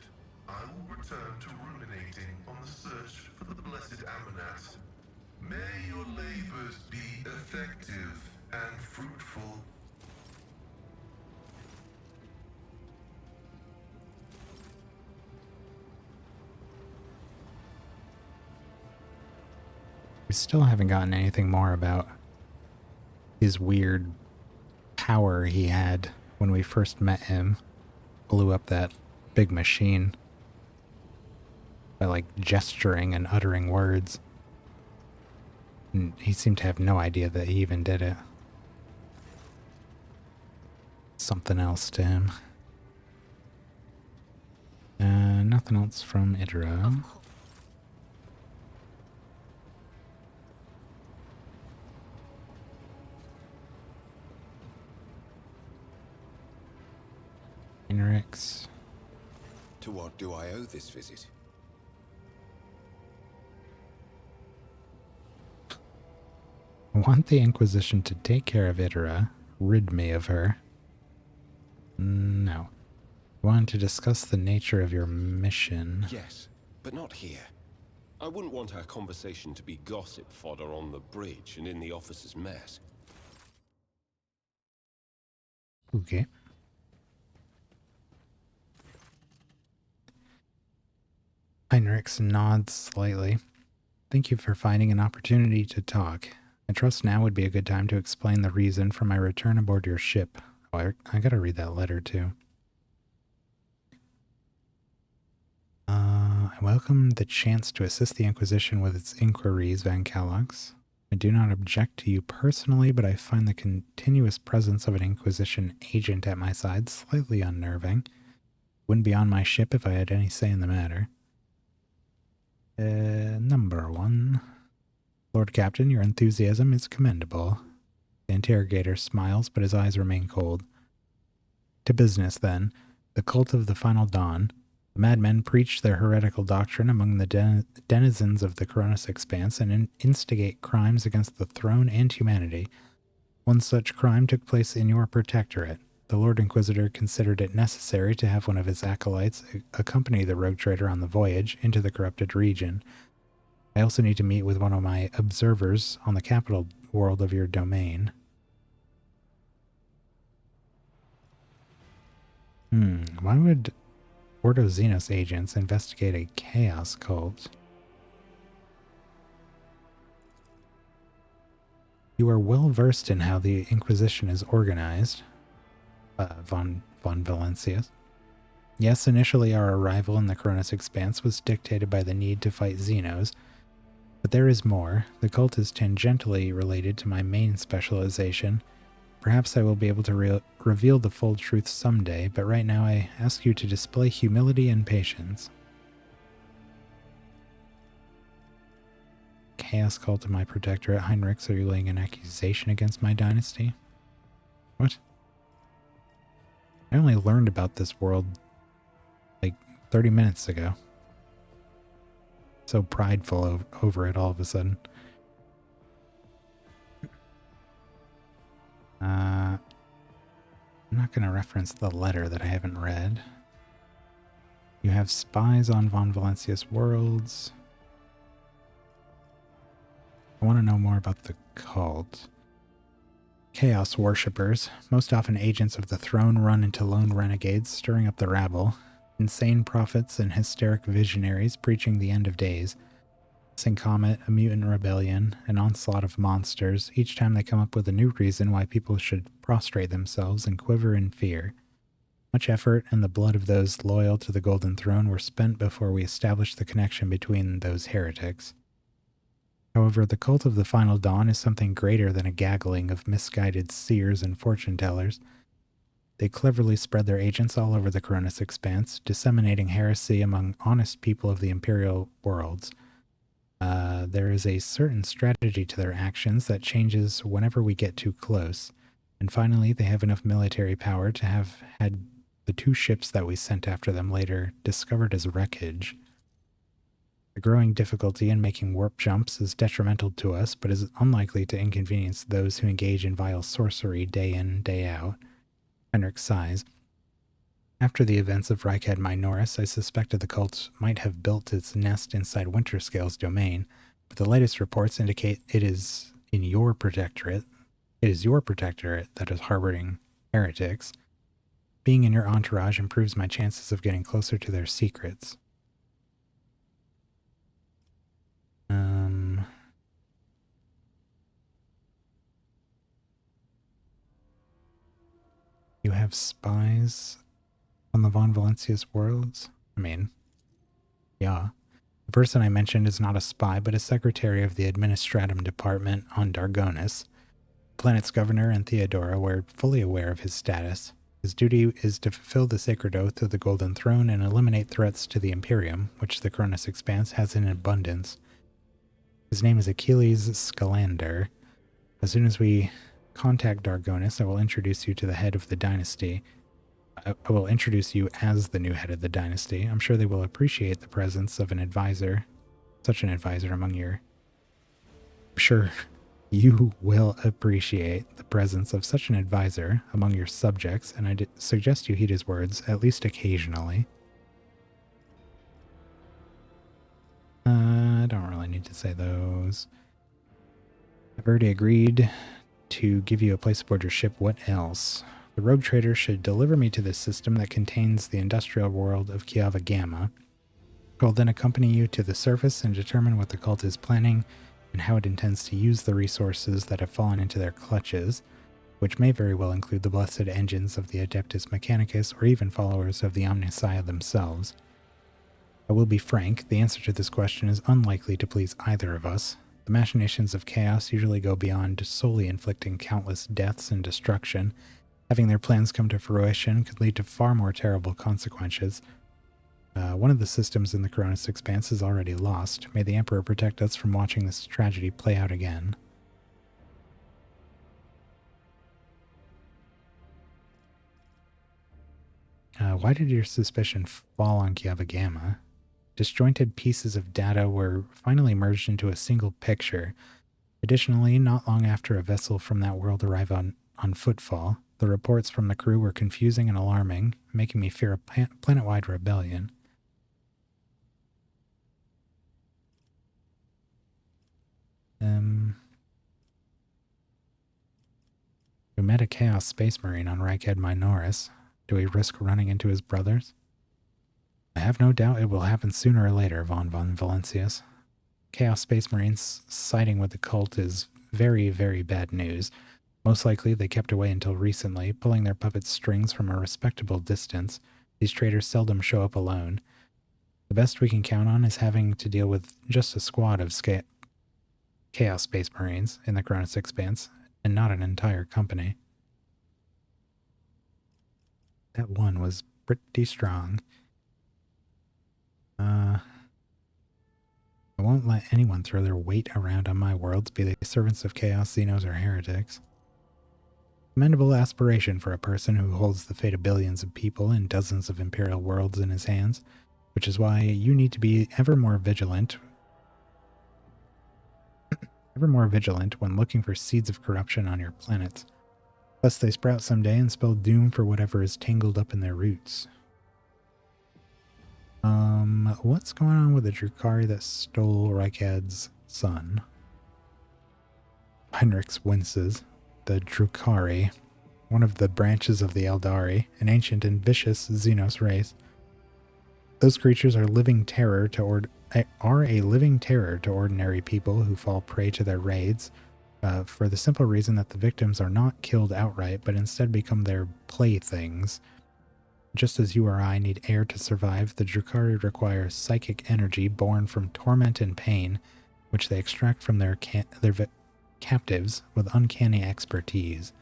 I will return to ruminating on the search for the blessed Amarnat. May your labors be effective and We still haven't gotten anything more about his weird power he had when we first met him. Blew up that big machine by like gesturing and uttering words. And he seemed to have no idea that he even did it. Something else to him. Nothing else from Idra. Heinrichs. To what do I owe this visit? I want the Inquisition to take care of Idra. Rid me of her. No. I wanted to discuss the nature of your mission. Yes, but not here. I wouldn't want our conversation to be gossip fodder on the bridge and in the officer's mess. Okay. Heinrichs nods slightly. Thank you for finding an opportunity to talk. I trust now would be a good time to explain the reason for my return aboard your ship. Oh, I gotta read that letter too. I welcome the chance to assist the Inquisition with its inquiries, Van Calox. I do not object to you personally, but I find the continuous presence of an Inquisition agent at my side slightly unnerving. Wouldn't be on my ship if I had any say in the matter. Number 1. Lord Captain, your enthusiasm is commendable. The interrogator smiles, but his eyes remain cold. To business, then. The cult of the Final Dawn. The madmen preach their heretical doctrine among the denizens of the Coronis Expanse and instigate crimes against the throne and humanity. One such crime took place in your protectorate. The Lord Inquisitor considered it necessary to have one of his acolytes accompany the rogue trader on the voyage into the corrupted region. I also need to meet with one of my observers on the capital world of your domain. Why would Ordo Xenos agents investigate a chaos cult? You are well versed in how the Inquisition is organized, von Valencius. Yes, initially our arrival in the Coronis Expanse was dictated by the need to fight Xenos, but there is more. The cult is tangentially related to my main specialization. Perhaps I will be able to reveal the full truth someday, but right now I ask you to display humility and patience. Chaos cult of my protectorate, Heinrichs, are you laying an accusation against my dynasty? What? I only learned about this world like 30 minutes ago. So prideful over it all of a sudden. I'm not going to reference the letter that I haven't read. You have spies on Von Valencius worlds. I want to know more about the cult. Chaos worshippers, most often agents of the throne, run into lone renegades, stirring up the rabble. Insane prophets and hysteric visionaries preaching the end of days. Comet, a mutant rebellion, an onslaught of monsters, each time they come up with a new reason why people should prostrate themselves and quiver in fear. Much effort and the blood of those loyal to the Golden Throne were spent before we established the connection between those heretics. However, the cult of the Final Dawn is something greater than a gaggling of misguided seers and fortune-tellers. They cleverly spread their agents all over the Coronis Expanse, disseminating heresy among honest people of the Imperial worlds. There is a certain strategy to their actions that changes whenever we get too close. And finally, they have enough military power to have had the 2 ships that we sent after them later discovered as wreckage. The growing difficulty in making warp jumps is detrimental to us, but is unlikely to inconvenience those who engage in vile sorcery day in, day out. Henrik sighs. After the events of Reichad Minoris, I suspected the cult might have built its nest inside Winterscale's domain, but the latest reports indicate it is in your protectorate. It is your protectorate that is harboring heretics. Being in your entourage improves my chances of getting closer to their secrets. have spies on the Von Valencius worlds? I mean, yeah. The person I mentioned is not a spy, but a secretary of the Administratum Department on Dargonis. The planet's governor and Theodora were fully aware of his status. His duty is to fulfill the sacred oath of the Golden Throne and eliminate threats to the Imperium, which the Cronus Expanse has in abundance. His name is Achilles Scalander. As soon as we contact Dargonis, I will introduce you to the head of the dynasty. I will introduce you as the new head of the dynasty. I'm sure they will appreciate the presence of an advisor, such an advisor among your... I'm sure you will appreciate the presence of such an advisor among your subjects, and I suggest you heed his words, at least occasionally. I don't really need to say those. I've already agreed to give you a place aboard your ship. What else? The rogue trader should deliver me to the system that contains the industrial world of Kiava Gamma. I will then accompany you to the surface and determine what the cult is planning and how it intends to use the resources that have fallen into their clutches, which may very well include the blessed engines of the Adeptus Mechanicus or even followers of the Omnissiah themselves. I will be frank, the answer to this question is unlikely to please either of us. The machinations of chaos usually go beyond solely inflicting countless deaths and destruction. Having their plans come to fruition could lead to far more terrible consequences. One of the systems in the Cronus Expanse is already lost. May the Emperor protect us from watching this tragedy play out again. Why did your suspicion fall on Kiava Gamma? Disjointed pieces of data were finally merged into a single picture. Additionally, not long after a vessel from that world arrived on footfall, the reports from the crew were confusing and alarming, making me fear a planet-wide rebellion. We met a Chaos Space Marine on Rykhead Minoris. Do we risk running into his brothers? I have no doubt it will happen sooner or later, Von Valencius. Chaos Space Marines siding with the cult is very, very bad news. Most likely they kept away until recently, pulling their puppet strings from a respectable distance. These traitors seldom show up alone. The best we can count on is having to deal with just a squad of Chaos Space Marines in the Cronus Expanse, and not an entire company. That one was pretty strong. I won't let anyone throw their weight around on my worlds, be they servants of chaos, Xenos, or heretics. Commendable aspiration for a person who holds the fate of billions of people and dozens of imperial worlds in his hands, which is why you need to be ever more vigilant when looking for seeds of corruption on your planets, lest they sprout someday and spell doom for whatever is tangled up in their roots. What's going on with the Drukhari that stole Rykhead's son? Heinrichs winces. The Drukhari, one of the branches of the Eldari, an ancient and vicious Xenos race. Those creatures are a living terror to ordinary people who fall prey to their raids, for the simple reason that the victims are not killed outright, but instead become their playthings. Just as you or I need air to survive, the Drukhari require psychic energy born from torment and pain, which they extract from their captives with uncanny expertise.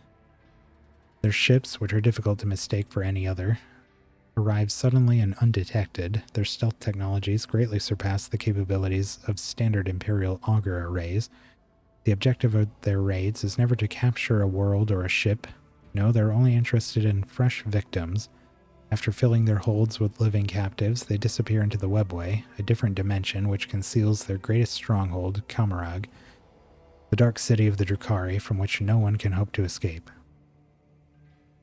Their ships, which are difficult to mistake for any other, arrive suddenly and undetected. Their stealth technologies greatly surpass the capabilities of standard Imperial auger arrays. The objective of their raids is never to capture a world or a ship. No, they're only interested in fresh victims. After filling their holds with living captives, they disappear into the webway, a different dimension which conceals their greatest stronghold, Kamarag, the dark city of the Drukhari from which no one can hope to escape.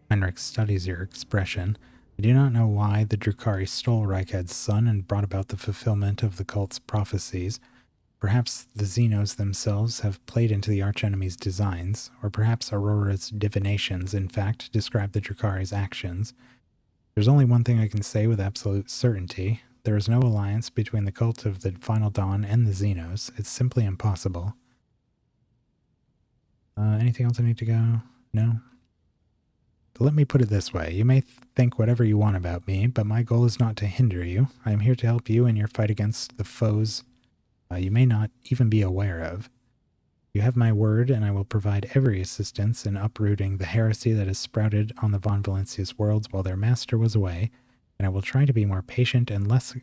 Heinrich studies your expression. I do not know why the Drukhari stole Rykhead's son and brought about the fulfillment of the cult's prophecies. Perhaps the Xenos themselves have played into the archenemy's designs, or perhaps Aurora's divinations, in fact, describe the Drukhari's actions. There's only one thing I can say with absolute certainty. There is no alliance between the cult of the Final Dawn and the Xenos. It's simply impossible. Anything else I need to go? No? Let me put it this way. You may think whatever you want about me, but my goal is not to hinder you. I am here to help you in your fight against the foes you may not even be aware of. You have my word, and I will provide every assistance in uprooting the heresy that has sprouted on the Von Valencius worlds while their master was away, and I will try to be more patient and less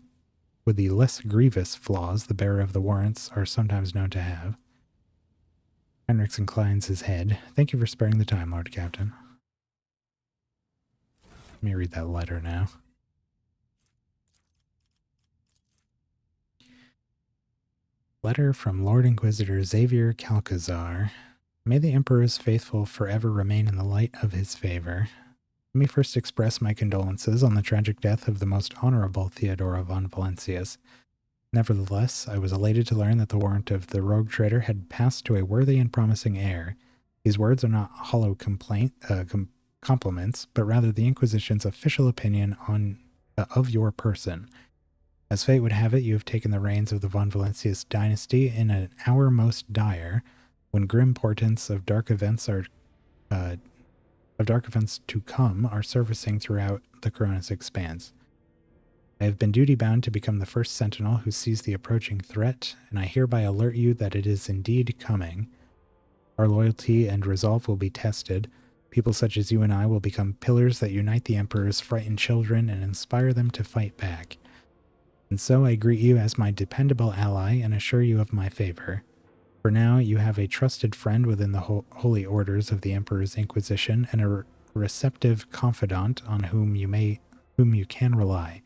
with the less grievous flaws the bearer of the warrants are sometimes known to have. Henrix inclines his head. Thank you for sparing the time, Lord Captain. Let me read that letter now. Letter from Lord Inquisitor Xavier Calcazar. May the Emperor's faithful forever remain in the light of his favor. Let me first express my condolences on the tragic death of the most honorable Theodora von Valencius. Nevertheless, I was elated to learn that the warrant of the rogue trader had passed to a worthy and promising heir. These words are not hollow compliments, but rather the Inquisition's official opinion of your person. As fate would have it, you have taken the reins of the Von Valencius dynasty in an hour most dire, when grim portents of dark events to come are surfacing throughout the Coronis expanse. I have been duty-bound to become the first sentinel who sees the approaching threat, and I hereby alert you that it is indeed coming. Our loyalty and resolve will be tested. People such as you and I will become pillars that unite the Emperor's frightened children and inspire them to fight back. And so I greet you as my dependable ally and assure you of my favor. For now, you have a trusted friend within the holy orders of the Emperor's Inquisition and a receptive confidant on whom you can rely.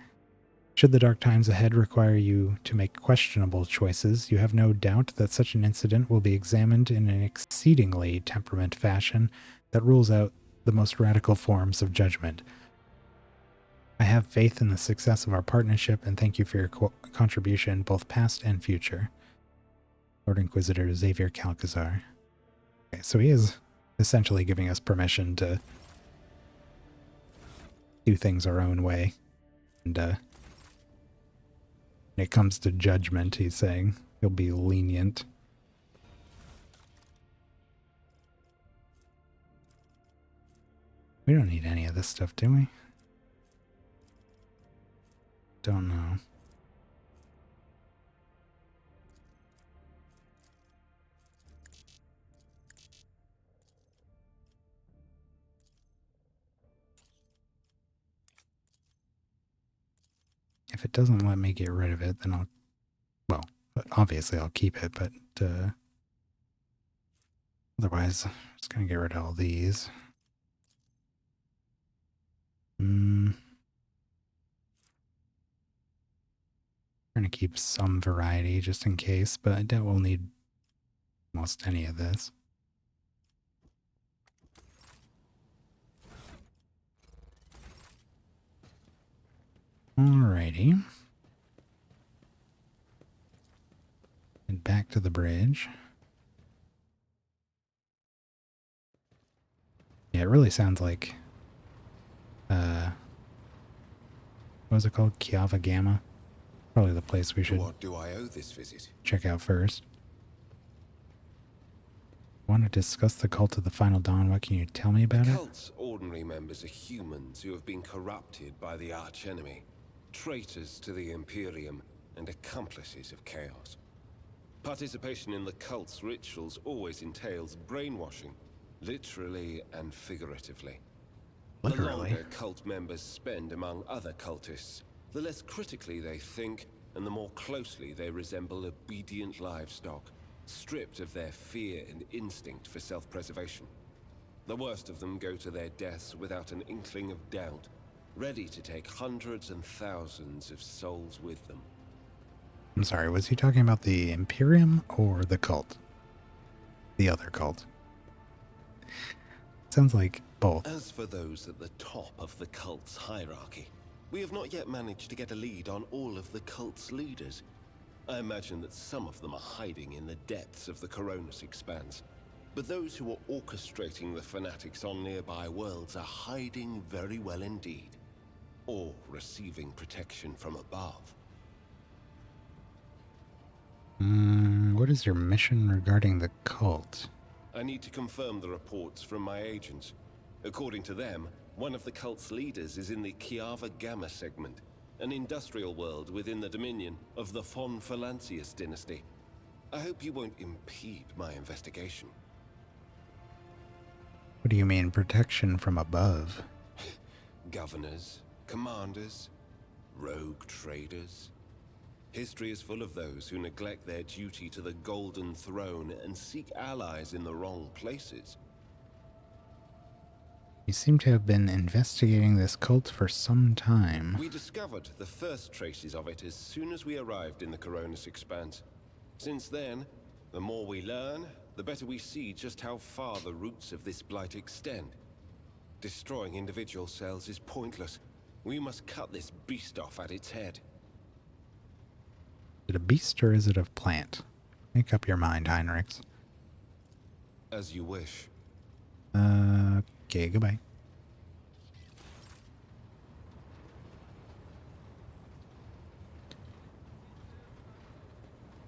Should the dark times ahead require you to make questionable choices, you have no doubt that such an incident will be examined in an exceedingly temperate fashion that rules out the most radical forms of judgment. I have faith in the success of our partnership and thank you for your contribution, both past and future. Lord Inquisitor Xavier Calcazar. Okay, so he is essentially giving us permission to do things our own way. And when it comes to judgment, he's saying he'll be lenient. We don't need any of this stuff, do we? Don't know. If it doesn't let me get rid of it, then obviously I'll keep it, but otherwise I'm just going to get rid of all these. Trying to keep some variety just in case, but I doubt we'll need almost any of this. Alrighty. And back to the bridge. Yeah, it really sounds like what was it called? Kiava Gamma? Probably the place we should What do I owe this visit? check out first. Want to discuss the cult of the Final Dawn? What can you tell me about it? Cult's ordinary members are humans who have been corrupted by the archenemy, traitors to the Imperium, and accomplices of chaos. Participation in the cult's rituals always entails brainwashing, literally and figuratively. Literally? The longer cult members spend among other cultists, the less critically they think, and the more closely they resemble obedient livestock, stripped of their fear and instinct for self-preservation. The worst of them go to their deaths without an inkling of doubt, ready to take hundreds and thousands of souls with them. I'm sorry, was he talking about the Imperium or the cult? The other cult. Sounds like both. As for those at the top of the cult's hierarchy, we have not yet managed to get a lead on all of the cult's leaders. I imagine that some of them are hiding in the depths of the Coronis expanse, but those who are orchestrating the fanatics on nearby worlds are hiding very well indeed, or receiving protection from above. What is your mission regarding the cult? I need to confirm the reports from my agents. According to them, One of the cult's leaders is in the Kiava Gamma segment, an industrial world within the dominion of the Von Valancius dynasty. I hope you won't impede my investigation. What do you mean, protection from above? Governors, commanders, rogue traders. History is full of those who neglect their duty to the Golden Throne and seek allies in the wrong places. You seem to have been investigating this cult for some time. We discovered the first traces of it as soon as we arrived in the Coronis Expanse. Since then, the more we learn, the better we see just how far the roots of this blight extend. Destroying individual cells is pointless. We must cut this beast off at its head. Is it a beast or is it a plant? Make up your mind, Heinrichs. As you wish. Okay, goodbye.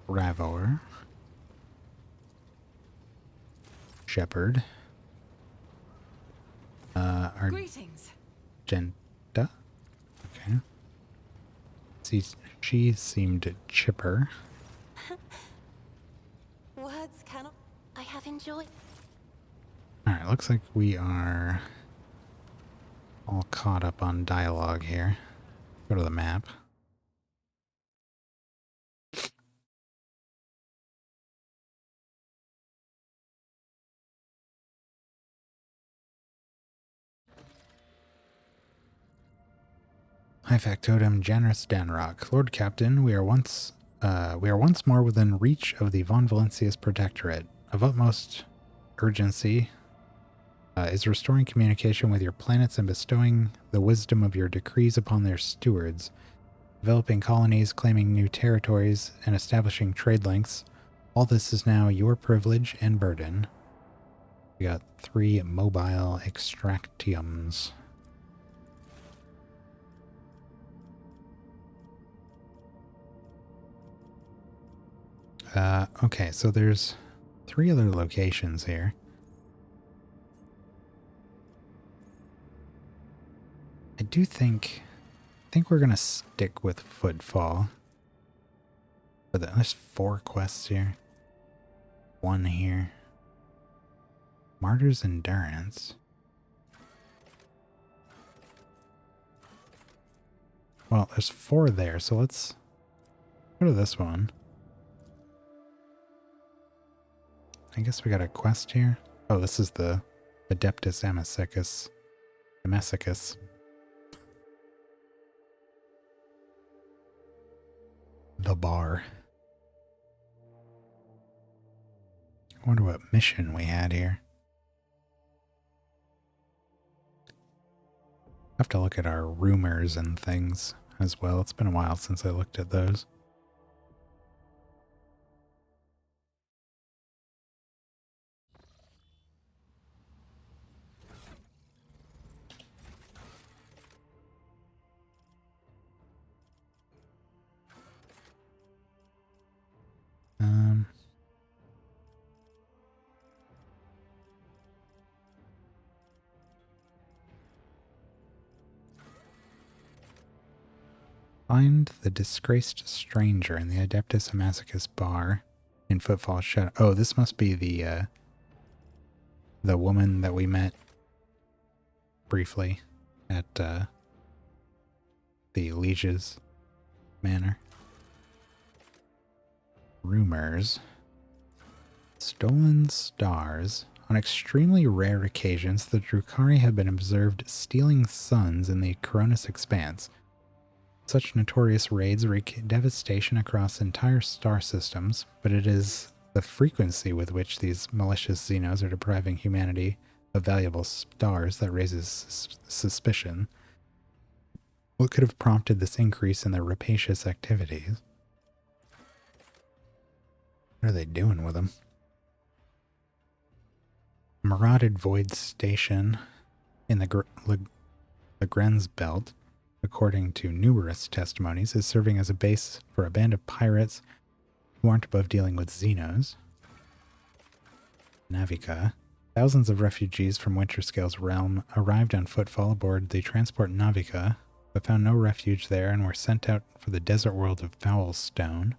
Ravor. Shepherd. Greetings. Argenta. Okay. She seemed chipper. Words cannot. I have enjoyed. Alright, looks like we are all caught up on dialogue here. Go to the map. High factotum generous Danrock. Lord Captain, we are once more within reach of the Von Valancius Protectorate. Of utmost urgency is restoring communication with your planets and bestowing the wisdom of your decrees upon their stewards, developing colonies, claiming new territories, and establishing trade links. All this is now your privilege and burden. We got 3 mobile extractiums. Okay, so there's 3 other locations here. I think we're gonna stick with Footfall. But there's 4 quests here. 1 here. Martyr's Endurance. Well, there's 4 there, so let's go to this one. I guess we got a quest here. Oh, this is the Adeptus Amazicus. The bar. I wonder what mission we had here. I have to look at our rumors and things as well. It's been a while since I looked at those. Find the disgraced stranger in the Adeptus Amazicus bar in Footfall Shadow. Oh, this must be the woman that we met briefly at the Liege's manor. Rumors. Stolen stars. On extremely rare occasions, the Drukhari have been observed stealing suns in the Coronis Expanse. Such notorious raids wreak devastation across entire star systems, but it is the frequency with which these malicious Xenos are depriving humanity of valuable stars that raises suspicion. What could have prompted this increase in their rapacious activities? What are they doing with them? Marauded Void Station in the Grenz Belt, according to numerous testimonies, is serving as a base for a band of pirates who aren't above dealing with Xenos. Navica. Thousands of refugees from Winterscale's realm arrived on footfall aboard the transport Navica, but found no refuge there and were sent out for the desert world of Foulstone.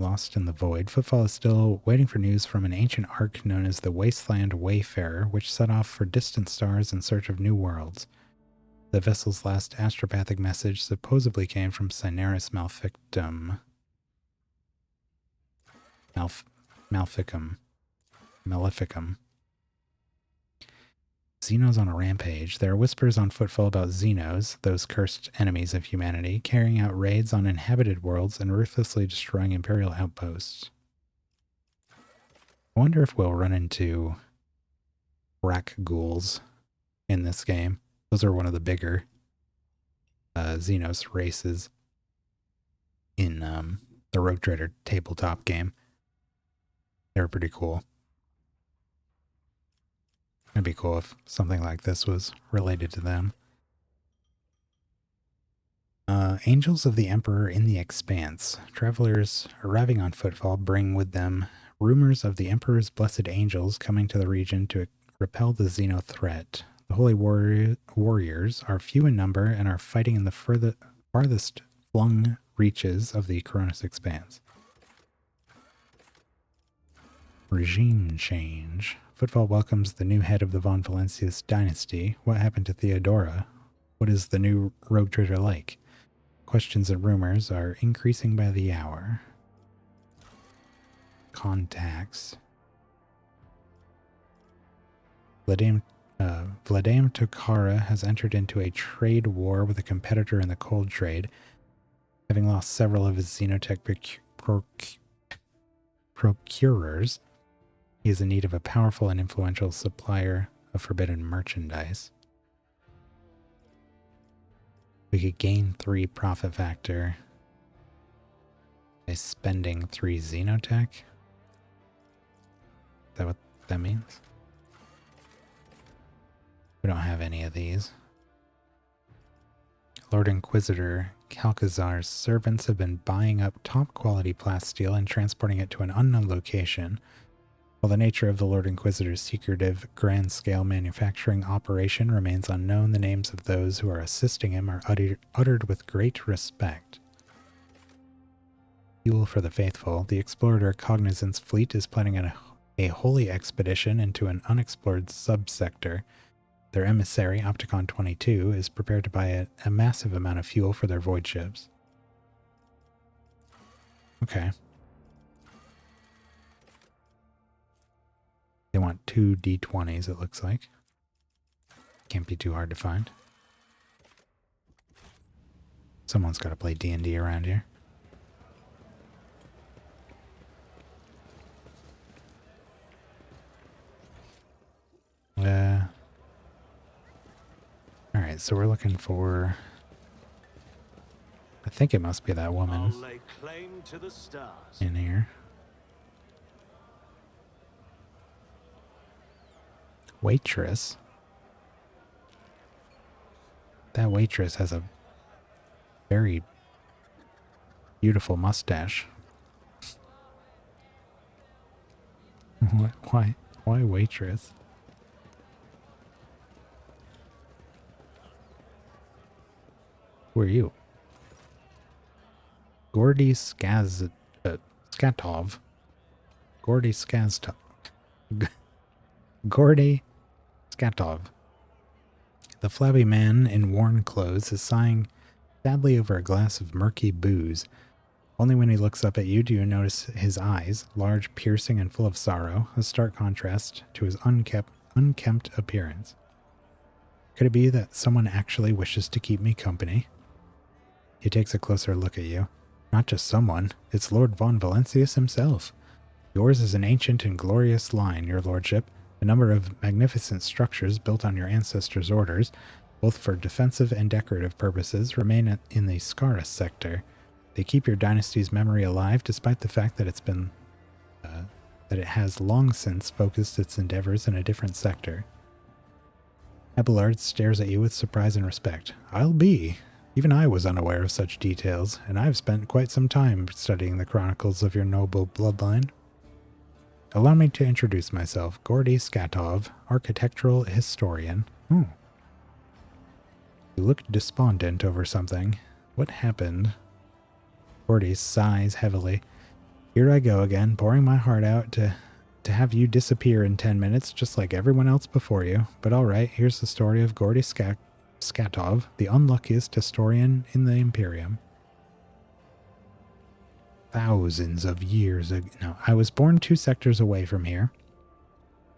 Lost in the void, Footfall is still waiting for news from an ancient ark known as the Wasteland Wayfarer, which set off for distant stars in search of new worlds. The vessel's last astropathic message supposedly came from Cineris Maleficum. Maleficum. Xenos on a rampage. There are whispers on Footfall about Xenos, those cursed enemies of humanity, carrying out raids on inhabited worlds and ruthlessly destroying Imperial outposts. I wonder if we'll run into Rack Ghouls in this game. Those are one of the bigger Xenos races in the Rogue Trader tabletop game. They were pretty cool. It'd be cool if something like this was related to them. Angels of the Emperor in the Expanse. Travelers arriving on Footfall bring with them rumors of the Emperor's blessed angels coming to the region to repel the Xeno threat. The Holy Warriors are few in number and are fighting in the farthest flung reaches of the Coronis Expanse. Regime change. Footfall welcomes the new head of the Von Valencius dynasty. What happened to Theodora? What is the new Rogue Trader like? Questions and rumors are increasing by the hour. Contacts. Vladimir Tokhara has entered into a trade war with a competitor in the cold trade. Having lost several of his Xenotech procurers, he is in need of a powerful and influential supplier of forbidden merchandise. We could gain 3 profit factor by spending 3 Xenotech. Is that what that means? We don't have any of these. Lord Inquisitor Calcazar's servants have been buying up top quality plasteel and transporting it to an unknown location. While the nature of the Lord Inquisitor's secretive, grand-scale manufacturing operation remains unknown, the names of those who are assisting him are uttered with great respect. Fuel for the faithful. The Explorer Cognizance fleet is planning a holy expedition into an unexplored subsector. Their emissary, Opticon 22, is prepared to buy a massive amount of fuel for their void ships. Okay. They want 2 D20s, it looks like. Can't be too hard to find. Someone's got to play D&D around here. Alright, so we're looking for... I think it must be that woman I'll lay claim to the stars. in here. Waitress. That waitress has a very beautiful mustache. Why waitress? Who are you? Gordy Skatov. Gordy Skaztov. Gordy Skatov. The flabby man in worn clothes is sighing sadly over a glass of murky booze. Only when he looks up at you do you notice his eyes, large, piercing, and full of sorrow, a stark contrast to his unkempt appearance. Could it be that someone actually wishes to keep me company? He takes a closer look at you. Not just someone, it's Lord Von Valencius himself. Yours is an ancient and glorious line, your lordship. A number of magnificent structures built on your ancestors' orders, both for defensive and decorative purposes, remain in the Scaris sector. They keep your dynasty's memory alive despite the fact that that it has long since focused its endeavors in a different sector. Abelard stares at you with surprise and respect. I'll be. Even I was unaware of such details, and I've spent quite some time studying the chronicles of your noble bloodline. Allow me to introduce myself. Gordy Skatov, architectural historian. Oh. You look despondent over something. What happened? Gordy sighs heavily. Here I go again, pouring my heart out to have you disappear in 10 minutes, just like everyone else before you. But alright, here's the story of Gordy Skatov, the unluckiest historian in the Imperium. Thousands of years ago. No, I was born 2 sectors away from here.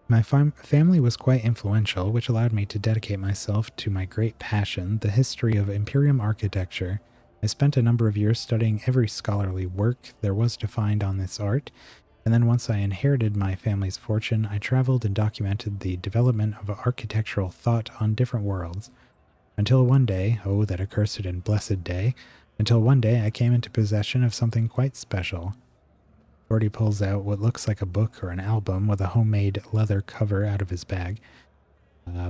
My family was quite influential, which allowed me to dedicate myself to my great passion, the history of Imperium architecture. I spent a number of years studying every scholarly work there was to find on this art, and then once I inherited my family's fortune, I traveled and documented the development of architectural thought on different worlds. Until one day, oh, that accursed and blessed day, until one day I came into possession of something quite special. Gordy pulls out what looks like a book or an album with a homemade leather cover out of his bag.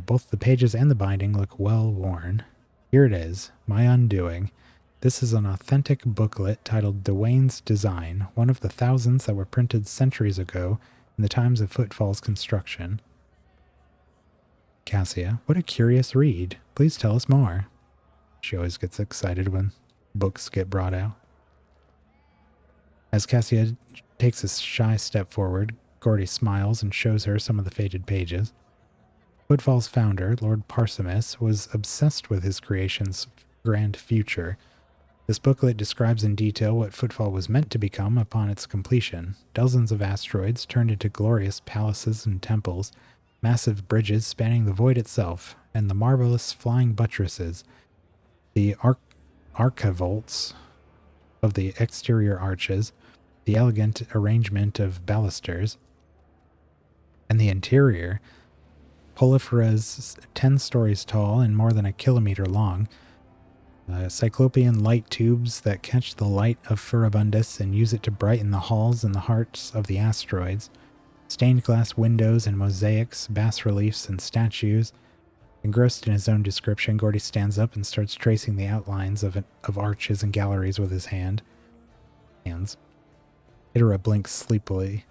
Both the pages and the binding look well worn. Here it is, My Undoing. This is an authentic booklet titled Dwayne's Design, one of the thousands that were printed centuries ago in the times of Footfall's construction. Cassia, what a curious read. Please tell us more. She always gets excited when books get brought out. As Cassia takes a shy step forward, Gordy smiles and shows her some of the faded pages. Footfall's founder, Lord Parsimus, was obsessed with his creation's grand future. This booklet describes in detail what Footfall was meant to become upon its completion. Dozens of asteroids turned into glorious palaces and temples, massive bridges spanning the void itself, and the marvelous flying buttresses, the archivolts of the exterior arches, the elegant arrangement of balusters, and the interior, Polyphoras 10 stories tall and more than a kilometer long, cyclopean light tubes that catch the light of Furibundus and use it to brighten the halls and the hearts of the asteroids, stained glass windows and mosaics, bas-reliefs and statues. Engrossed in his own description, Gordy stands up and starts tracing the outlines of arches and galleries with his hands. Itera blinks sleepily,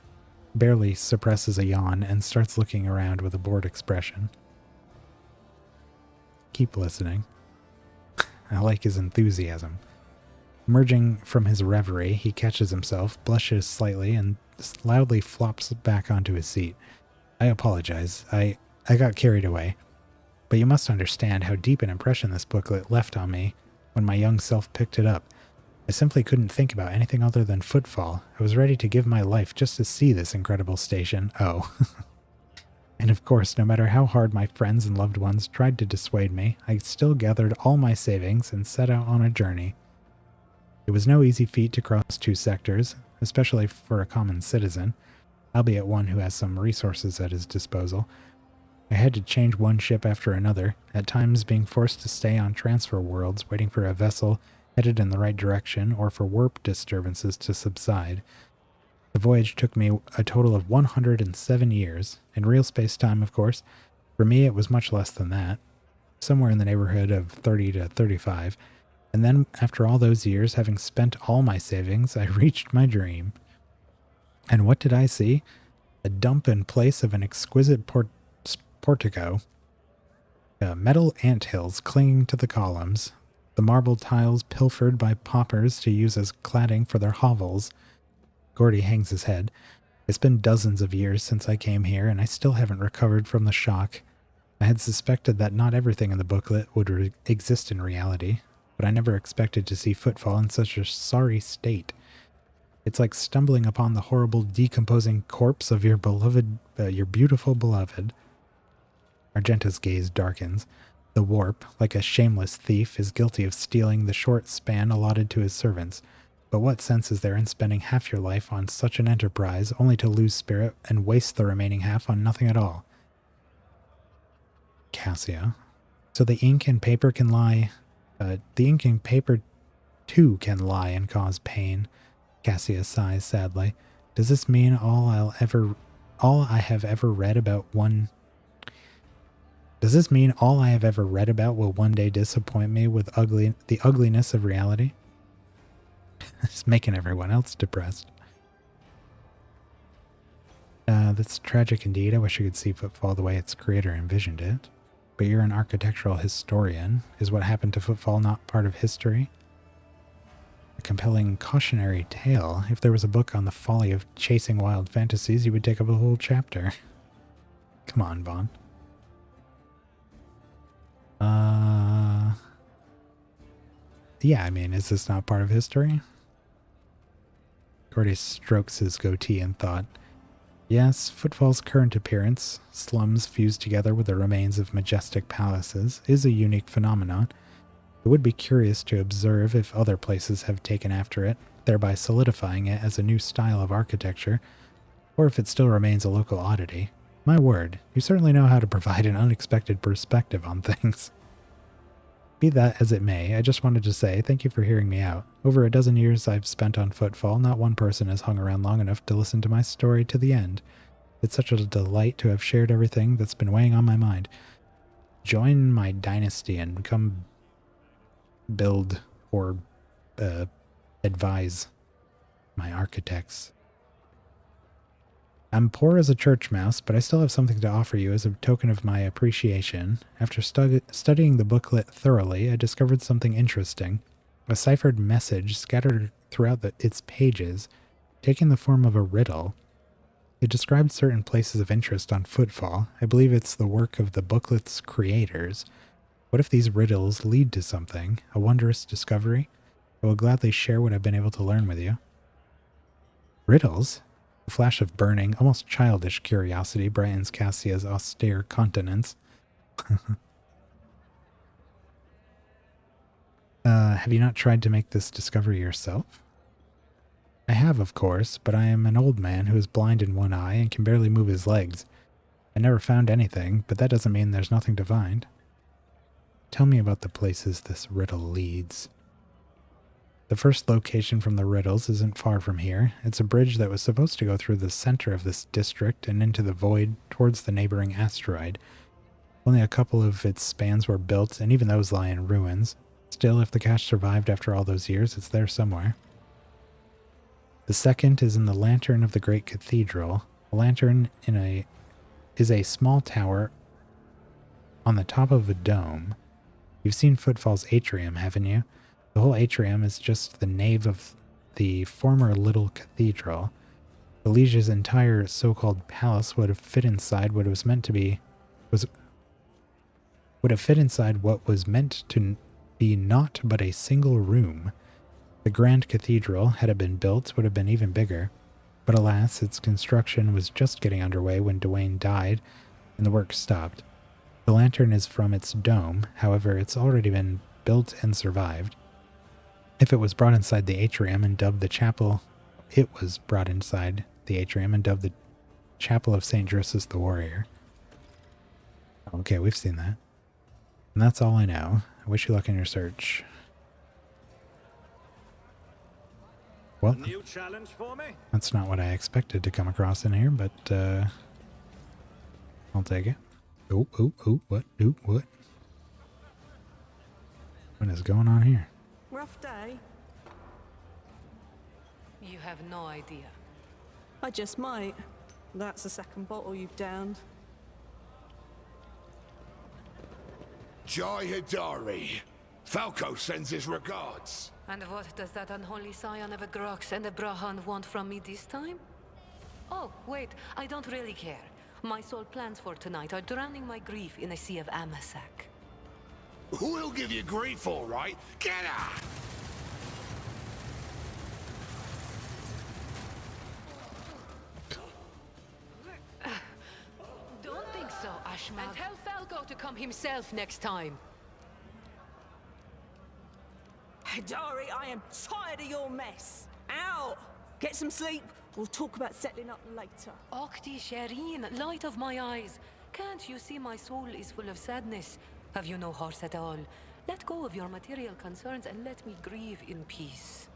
barely suppresses a yawn, and starts looking around with a bored expression. Keep listening. I like his enthusiasm. Emerging from his reverie, he catches himself, blushes slightly, and loudly flops back onto his seat. I apologize. I got carried away. But you must understand how deep an impression this booklet left on me when my young self picked it up. I simply couldn't think about anything other than Footfall. I was ready to give my life just to see this incredible station. Oh. And of course, no matter how hard my friends and loved ones tried to dissuade me, I still gathered all my savings and set out on a journey. It was no easy feat to cross 2 sectors, especially for a common citizen, albeit one who has some resources at his disposal. I had to change one ship after another, at times being forced to stay on transfer worlds waiting for a vessel headed in the right direction or for warp disturbances to subside. The voyage took me a total of 107 years, in real space-time, of course. For me, it was much less than that, somewhere in the neighborhood of 30 to 35. And then, after all those years, having spent all my savings, I reached my dream. And what did I see? A dump in place of an exquisite portico. Metal anthills clinging to the columns, the marble tiles pilfered by paupers to use as cladding for their hovels. Gordy hangs his head. It's been dozens of years since I came here, and I still haven't recovered from the shock. I had suspected that not everything in the booklet would exist in reality, but I never expected to see Footfall in such a sorry state. It's like stumbling upon the horrible decomposing corpse of your beautiful beloved. Argenta's gaze darkens. The warp, like a shameless thief, is guilty of stealing the short span allotted to his servants. But what sense is there in spending half your life on such an enterprise, only to lose spirit and waste the remaining half on nothing at all? Cassia. So the ink and paper can lie. The ink and paper, too, can lie and cause pain. Cassia sighs sadly. Does this mean all I have ever read about will one day disappoint me with the ugliness of reality? It's making everyone else depressed. That's tragic indeed. I wish I could see Footfall the way its creator envisioned it. But you're an architectural historian. Is what happened to Footfall not part of history? A compelling cautionary tale. If there was a book on the folly of chasing wild fantasies, you would take up a whole chapter. Come on, Vaughn. Yeah, I mean, is this not part of history? Gordy strokes his goatee in thought. Yes, Footfall's current appearance, slums fused together with the remains of majestic palaces, is a unique phenomenon. It would be curious to observe if other places have taken after it, thereby solidifying it as a new style of architecture, or if it still remains a local oddity. My word, you certainly know how to provide an unexpected perspective on things. Be that as it may, I just wanted to say thank you for hearing me out. Over a dozen years I've spent on Footfall, not one person has hung around long enough to listen to my story to the end. It's such a delight to have shared everything that's been weighing on my mind. Join my dynasty and come build or advise my architects. I'm poor as a church mouse, but I still have something to offer you as a token of my appreciation. After studying the booklet thoroughly, I discovered something interesting. A ciphered message scattered throughout its pages, taking the form of a riddle. It described certain places of interest on Footfall. I believe it's the work of the booklet's creators. What if these riddles lead to something, a wondrous discovery? I will gladly share what I've been able to learn with you. Riddles? A flash of burning, almost childish curiosity brightens Cassia's austere countenance. Have you not tried to make this discovery yourself? I have, of course, but I am an old man who is blind in one eye and can barely move his legs. I never found anything, but that doesn't mean there's nothing to find. Tell me about the places this riddle leads. The first location from the riddles isn't far from here. It's a bridge that was supposed to go through the center of this district and into the void towards the neighboring asteroid. Only a couple of its spans were built, and even those lie in ruins. Still, if the cache survived after all those years, it's there somewhere. The second is in the lantern of the Great Cathedral. A lantern is a small tower on the top of a dome. You've seen Footfall's atrium, haven't you? The whole atrium is just the nave of the former little cathedral. The liege's entire so-called palace would have fit inside what was meant to be would have fit inside what was meant to be naught but a single room. The grand cathedral, had it been built, would have been even bigger. But alas, its construction was just getting underway when Dwayne died, and the work stopped. The lantern is from its dome, however, it's already been built and survived. If it was brought inside the atrium and dubbed the chapel, it was brought inside the atrium and dubbed the Chapel of St. Drusus the Warrior. Okay, we've seen that. And that's all I know. I wish you luck in your search. Well, New challenge for me? that's not what I expected to come across in here, but I'll take it. Oh, what? What is going on here? Rough day? You have no idea. I just might. That's the second bottle you've downed. Jai Hidari. Falco sends his regards. And what does that unholy scion of a Grox and a Brahan want from me this time? Oh, wait, I don't really care. My sole plans for tonight are drowning my grief in a sea of Amasak. We'll give you grief, all right. Get out! Don't think so, Ashma. And tell Falco to come himself next time. Hidari, I am tired of your mess. Out! Get some sleep. We'll talk about settling up later. Okti Shireen, light of my eyes. Can't you see my soul is full of sadness? Have you no heart at all? Let go of your material concerns and let me grieve in peace.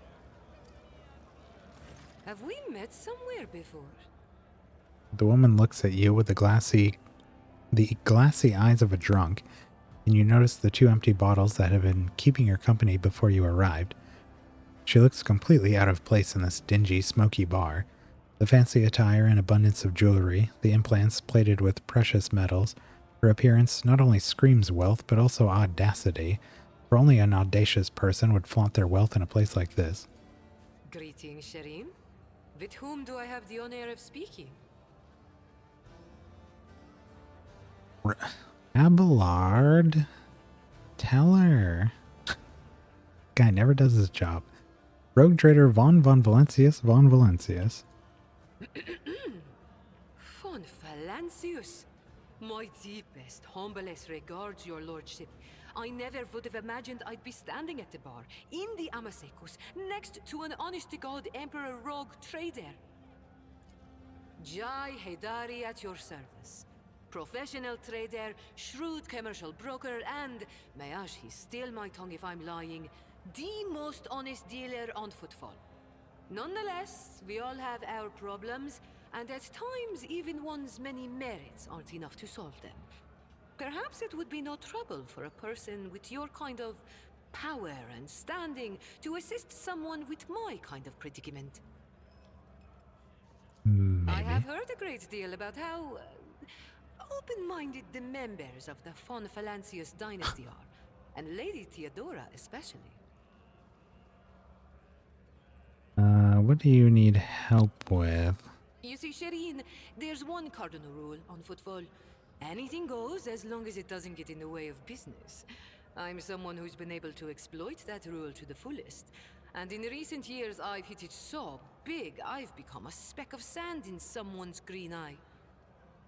Have we met somewhere before? The woman looks at you with the glassy eyes of a drunk, and you notice the 2 empty bottles that have been keeping her company before you arrived. She looks completely out of place in this dingy, smoky bar. The fancy attire and abundance of jewelry, the implants plated with precious metals, her appearance not only screams wealth, but also audacity, for only an audacious person would flaunt their wealth in a place like this. Greetings, Shireen. With whom do I have the honor of speaking? Abelard? Tell her. Guy never does his job. Rogue trader von Valancius von Valancius. Von Valancius. My deepest, humblest regards, your lordship. I never would have imagined I'd be standing at the bar, in the Amasekus, next to an honest-to-God Emperor Rogue trader. Jai Haidari at your service. Professional trader, shrewd commercial broker, and, may he steal my tongue if I'm lying, the most honest dealer on footfall. Nonetheless, we all have our problems, and at times even one's many merits aren't enough to solve them. Perhaps it would be no trouble for a person with your kind of power and standing to assist someone with my kind of predicament. Maybe. I have heard a great deal about how open-minded the members of the von Valancius dynasty are, and Lady Theodora especially. What do you need help with? You see, Shireen, there's one cardinal rule on footfall. Anything goes as long as it doesn't get in the way of business. I'm someone who's been able to exploit that rule to the fullest. And in recent years, I've hit it so big, I've become a speck of sand in someone's green eye.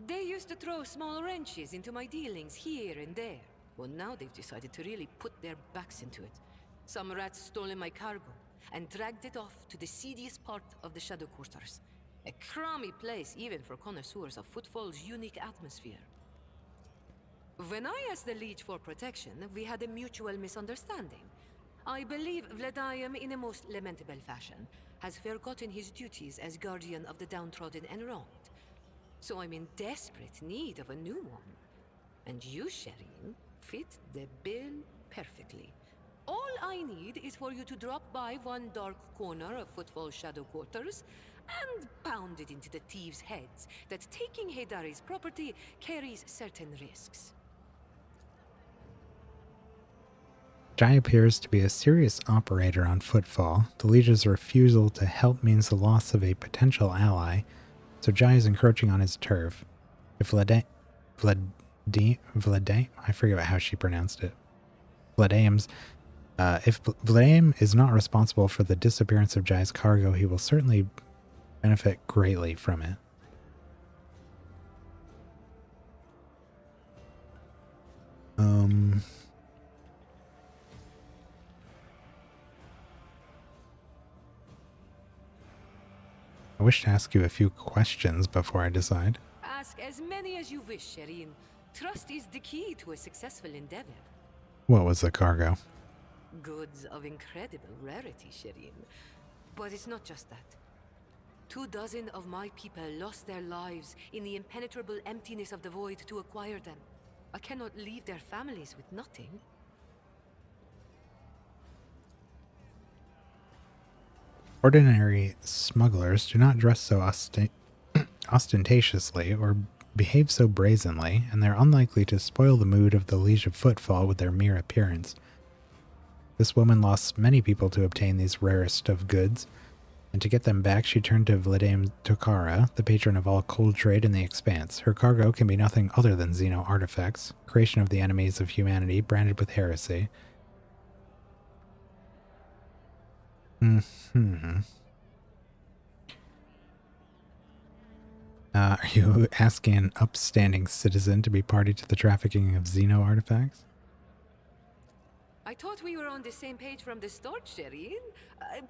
They used to throw small wrenches into my dealings here and there. Well, now they've decided to really put their backs into it. Some rats stolen my cargo and dragged it off to the seediest part of the Shadow Quarters. A crummy place even for connoisseurs of footfall's unique atmosphere. When I asked the Leech for protection, we had a mutual misunderstanding. I believe Vladimir, in a most lamentable fashion, has forgotten his duties as guardian of the downtrodden and wronged. So I'm in desperate need of a new one. And you, Shireen, fit the bill perfectly. All I need is for you to drop by one dark corner of Footfall Shadow Quarters and pound it into the thieves' heads that taking Haidari's property carries certain risks. Jai appears to be a serious operator on Footfall. The Liege's refusal to help means the loss of a potential ally, so Jai is encroaching on his turf. If I forget how she pronounced it. If Vladimir is not responsible for the disappearance of Jai's cargo, he will certainly benefit greatly from it. I wish to ask you a few questions before I decide. Ask as many as you wish, Shireen. Trust is the key to a successful endeavor. What was the cargo? Goods of incredible rarity, Shireen. But it's not just that. 24 of my people lost their lives in the impenetrable emptiness of the void to acquire them. I cannot leave their families with nothing. Ordinary smugglers do not dress so ostentatiously or behave so brazenly, and they're unlikely to spoil the mood of the Liege of Footfall with their mere appearance. This woman lost many people to obtain these rarest of goods, and to get them back she turned to Vladimir Tokara, the patron of all cold trade in the Expanse. Her cargo can be nothing other than Xeno artifacts, creation of the enemies of humanity branded with heresy. Are you asking an upstanding citizen to be party to the trafficking of Xeno artifacts? I thought we were on the same page from the start, Shireen.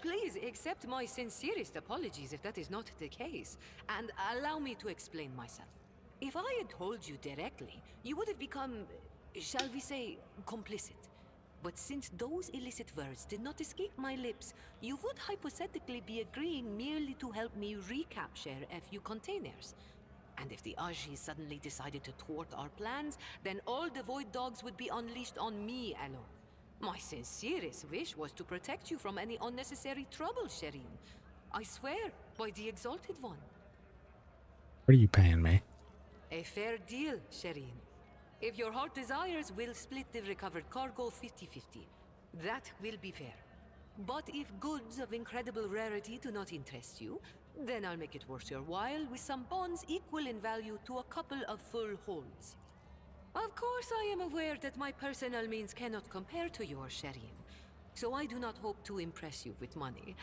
Please accept my sincerest apologies if that is not the case, and allow me to explain myself. If I had told you directly, you would have become, shall we say, complicit. But since those illicit words did not escape my lips, you would hypothetically be agreeing merely to help me recapture a few containers. And if the Aji suddenly decided to thwart our plans, then all the Void Dogs would be unleashed on me alone. My sincerest wish was to protect you from any unnecessary trouble, Shireen. I swear, By the Exalted One. What are you paying me? A fair deal, Shireen. If your heart desires, we'll split the recovered cargo 50-50. That will be fair. But if goods of incredible rarity do not interest you, then I'll make it worth your while with some bonds equal in value to a couple of full holds. Of course, I am aware that my personal means cannot compare to yours, Shireen, so I do not hope to impress you with money.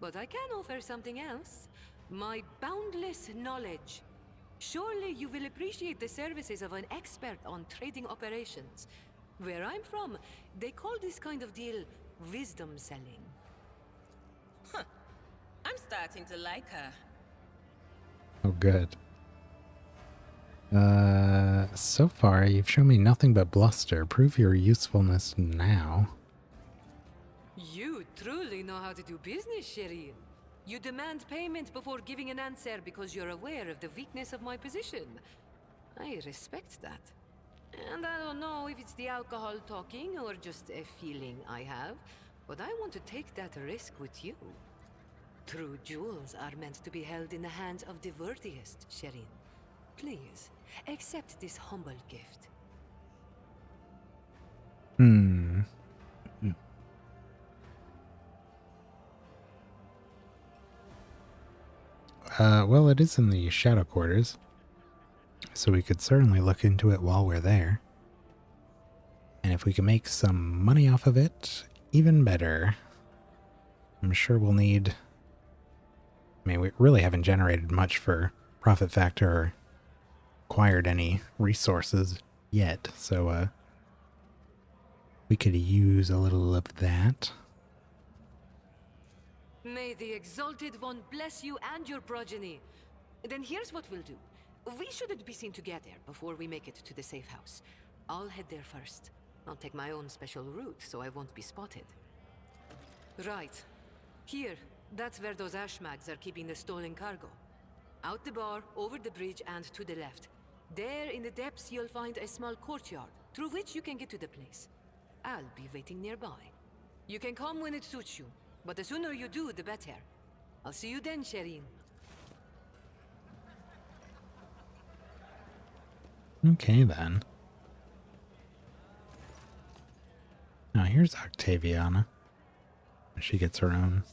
But I can offer something else. My boundless knowledge. Surely you will appreciate the services of an expert on trading operations. Where I'm from, they call this kind of deal wisdom selling. Huh. I'm starting to like her. Oh, good. So far, you've shown me nothing but bluster. Prove your usefulness now. You truly know how to do business, Shireen. You demand payment before giving an answer because you're aware of the weakness of my position. I respect that. And I don't know if it's the alcohol talking or just a feeling I have, but I want to take that risk with you. True jewels are meant to be held in the hands of the worthiest, Shireen. Please, accept this humble gift. Well, it is in the shadow quarters, so we could certainly look into it while we're there. And if we can make some money off of it, even better. I'm sure we'll need... I mean, we really haven't generated much for profit factor or acquired any resources yet, so we could use a little of that. May the Exalted One bless you and your progeny. Then here's what we'll do. We shouldn't be seen together before we make it to the safe house. I'll head there first. I'll take my own special route so I won't be spotted. Right. Here, that's where those ashmags are keeping the stolen cargo. Out the bar, over the bridge, and to the left. There in the depths you'll find a small courtyard, through which you can get to the place. I'll be waiting nearby. You can come when it suits you, but the sooner you do, the better. I'll see you then, Shireen. Okay, then. Now, here's Octaviana. She gets her own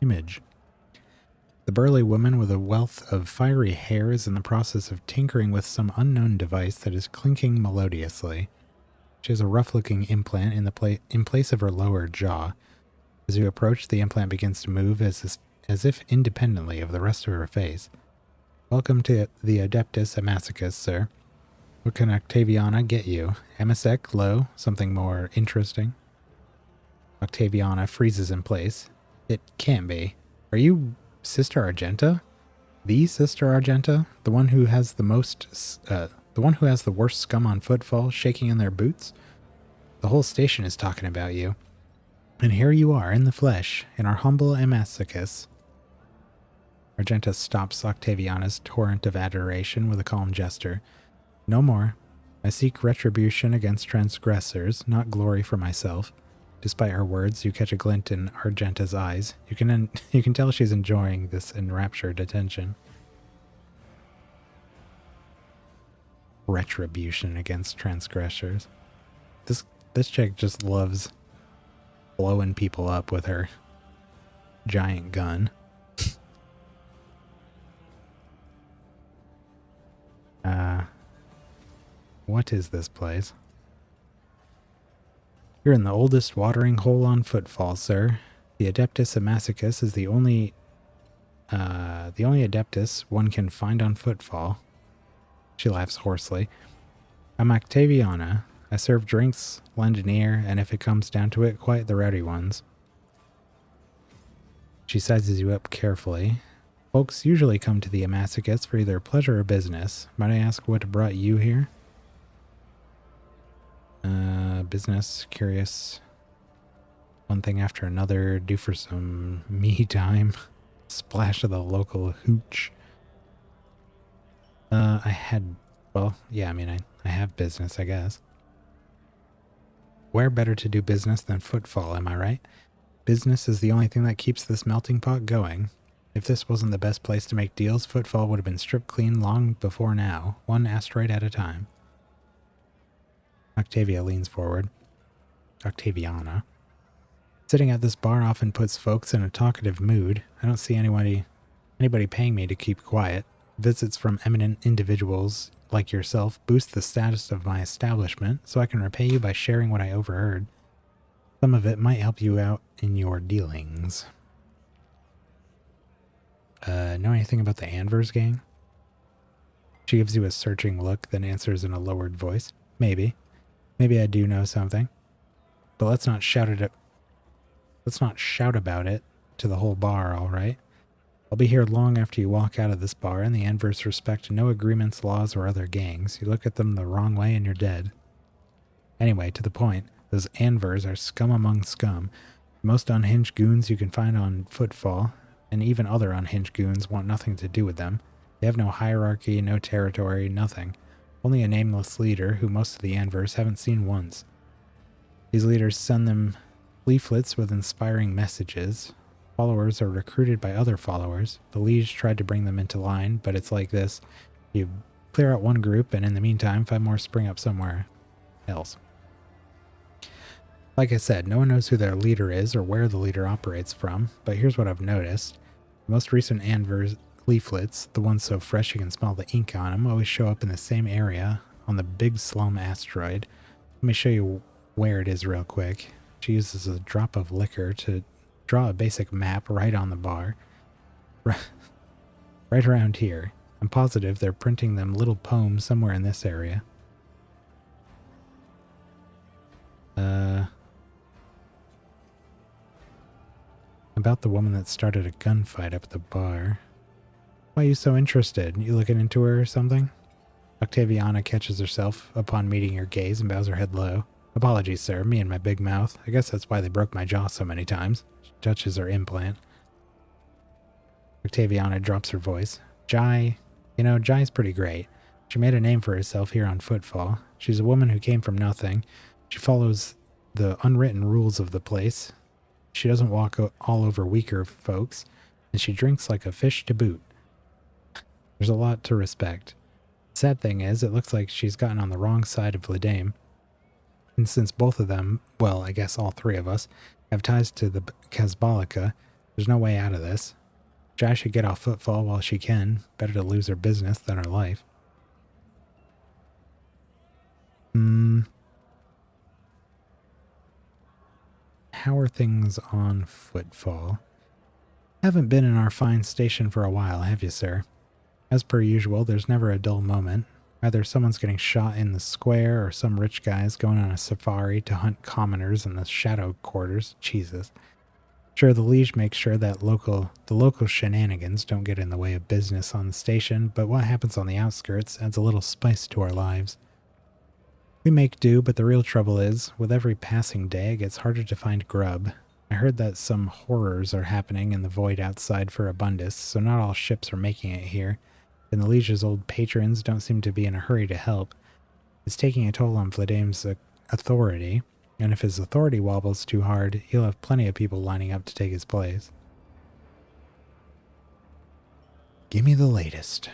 image. The burly woman with a wealth of fiery hair is in the process of tinkering with some unknown device that is clinking melodiously. She has a rough-looking implant in place of her lower jaw. As you approach, the implant begins to move as if independently of the rest of her face. Welcome to the Adeptus Amacicus, sir. What can Octaviana get you? Amasec, low, something more interesting? Octaviana freezes in place. It can't be. Are you Sister Argenta? The Sister Argenta? The one who has the worst scum on footfall shaking in their boots? The whole station is talking about you. And here you are, in the flesh, in our humble Amacicus. Argenta stops Octaviana's torrent of adoration with a calm gesture. No more. I seek retribution against transgressors, not glory for myself. Despite her words, you catch a glint in Argenta's eyes. You can tell she's enjoying this enraptured attention. Retribution against transgressors. This chick just loves blowing people up with her giant gun. What is this place? You're in the oldest watering hole on footfall, sir. The Adeptus Amacicus is the only Adeptus one can find on footfall. She laughs hoarsely. I'm Octaviana. I serve drinks, lend an ear, and if it comes down to it, quite the rowdy ones. She sizes you up carefully. Folks usually come to the Amacicus for either pleasure or business. Might I ask what brought you here? Business, curious. One thing after another, due for some me time. Splash of the local hooch. I have business, I guess. Where better to do business than footfall, am I right? Business is the only thing that keeps this melting pot going. If this wasn't the best place to make deals, Footfall would have been stripped clean long before now, one asteroid at a time. Octavia leans forward. Octaviana. Sitting at this bar often puts folks in a talkative mood. I don't see anybody paying me to keep quiet. Visits from eminent individuals like yourself boost the status of my establishment, so I can repay you by sharing what I overheard. Some of it might help you out in your dealings. Know anything about the Anvers gang? She gives you a searching look, then answers in a lowered voice. Maybe. Maybe I do know something. But let's not shout about it to the whole bar, all right? I'll be here long after you walk out of this bar, and the Anvers respect no agreements, laws, or other gangs. You look at them the wrong way and you're dead. Anyway, to the point, those Anvers are scum among scum. The most unhinged goons you can find on Footfall, and even other unhinged goons want nothing to do with them. They have no hierarchy, no territory, nothing. Only a nameless leader who most of the Anvers haven't seen once. These leaders send them leaflets with inspiring messages. Followers are recruited by other followers. The liege tried to bring them into line, but it's like this. You clear out one group, and in the meantime, 5 more spring up somewhere else. Like I said, no one knows who their leader is or where the leader operates from, but here's what I've noticed. The most recent Anvers leaflets, the ones so fresh you can smell the ink on them, always show up in the same area on the Big Slum asteroid. Let me show you where it is real quick. She uses a drop of liquor to draw a basic map right on the bar. Right around here. I'm positive they're printing them little poems somewhere in this area. About the woman that started a gunfight up at the bar. Why are you so interested? You looking into her or something? Octaviana catches herself upon meeting your gaze and bows her head low. Apologies, sir, me and my big mouth. I guess that's why they broke my jaw so many times. She touches her implant. Octaviana drops her voice. Jai, Jai's pretty great. She made a name for herself here on Footfall. She's a woman who came from nothing. She follows the unwritten rules of the place. She doesn't walk all over weaker folks, and she drinks like a fish to boot. There's a lot to respect. Sad thing is, it looks like she's gotten on the wrong side of Vladame. And since both of them, well, I guess all 3 of us, have ties to the Kazbalika, there's no way out of this. Jai should get off Footfall while she can. Better to lose her business than her life. How are things on Footfall? Haven't been in our fine station for a while, have you, sir? As per usual, there's never a dull moment. Either someone's getting shot in the square, or some rich guy's going on a safari to hunt commoners in the shadow quarters. Jesus. Sure, the liege makes sure that the local shenanigans don't get in the way of business on the station, but what happens on the outskirts adds a little spice to our lives. We make do, but the real trouble is, with every passing day, it gets harder to find grub. I heard that some horrors are happening in the void outside for Abundus, so not all ships are making it here, and the Liege's old patrons don't seem to be in a hurry to help. It's taking a toll on Vladame's authority, and if his authority wobbles too hard, he'll have plenty of people lining up to take his place. Give me the latest.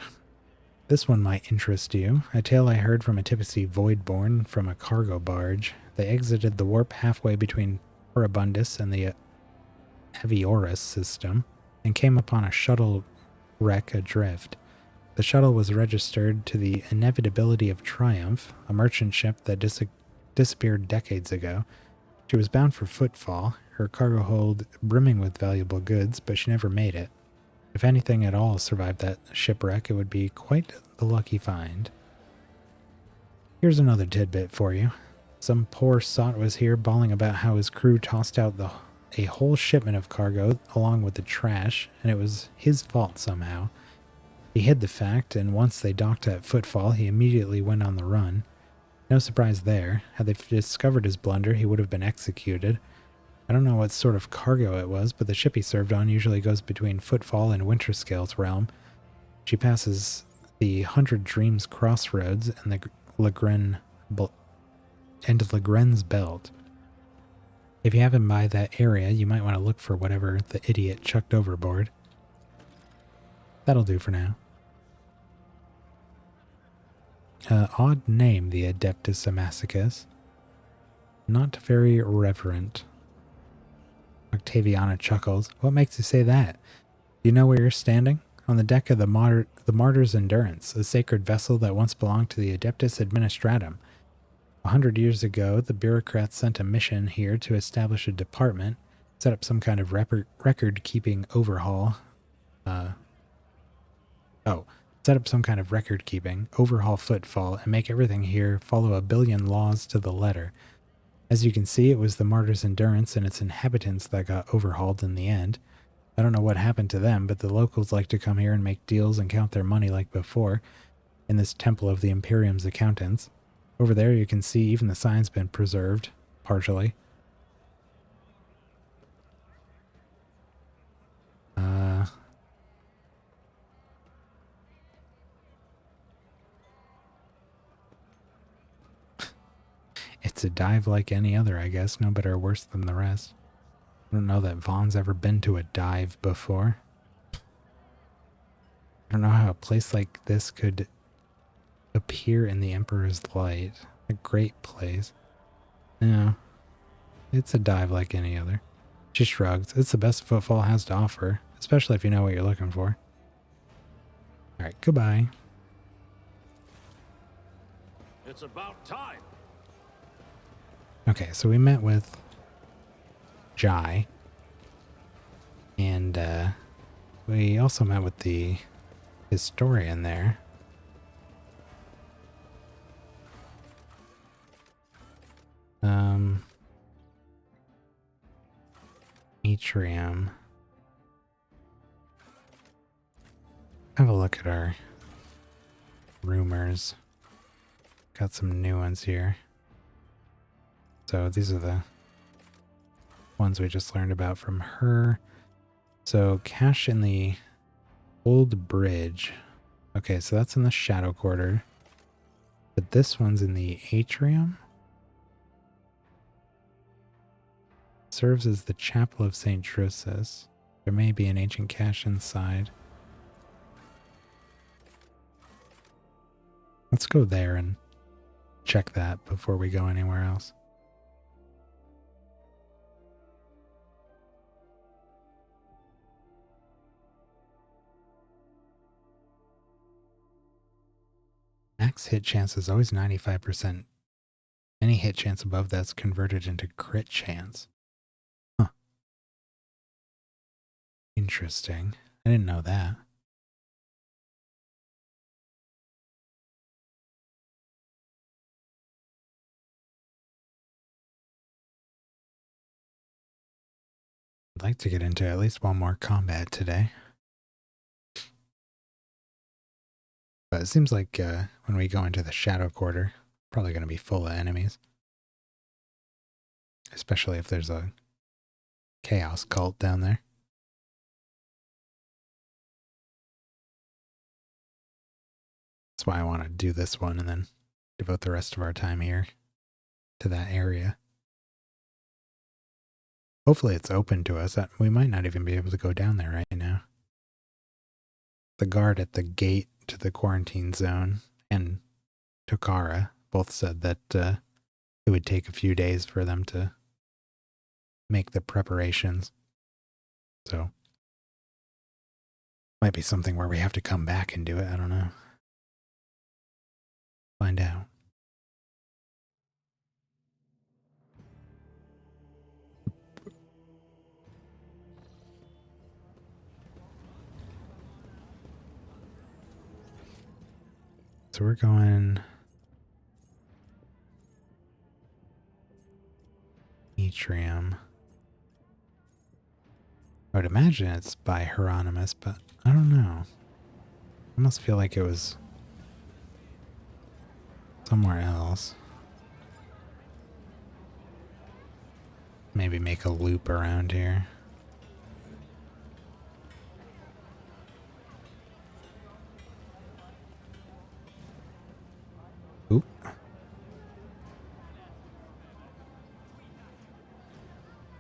This one might interest you. A tale I heard from a tipsy voidborn from a cargo barge. They exited the warp halfway between Orabundus and the Avioris system, and came upon a shuttle wreck adrift. The shuttle was registered to the Inevitability of Triumph, a merchant ship that disappeared decades ago. She was bound for Footfall, her cargo hold brimming with valuable goods, but she never made it. If anything at all survived that shipwreck, it would be quite the lucky find. Here's another tidbit for you. Some poor sot was here bawling about how his crew tossed out a whole shipment of cargo along with the trash, and it was his fault somehow. He hid the fact, and once they docked at Footfall, he immediately went on the run. No surprise there. Had they discovered his blunder, he would have been executed. I don't know what sort of cargo it was, but the ship he served on usually goes between Footfall and Winterscale's realm. She passes the 100 Dreams crossroads and the Legren's belt. If you happen by that area, you might want to look for whatever the idiot chucked overboard. That'll do for now. Odd name, the Adeptus Amacicus. Not very reverent. Octaviana chuckles. What makes you say that? Do you know where you're standing? On the deck of the Martyr's Endurance, a sacred vessel that once belonged to the Adeptus Administratum. 100 years ago, the bureaucrats sent a mission here to establish a department, set up some kind of record-keeping overhaul. Set up some kind of record-keeping, overhaul footfall, and make everything here follow a billion laws to the letter. As you can see, it was the Martyr's Endurance and its inhabitants that got overhauled in the end. I don't know what happened to them, but the locals like to come here and make deals and count their money like before, in this temple of the Imperium's accountants. Over there you can see even the sign's been preserved, partially. It's a dive like any other, I guess. No better or worse than the rest. I don't know that Vaughn's ever been to a dive before. I don't know how a place like this could appear in the Emperor's light. A great place. No. It's a dive like any other. She shrugs. It's the best Footfall has to offer, especially if you know what you're looking for. Alright, goodbye. It's about time. Okay, so we met with Jai. And we also met with the historian there. Atrium. Have a look at our rumors. Got some new ones here. So these are the ones we just learned about from her. So cache in the old bridge. Okay, so that's in the Shadow Quarter. But this one's in the Atrium. Serves as the Chapel of St. Drusus. There may be an ancient cache inside. Let's go there and check that before we go anywhere else. Max hit chance is always 95%. Any hit chance above that's converted into crit chance. Huh. Interesting. I didn't know that. I'd like to get into at least one more combat today. But it seems like when we go into the Shadow Quarter, probably going to be full of enemies. Especially if there's a chaos cult down there. That's why I want to do this one and then devote the rest of our time here to that area. Hopefully it's open to us. We might not even be able to go down there right now. The guard at the gate to the quarantine zone and Tokara both said that it would take a few days for them to make the preparations. So, might be something where we have to come back and do it. I don't know. Find out. So we're going Atrium. I would imagine it's by Hieronymus, but I don't know. I almost feel like it was somewhere else. Maybe make a loop around here. Oop.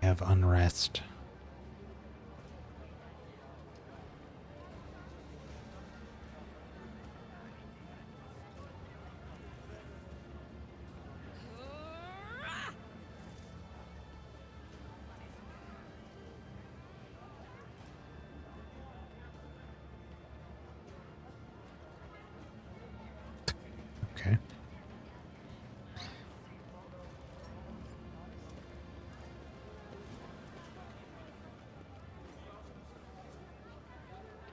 We have unrest.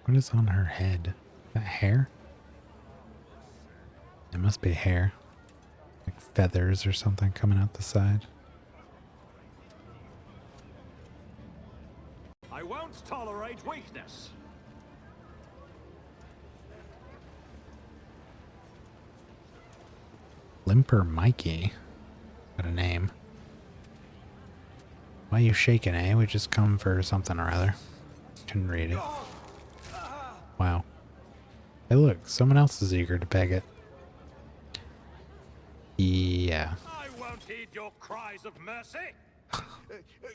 What is on her head? Is that hair? It must be hair. Like feathers or something coming out the side. I won't tolerate weakness. Limper Mikey. Got a name. Why you shaking, eh? We just come for something or other. Couldn't read it. Wow. Hey look, someone else is eager to peg it. Yeah. I won't heed your cries of mercy.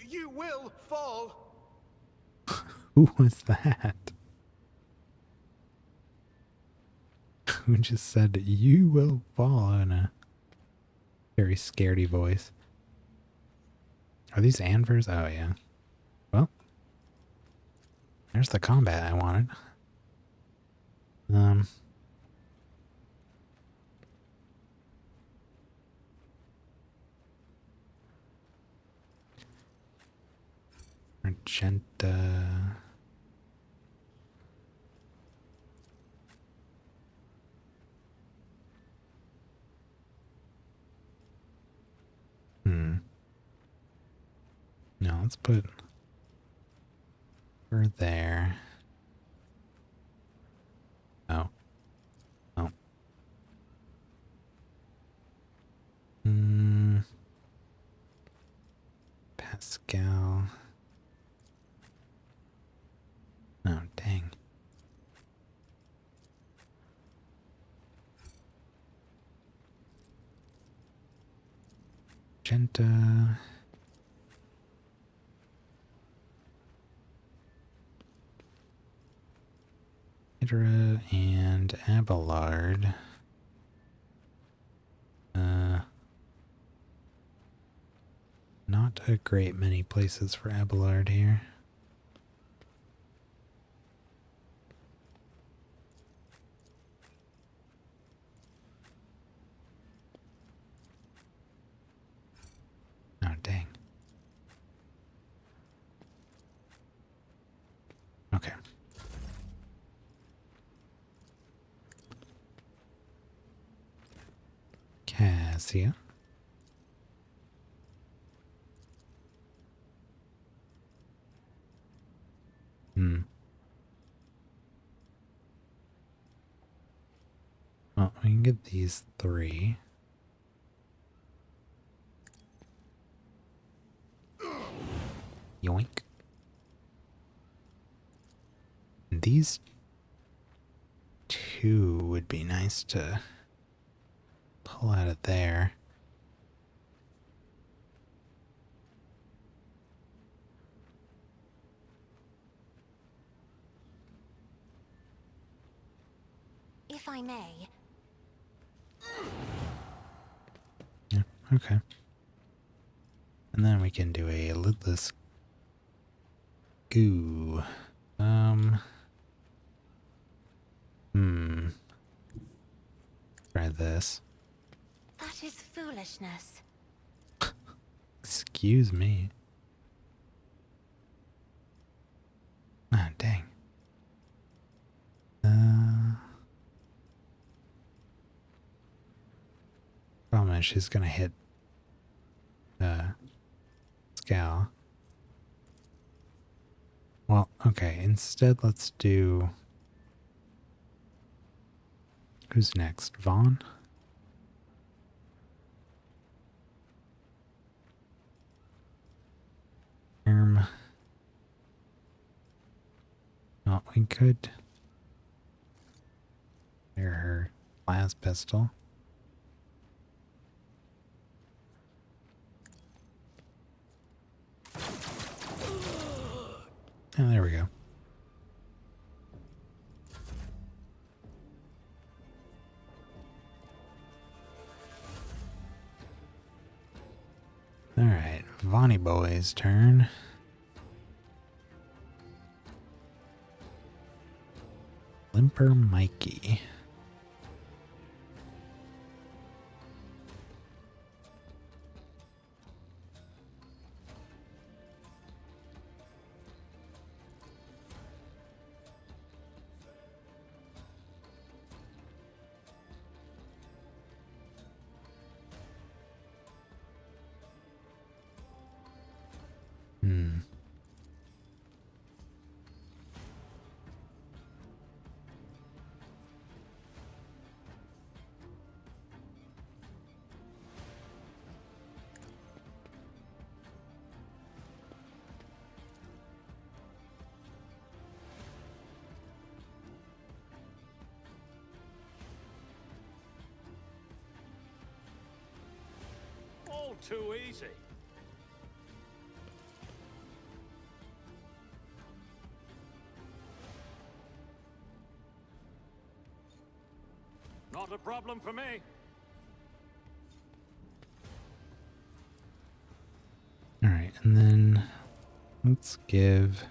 You will fall. Who was that? Who just said, you will fall in a very scaredy voice? Are these anvers? Oh, yeah. Well, there's the combat I wanted. Magenta. No, let's put her there. Oh. Oh. Pascal. Oh, dang. Magenta. Hydra and Abelard. Not a great many places for Abelard here. Oh, dang. Okay. Cassia. Well, we can get these three. Yoink. And these two would be nice to pull out of there. If I may. Yeah, okay. And then we can do a lidless goo. Try this. That is foolishness. Excuse me. Ah, dang. Problem is she's gonna hit Scal. Well, okay, instead let's do... Who's next? Vaughn? Well, we could fire her las pistol. Oh, there we go. Alright, Vonnie Boy's turn. Limper Mikey. too easy. Not a problem for me. Alright, and then let's give...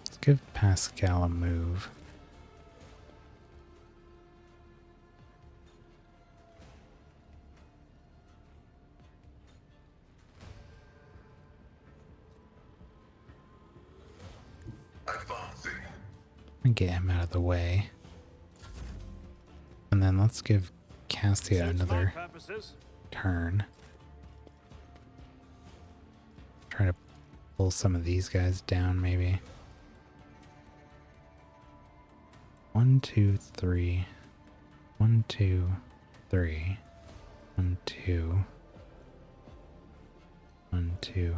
Let's give Pascal a move. Advancing. And get him out of the way. And then let's give Cassia another turn. Try to pull some of these guys down, maybe. 1, 2, 3. 1, 2, 3. 1, 2. 1, 2.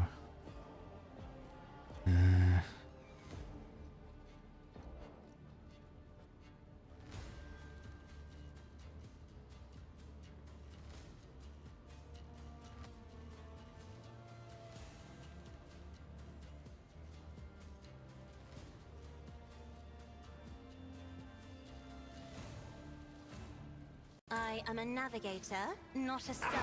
I am a navigator, not a starter.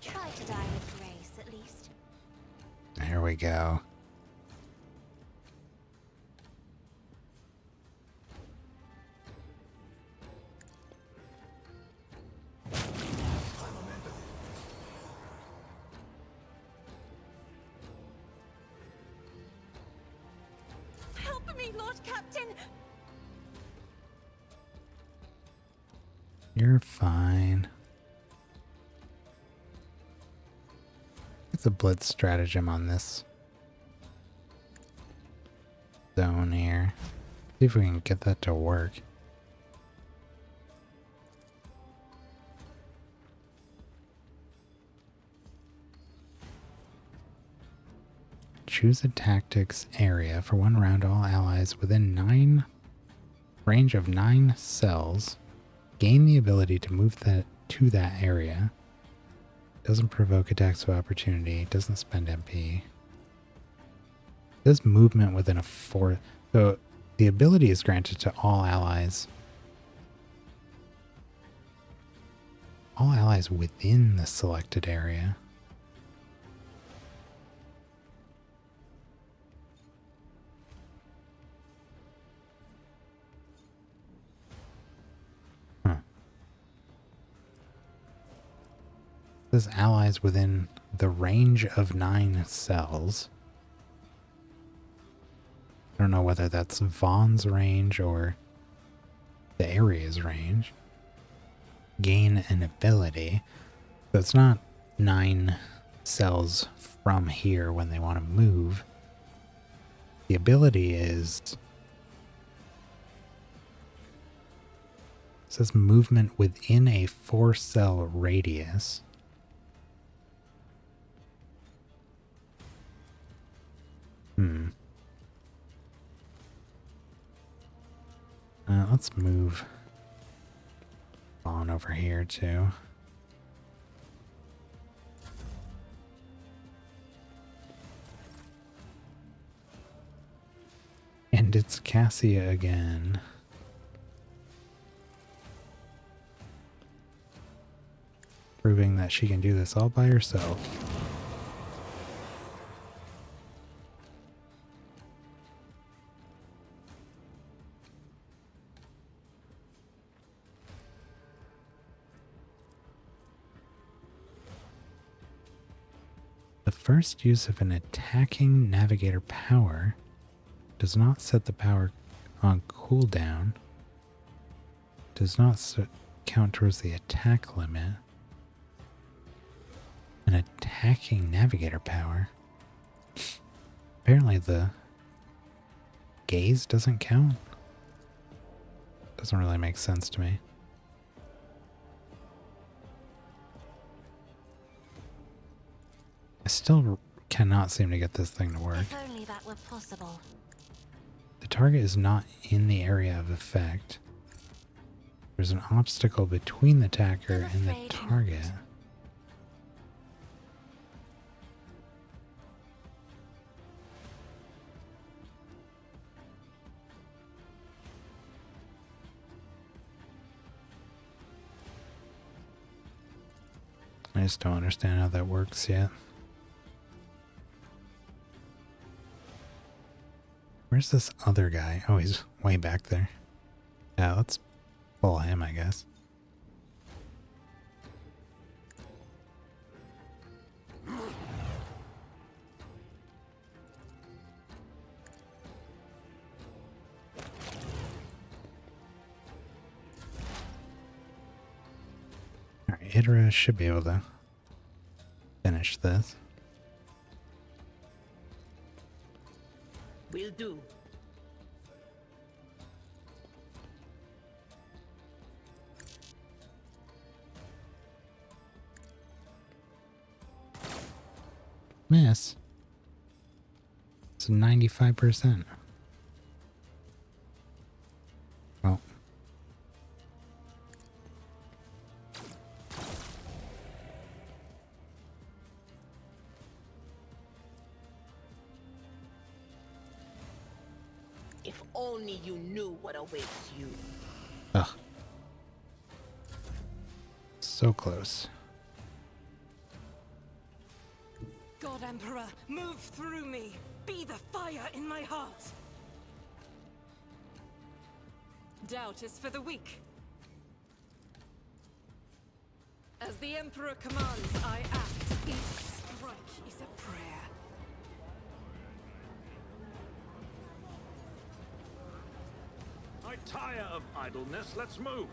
Try to die with grace, at least. There we go. Help me, Lord Captain! You're fine. It's a blitz stratagem on this zone here. See if we can get that to work. Choose a tactics area for 1 round. All allies within range of 9 cells gain the ability to move to that area. Doesn't provoke attacks of opportunity. Doesn't spend MP. Does movement within a 4. So the ability is granted to all allies. All allies within the selected area. Says allies within the range of 9 cells. I don't know whether that's Vaughn's range or the area's range. Gain an ability. So it's not 9 cells from here when they want to move. The ability is... It says movement within a 4-cell radius. Let's move on over here too. And it's Cassia again. Proving that she can do this all by herself. The first use of an attacking navigator power does not set the power on cooldown, does not count towards the attack limit, An attacking navigator power. Apparently the gaze doesn't count. Doesn't really make sense to me. I still cannot seem to get this thing to work. If only that were possible. The target is not in the area of effect. There's an obstacle between the attacker and the target. I just don't understand how that works yet. Where's this other guy? Oh, he's way back there. Yeah, let's pull him, I guess. Alright, Idra should be able to finish this. Will do. Miss. It's 95%. Well. If only you knew what awaits you. Ugh. So close. God Emperor, move through me. Be the fire in my heart. Doubt is for the weak. As the Emperor commands, I act. Each strike is a prayer. I tire of idleness. Let's move.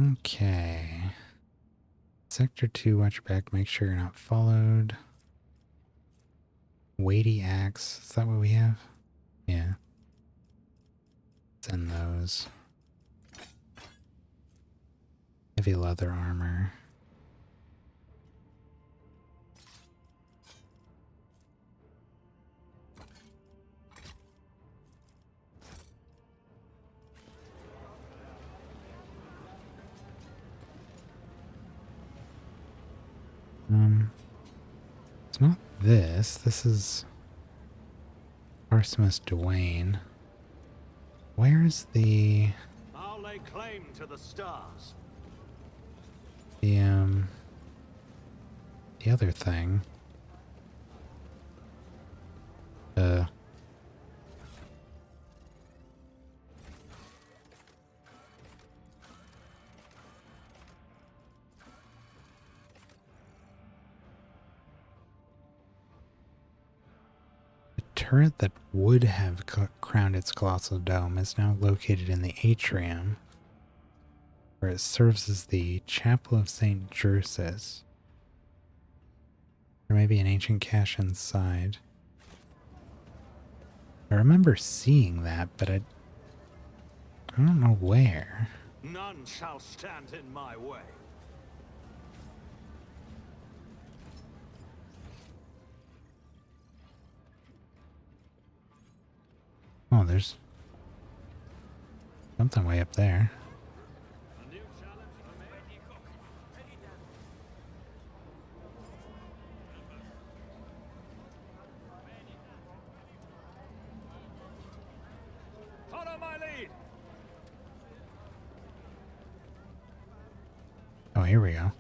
Okay. Sector 2, watch your back, make sure you're not followed. Weighty axe, is that what we have? Yeah. Send those. Heavy leather armor. It's not this. This is Arsemus Dwayne. Where's the I'll lay claim to the stars. the other thing? Turret that would have crowned its colossal dome is now located in the atrium, where it serves as the Chapel of St. Jersis. There may be an ancient cache inside. I remember seeing that, but I don't know where. None shall stand in my way. Oh, there's something way up there. A new challenge for me. Follow my lead. Oh, here we go.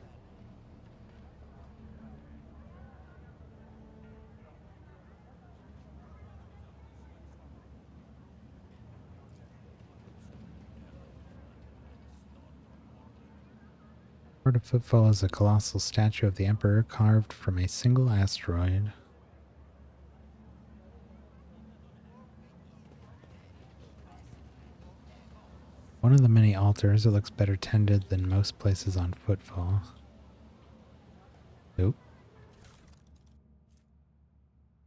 Part of Footfall is a colossal statue of the Emperor carved from a single asteroid. One of the many altars, it looks better tended than most places on Footfall. Oop.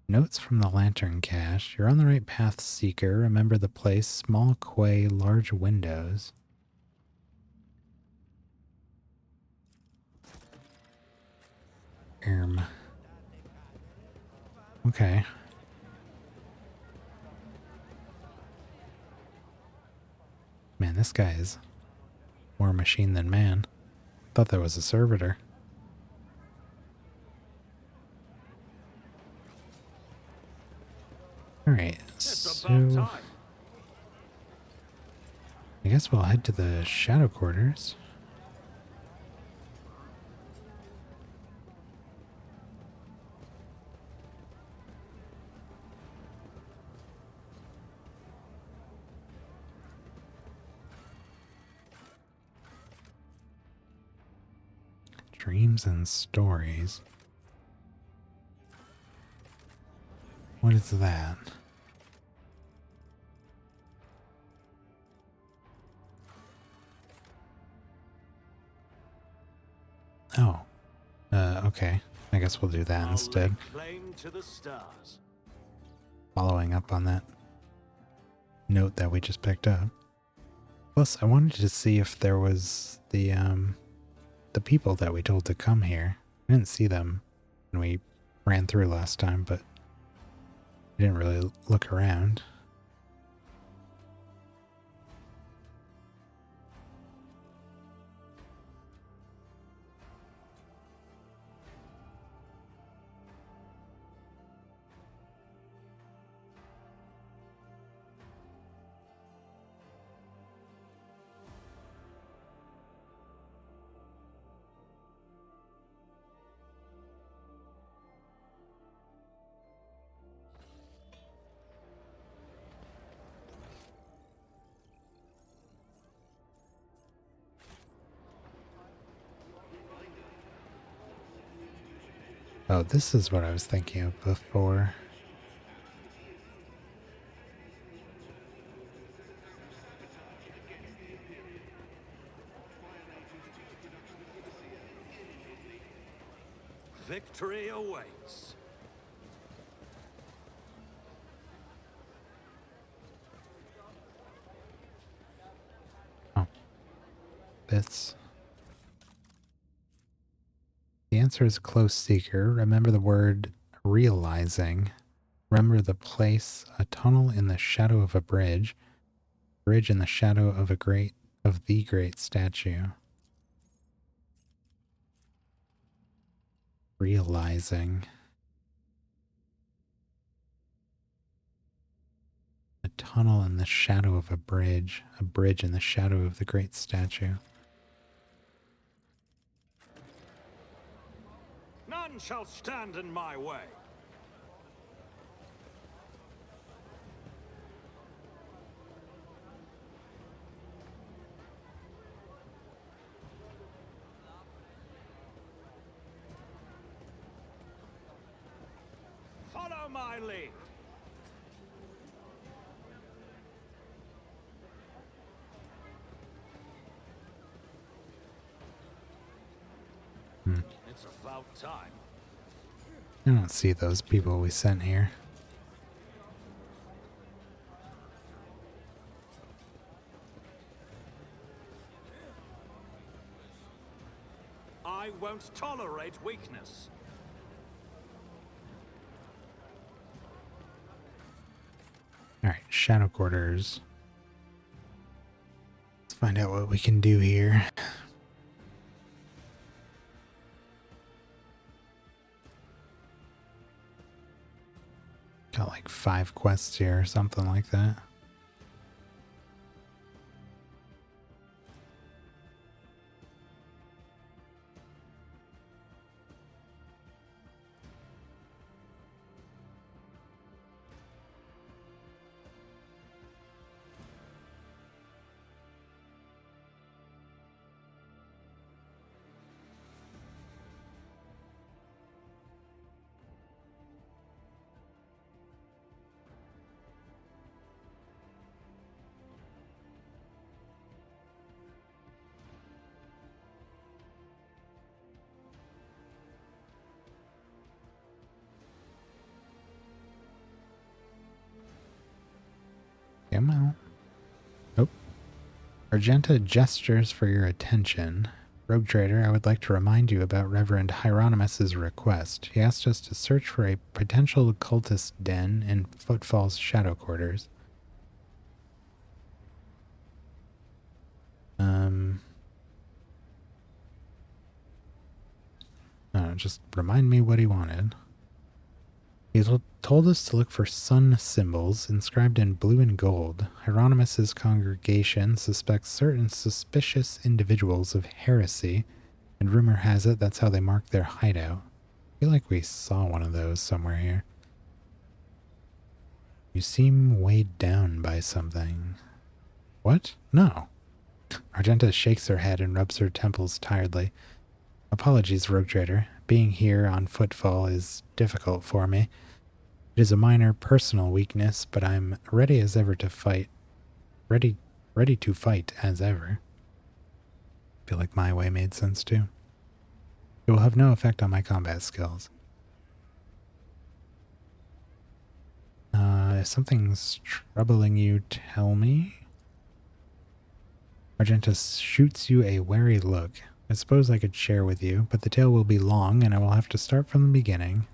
Notes from the lantern cache. You're on the right path, Seeker. Remember the place. Small quay, large windows. Okay. Man, this guy is more machine than man. Thought that was a servitor. Alright, so I guess we'll head to the shadow quarters. Dreams and stories. What is that? Oh. Okay. I guess we'll do that instead. Claim to the stars. Following up on that note that we just picked up. Plus, I wanted to see if there was the people that we told to come here. I didn't see them when we ran through last time, but I didn't really look around. Oh, this is what I was thinking of before. Victory awaits. Oh. Bits. The answer is close, Seeker. Remember the word realizing. Remember the place, a tunnel in the shadow of a bridge. Bridge in the shadow of the great statue. Realizing. A tunnel in the shadow of a bridge in the shadow of the great statue. None shall stand in my way. Follow my lead. It's about time. I don't see those people we sent here. I won't tolerate weakness. Alright, shadow quarters. Let's find out what we can do here. Got like 5 quests here or something like that. Come on. Oh. Argenta gestures for your attention. Rogue Trader, I would like to remind you about Reverend Hieronymus's request. He asked us to search for a potential cultist den in Footfall's shadow quarters. Just remind me what he wanted. He told us to look for sun symbols inscribed in blue and gold. Hieronymus's congregation suspects certain suspicious individuals of heresy, and rumor has it that's how they mark their hideout. I feel like we saw one of those somewhere here. You seem weighed down by something. What? No. Argenta shakes her head and rubs her temples tiredly. Apologies, Rogue Trader. Being here on Footfall is difficult for me. It is a minor personal weakness, but I'm ready as ever to fight. Ready to fight as ever. I feel like my way made sense too. It will have no effect on my combat skills. If something's troubling you, tell me. Argenta shoots you a wary look. I suppose I could share with you, but the tale will be long and I will have to start from the beginning.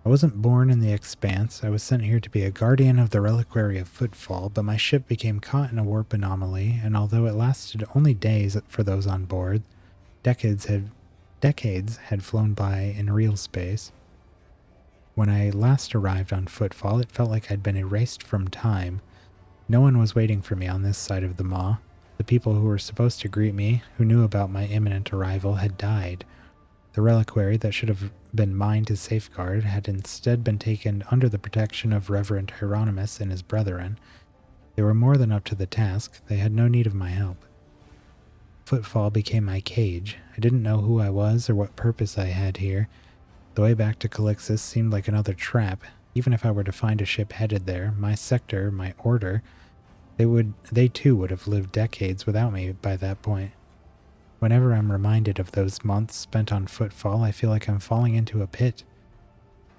I wasn't born in the Expanse. I was sent here to be a guardian of the reliquary of Footfall, but my ship became caught in a warp anomaly, and although it lasted only days for those on board, decades had flown by in real space. When I last arrived on Footfall, it felt like I'd been erased from time. No one was waiting for me on this side of the Maw. The people who were supposed to greet me, who knew about my imminent arrival, had died. The reliquary that should have been mine to safeguard had instead been taken under the protection of Reverend Hieronymus and his brethren. They were more than up to the task. They had no need of my help. Footfall became my cage. I didn't know who I was or what purpose I had here. The way back to Calixis seemed like another trap. Even if I were to find a ship headed there, my sector, my order, they too would have lived decades without me by that point. Whenever I'm reminded of those months spent on Footfall, I feel like I'm falling into a pit.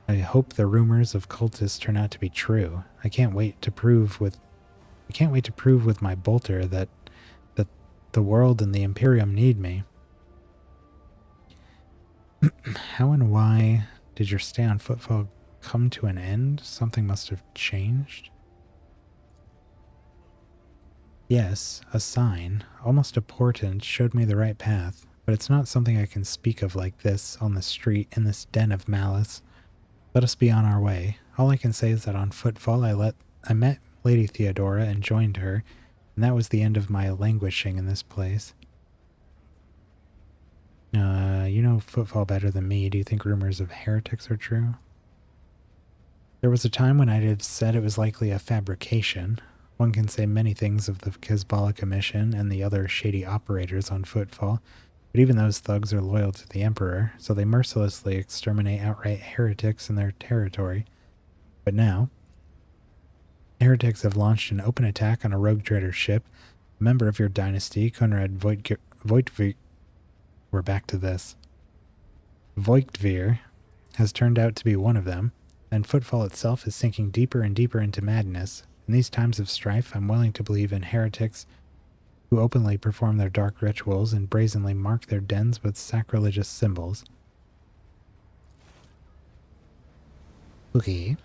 I hope the rumors of cultists turn out to be true. I can't wait to prove with my bolter that the world and the Imperium need me. How and why did your stay on Footfall come to an end? Something must have changed. Yes, a sign, almost a portent, showed me the right path, but it's not something I can speak of like this, on the street, in this den of malice. Let us be on our way. All I can say is that on Footfall I met Lady Theodora and joined her, and that was the end of my languishing in this place. You know Footfall better than me. Do you think rumors of heretics are true? There was a time when I'd have said it was likely a fabrication. One can say many things of the Kizbala Commission and the other shady operators on Footfall, but even those thugs are loyal to the Emperor, so they mercilessly exterminate outright heretics in their territory. But now, heretics have launched an open attack on a rogue trader ship. A member of your dynasty, Conrad Voigtvir, we're back to this. Voigtvir has turned out to be one of them, and Footfall itself is sinking deeper and deeper into madness. In these times of strife, I'm willing to believe in heretics who openly perform their dark rituals and brazenly mark their dens with sacrilegious symbols. Okay.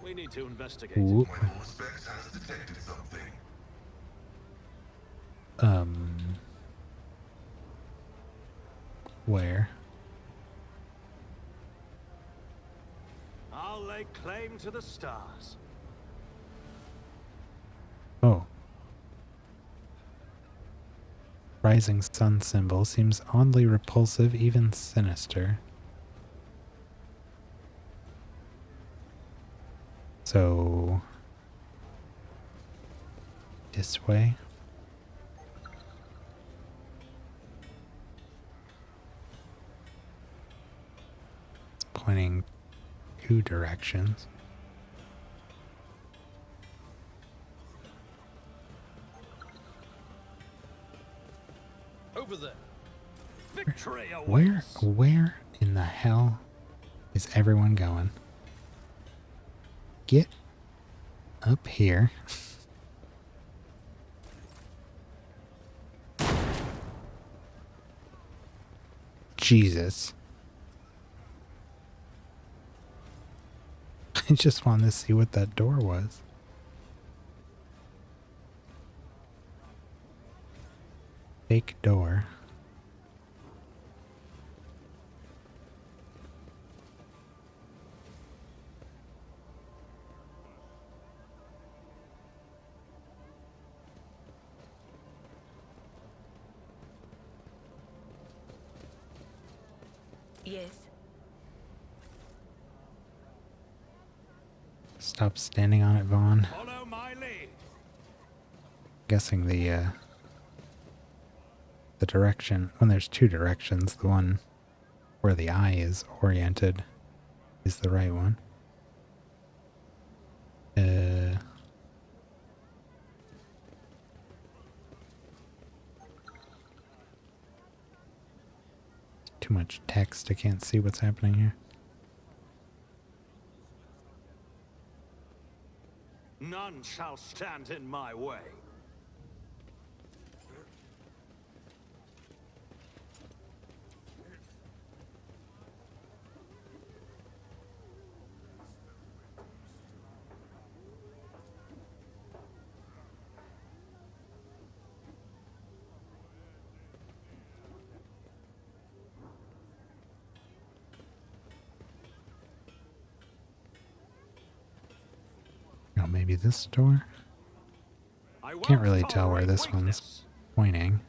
We need to investigate. My Auspex has detected something. Where? I'll lay claim to the stars. Oh. Rising sun symbol seems oddly repulsive, even sinister. So, this way? It's pointing two directions. Over there. Victory Where awaits. in the hell is everyone going? Get up here. Jesus. I just wanted to see what that door was. Fake door. Yes. Stop standing on it, Vaughn. Follow my lead. Guessing the direction, when there's two directions, the one where the eye is oriented is the right one. Too much text, I can't see what's happening here. None shall stand in my way. Oh, maybe this door? Can't really tell where this one's pointing.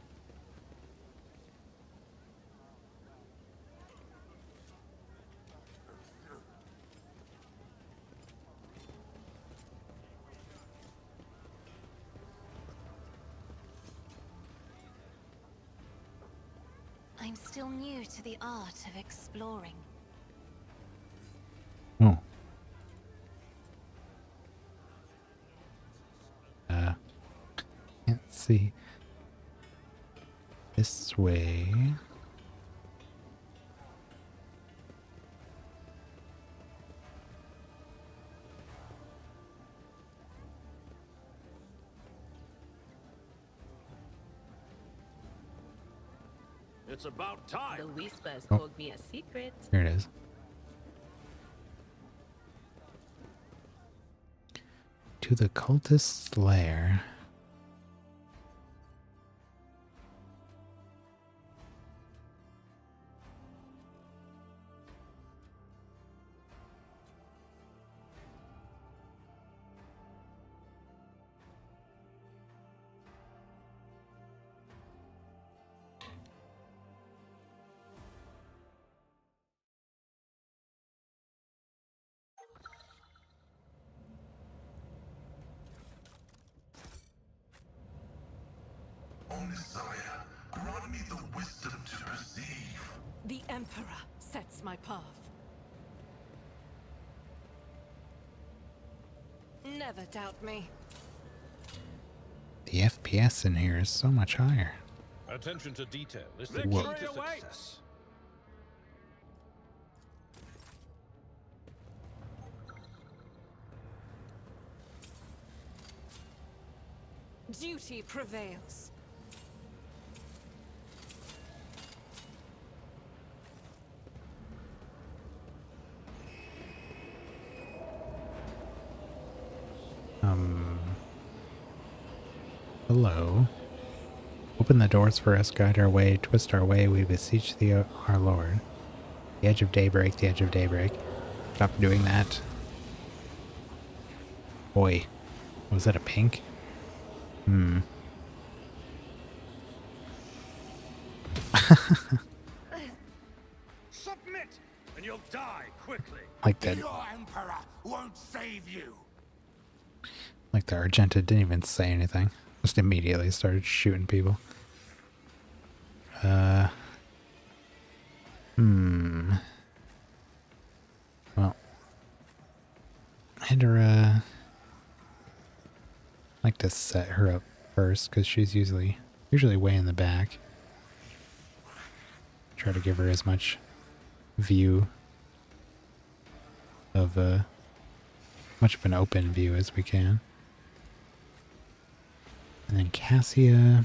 I'm still new to the art of exploring. Oh. Can't see. This way. It's about time. The whispers Oh. told me a secret. Here it is. To the cultist's lair. O Messiah, grant me the wisdom to perceive. The Emperor sets my path. Never doubt me. The FPS in here is so much higher. Attention to detail is the Victory key to awaits. success. Duty prevails. Hello. Open the doors for us, guide our way, twist our way, we beseech thee, our Lord. The edge of daybreak, the edge of daybreak. Stop doing that. Boy. Was that a pink? Submit, and you'll die quickly. Like that. Your Emperor won't save you. Like the Argenta didn't even say anything. Just immediately started shooting people. Well. I'd like to set her up first, because she's usually way in the back. Try to give her as much view of much of an open view as we can. And then Cassia.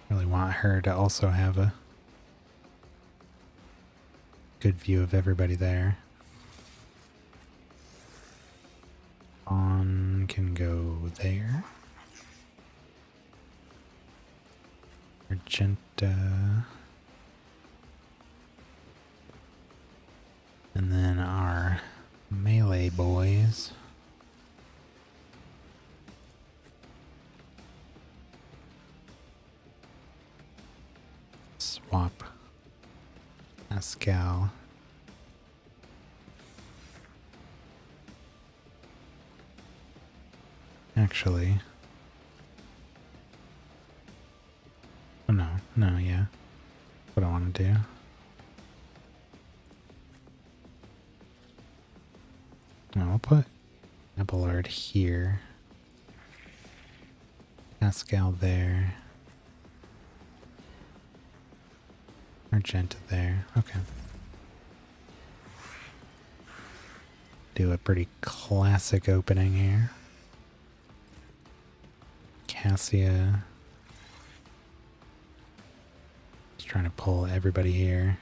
Really want her to also have a good view of everybody there. On can go there. Argenta. And then our melee boys. Swap Pascal. Actually. Oh no, yeah. What I want to do. No, I'll put Abelard here. Pascal there. Argenta there. Okay. Do a pretty classic opening here. Cassia. Just trying to pull everybody here.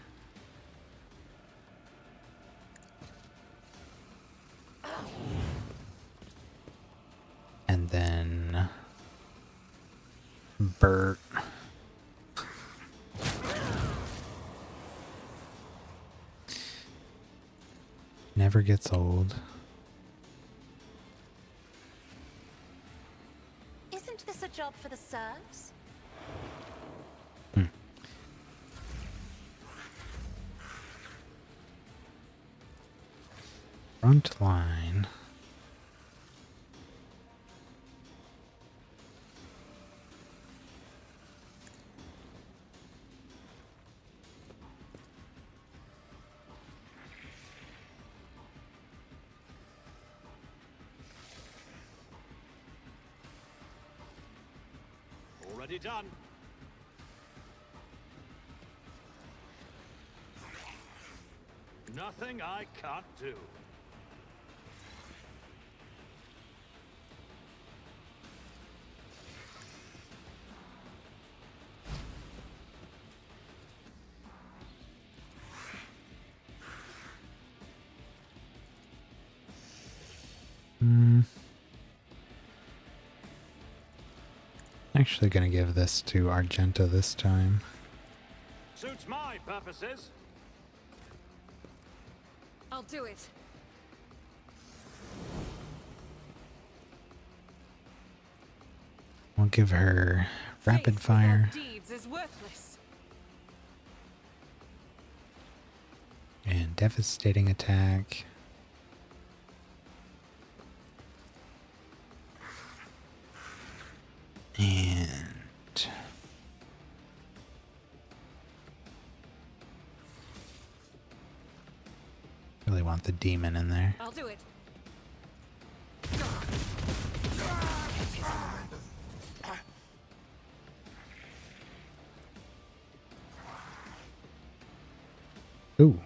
And then Bert. Never gets old. Isn't this a job for the serfs? Front line. Already done. Nothing I can't do. Actually gonna give this to Argenta this time. Suits my purposes. I'll do it. We'll give her rapid fire Deeds is worthless. and devastating attack. And really want the demon in there. I'll do it. Ooh.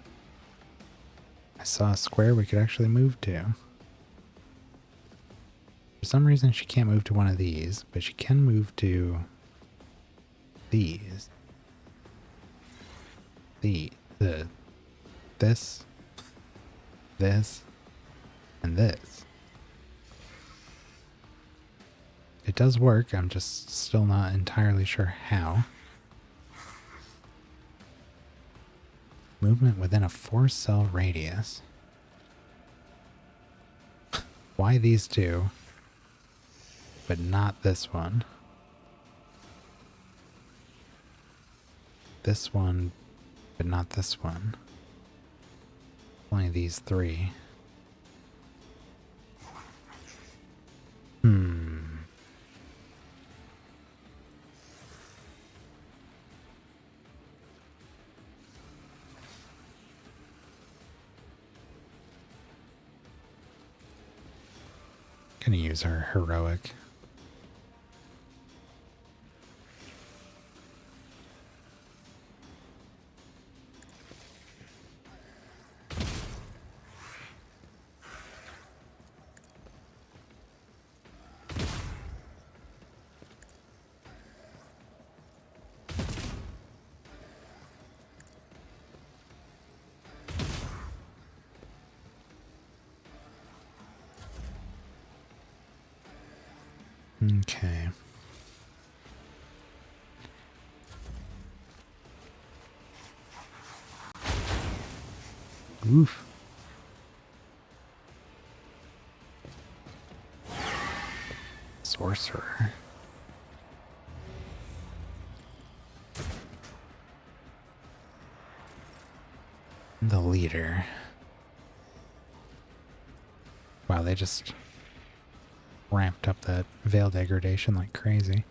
I saw a square we could actually move to. For some reason she can't move to one of these, but she can move to these. This, and this. It does work, I'm just still not entirely sure how. Movement within a 4-cell radius. Why these two, but not this one? This one, but not this one. Only these three. Gonna use her heroic. Okay. Oof. Sorcerer. The leader. Wow, they just ramped up that veil degradation like crazy.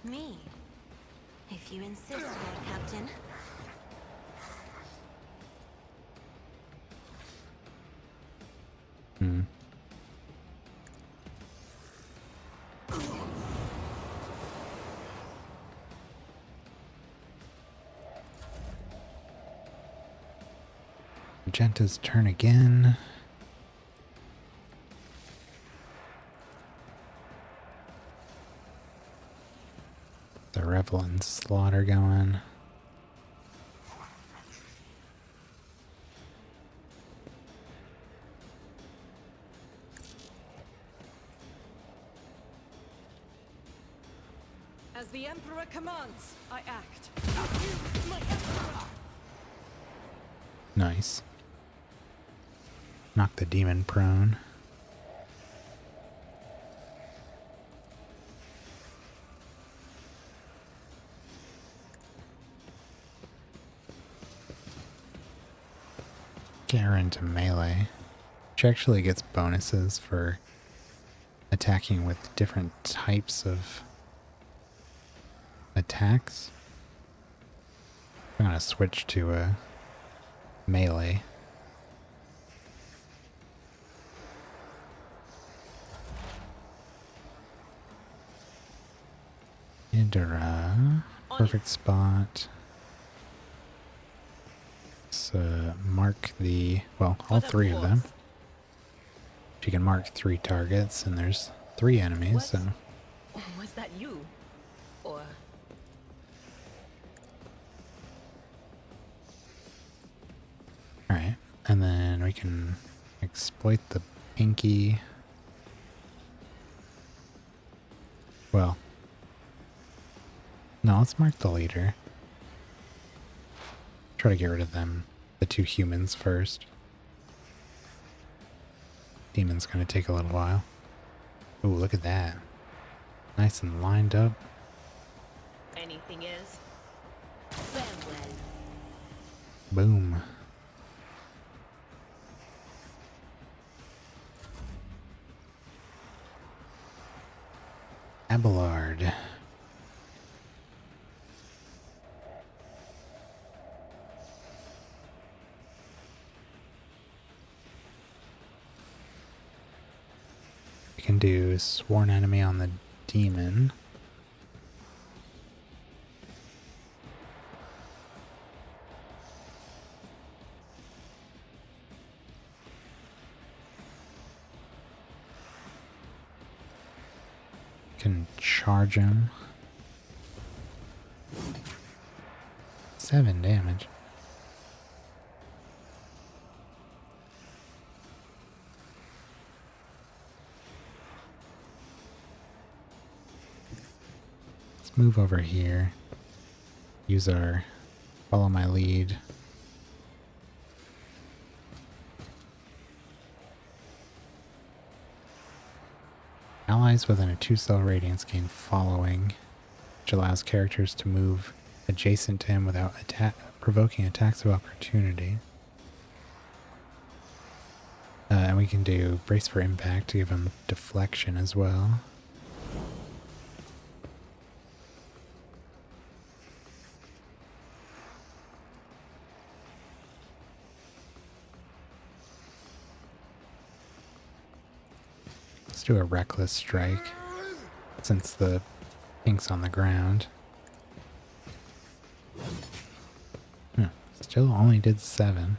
Me? If you insist, Lord Captain. Hmm. Magenta's turn again. The Revel and Slaughter going. As the Emperor commands, I act. Nice. Knock the demon prone. Get her into melee. She actually gets bonuses for attacking with different types of attacks. I'm gonna switch to a melee. Indra. Perfect spot. Let's mark the, well, all three of them. She can mark 3 targets, and there's 3 enemies, so. Was that you? Or... Alright, and then we can exploit the pinky. Well, no, let's mark the leader. Try to get rid of them, the 2 humans first. Demon's gonna take a little while. Ooh, look at that. Nice and lined up. anything is? Farewell. Boom. Abelard. We can do Sworn Enemy on the demon. Can charge him. 7 damage. Let's move over here. Use our follow my lead. Allies within a 2-cell radius gain following, which allows characters to move adjacent to him without provoking attacks of opportunity. And we can do brace for impact to give him deflection as well. Let's do a reckless strike since the ink's on the ground. Still only did 7.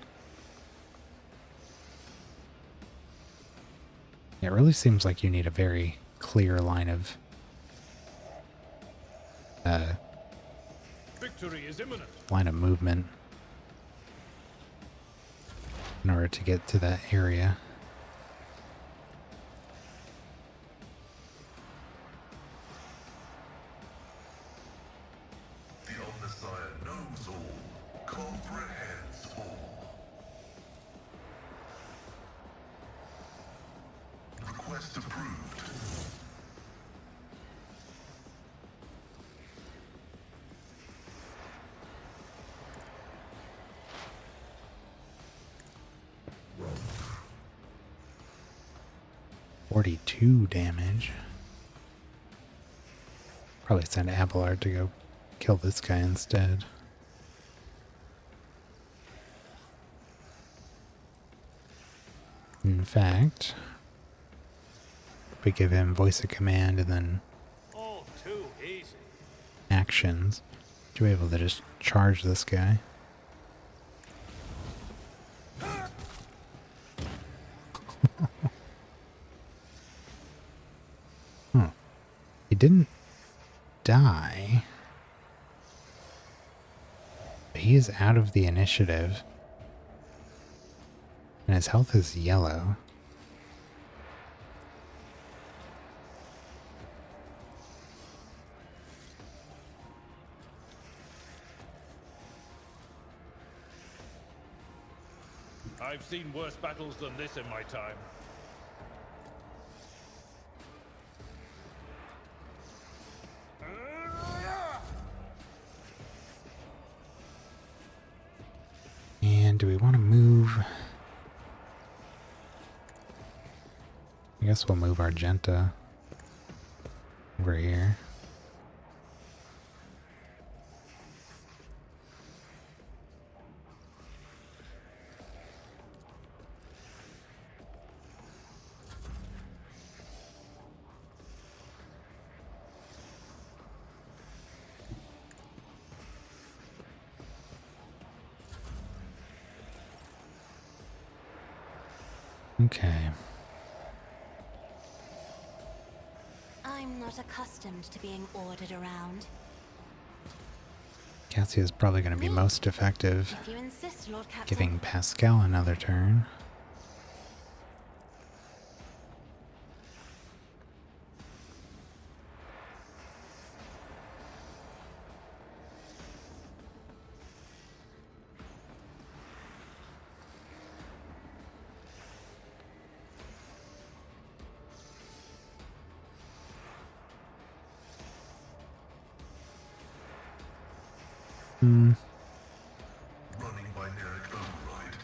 It really seems like you need a very clear line of Victory is imminent. movement in order to get to that area. The Omnissiah knows all, comprehends all. Request approved. $42 damage. Probably send Abelard to go kill this guy instead. In fact, if we give him voice of command and then All too easy. actions, to be able to just charge this guy. He didn't die. But he is out of the initiative. And his health is yellow. I've seen worse battles than this in my time. And do we want to move? I guess we'll move Argenta over here. Okay. I'm not accustomed to being ordered around. Cassia is probably going to be most effective, If you insist, Lord Captain. giving Pascal another turn. Running binaric override.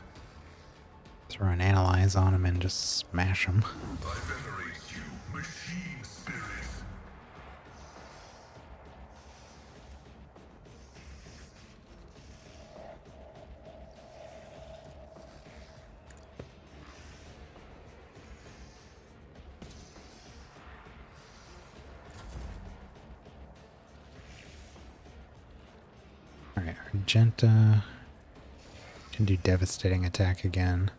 Throw an analyze on him and just smash him. I venerate you, machine spirit. Alright, Argenta can do devastating attack again.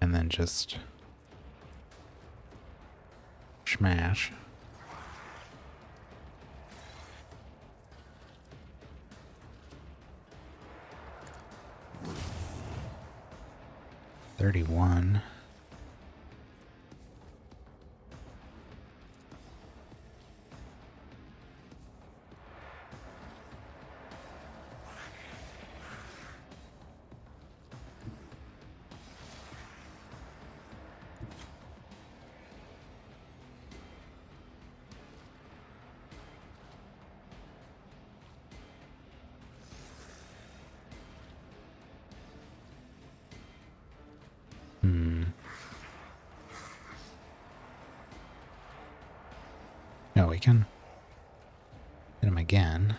And then just smash. $31. No, we can hit him again.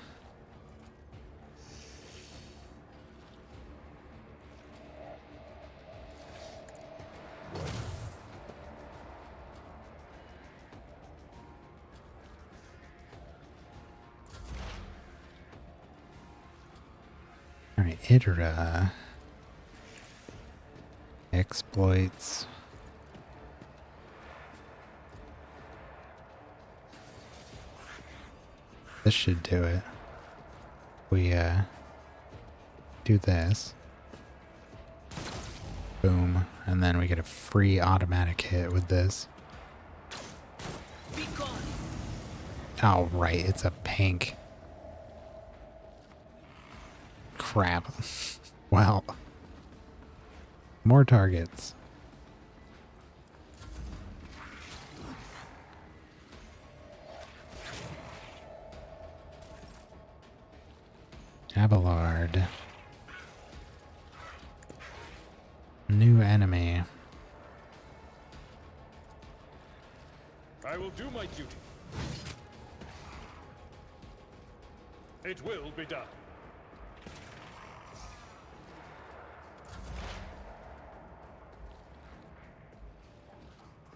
Alright, Itera. Exploits. This should do it. We, do this. Boom. And then we get a free automatic hit with this. Oh, right. It's a pink. Crap. Well. More targets. Abelard. New enemy. I will do my duty. It will be done.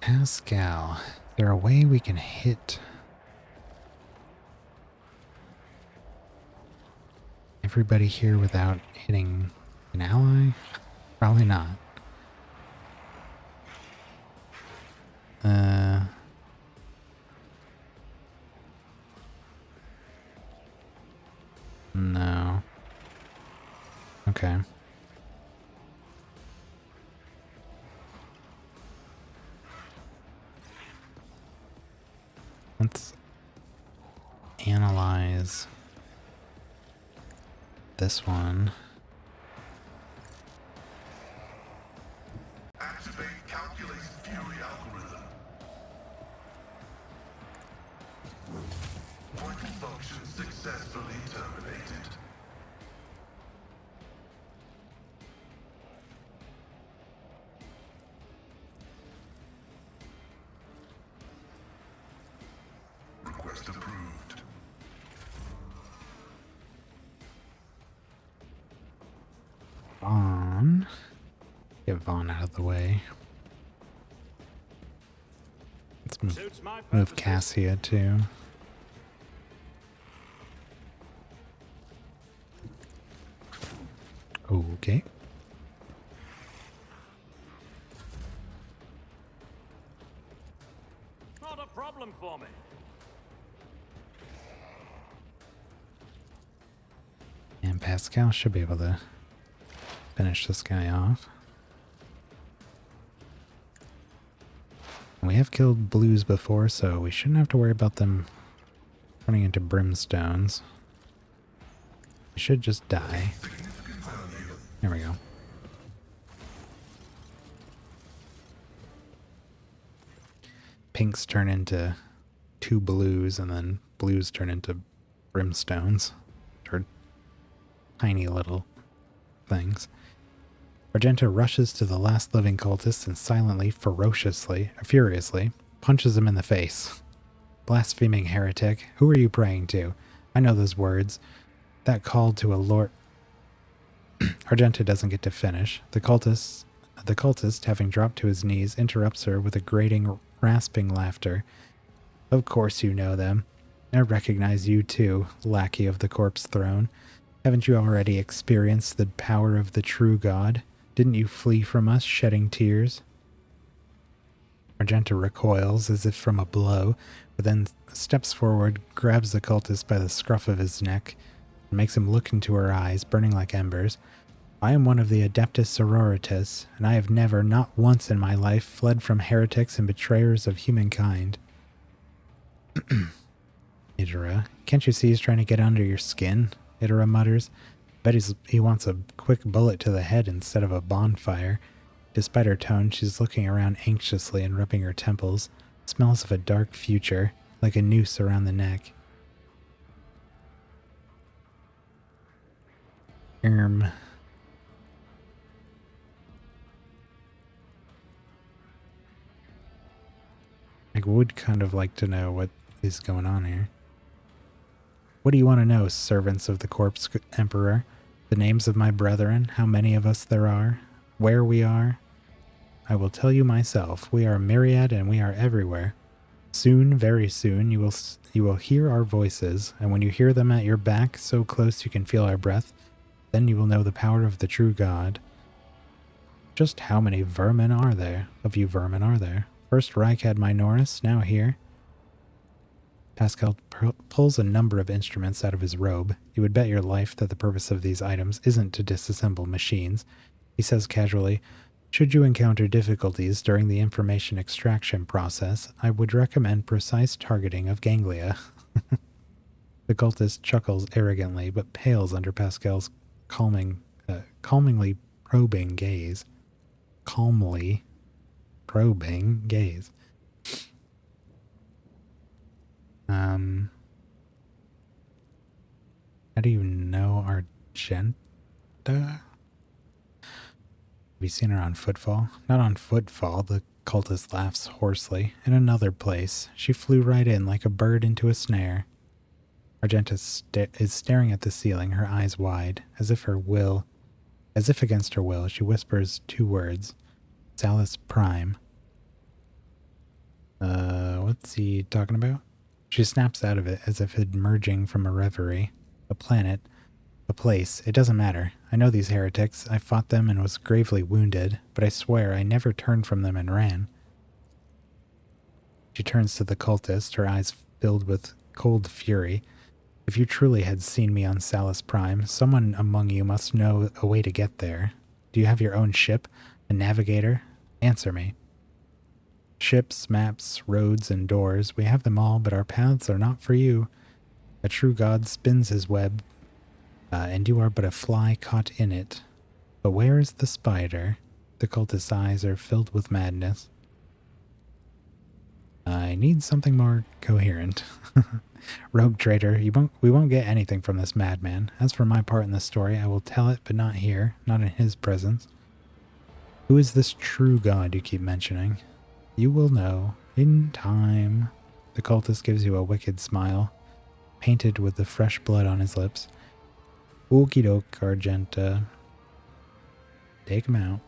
Pascal. Is there a way we can hit everybody here without hitting an ally? Probably not. No. Okay. Let's analyze this one. Activate calculated fury algorithm. Vital function successfully terminated. Request approved. Vaughn. Get Vaughn out of the way. Let's move Cassia too. Okay. Not a problem for me. And Pascal should be able to finish this guy off. We have killed blues before, so we shouldn't have to worry about them running into brimstones. We should just die. There we go. Pinks turn into 2 blues, and then blues turn into brimstones. Or tiny little things. Argenta rushes to the last living cultist and silently, furiously, punches him in the face. Blaspheming heretic, who are you praying to? I know those words. That call to a lord... Argenta doesn't get to finish. The cultist, having dropped to his knees, interrupts her with a grating, rasping laughter. Of course you know them. I recognize you too, lackey of the corpse throne. Haven't you already experienced the power of the true God? Didn't you flee from us, shedding tears? Argenta recoils as if from a blow, but then steps forward, grabs the cultist by the scruff of his neck, and makes him look into her eyes, burning like embers. I am one of the Adeptus Sororitas, and I have never, not once in my life, fled from heretics and betrayers of humankind. Itera, can't you see he's trying to get under your skin? Itera mutters. Bet he wants a quick bullet to the head instead of a bonfire. Despite her tone, she's looking around anxiously and rubbing her temples. Smells of a dark future, like a noose around the neck. I would kind of like to know what is going on here? What do you want to know, servants of the Corpse Emperor? The names of my brethren, how many of us there are, where we are? I will tell you myself. We are myriad and we are everywhere. Soon, very soon, you will hear our voices, and when you hear them at your back, so close you can feel our breath, then you will know the power of the true God. Just how many vermin are there? Of you vermin are there? First Reich had Minoris, now here. Pascal pulls a number of instruments out of his robe. You would bet your life that the purpose of these items isn't to disassemble machines. He says casually, should you encounter difficulties during the information extraction process, I would recommend precise targeting of ganglia. The cultist chuckles arrogantly, but pales under Pascal's calmingly probing gaze. Calmly probing gaze. How do you know Argenta? Have you seen her on Footfall? Not on Footfall, the cultist laughs hoarsely. In another place, she flew right in like a bird into a snare. Argenta is staring at the ceiling, her eyes wide, as if against her will, she whispers two words. Salus Prime. What's he talking about? She snaps out of it as if emerging from a reverie. A planet. A place. It doesn't matter. I know these heretics. I fought them and was gravely wounded, but I swear I never turned from them and ran. She turns to the cultist, her eyes filled with cold fury. If you truly had seen me on Salus Prime, someone among you must know a way to get there. Do you have your own ship? A navigator? Answer me. Ships, maps, roads, and doors, we have them all, but our paths are not for you. A true god spins his web, and you are but a fly caught in it. But where is the spider? The cultist's eyes are filled with madness. I need something more coherent. Rogue trader, we won't get anything from this madman. As for my part in the story, I will tell it, but not here, not in his presence. Who is this true god you keep mentioning? You will know, in time. The cultist gives you a wicked smile, painted with the fresh blood on his lips. Okie doke, Argenta. Take him out.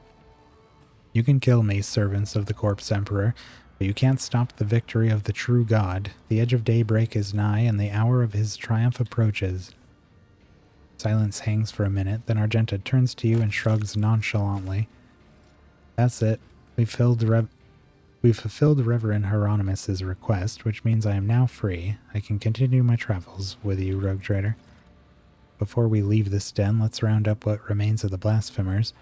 You can kill me, servants of the Corpse Emperor, but you can't stop the victory of the true god. The edge of daybreak is nigh, and the hour of his triumph approaches. Silence hangs for a minute, then Argenta turns to you and shrugs nonchalantly. That's it. We've fulfilled Reverend Hieronymus's request, which means I am now free. I can continue my travels with you, Rogue Trader. Before we leave this den, let's round up what remains of the blasphemers.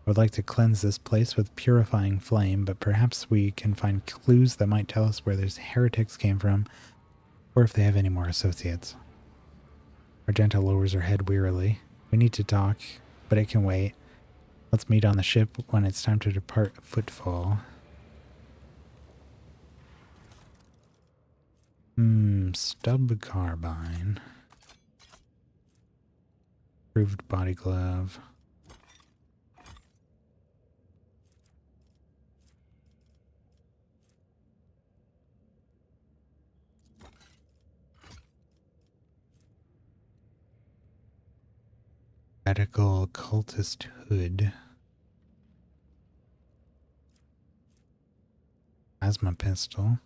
I would like to cleanse this place with purifying flame, but perhaps we can find clues that might tell us where these heretics came from, or if they have any more associates. Argenta lowers her head wearily. We need to talk, but it can wait. Let's meet on the ship when it's time to depart Footfall. Stub carbine. Improved body glove. Radical cultist hood. Plasma pistol.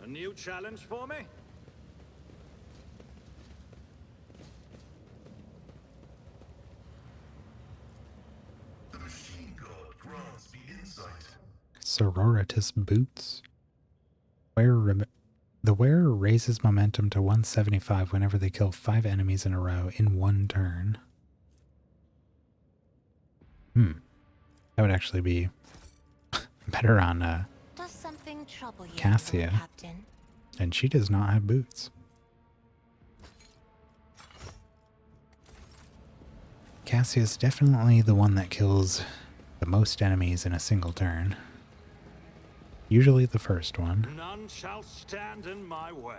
A new challenge for me? The machine god grants me insight. Sororitas boots. The wearer raises momentum to 175 whenever they kill 5 enemies in a row in one turn. That would actually be better on Does something trouble you, Cassia. Captain? And she does not have boots. Cassia is definitely the one that kills the most enemies in a single turn. Usually the first one. None shall stand in my way.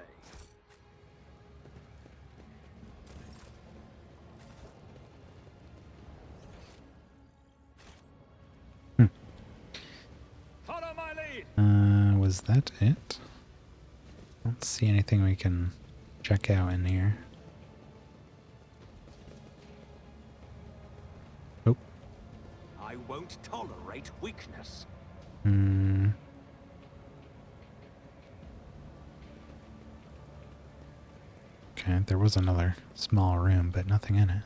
it. Was that it? I don't see anything we can check out in here. Oh. I won't tolerate weakness. Okay, there was another small room, but nothing in it.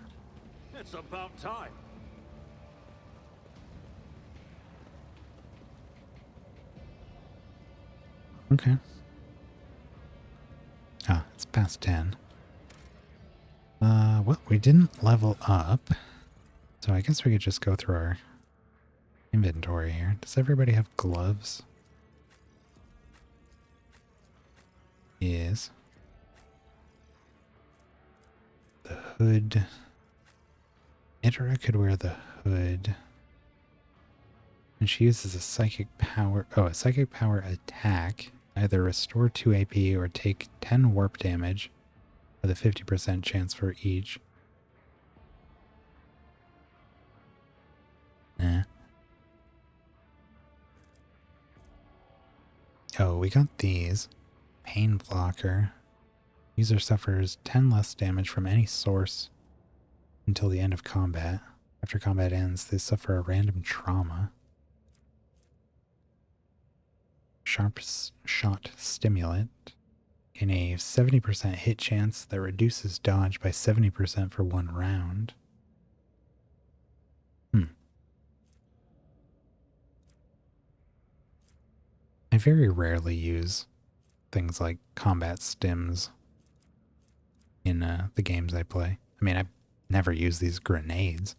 It's about time. Okay. Ah, it's past 10. Well, we didn't level up, so I guess we could just go through our inventory here. Does everybody have gloves? Yes. The hood. Itera could wear the hood. And she uses a psychic power. Oh, a psychic power attack. Either restore 2 AP or take 10 warp damage with a 50% chance for each. Oh, we got these. Pain blocker. User suffers 10 less damage from any source until the end of combat. After combat ends, they suffer a random trauma. Sharp shot stimulant. In a 70% hit chance that reduces dodge by 70% for 1 round. I very rarely use things like combat stims in the games I play. I mean, I never use these grenades.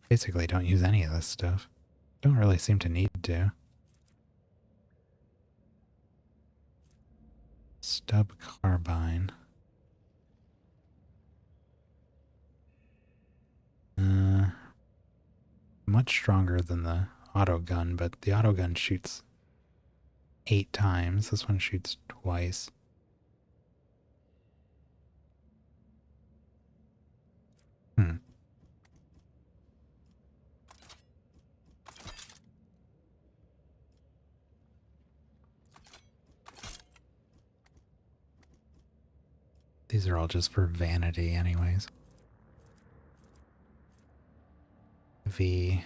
Basically don't use any of this stuff. Don't really seem to need to. Stub carbine. Much stronger than the auto gun, but the auto gun shoots 8 times. This one shoots twice. These are all just for vanity anyways. V.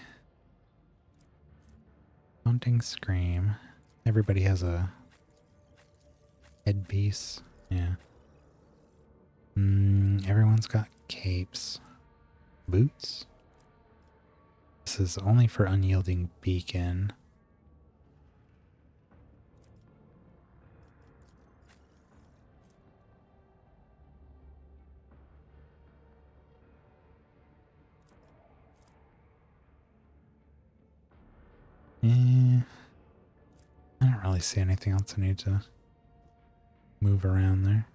Haunting Scream. Everybody has a headpiece. Yeah. Everyone's got capes. Boots? This is only for Unyielding Beacon. I don't really see anything else I need to move around there.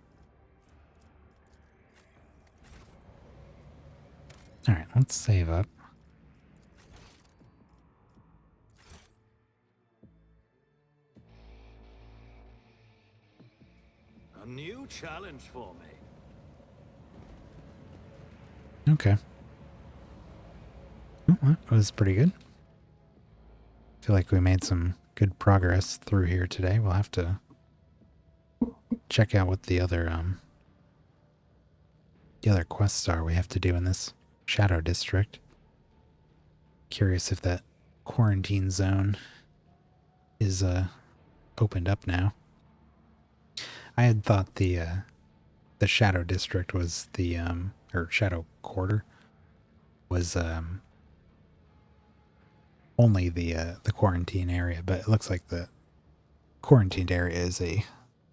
Alright, let's save up. A new challenge for me. Okay. Oh, that was pretty good. I feel like we made some good progress through here today. We'll have to check out what the other quests are we have to do in this Shadow District. Curious if that quarantine zone is opened up now. I had thought the Shadow District was the or Shadow Quarter was only the quarantine area, but it looks like the quarantined area is a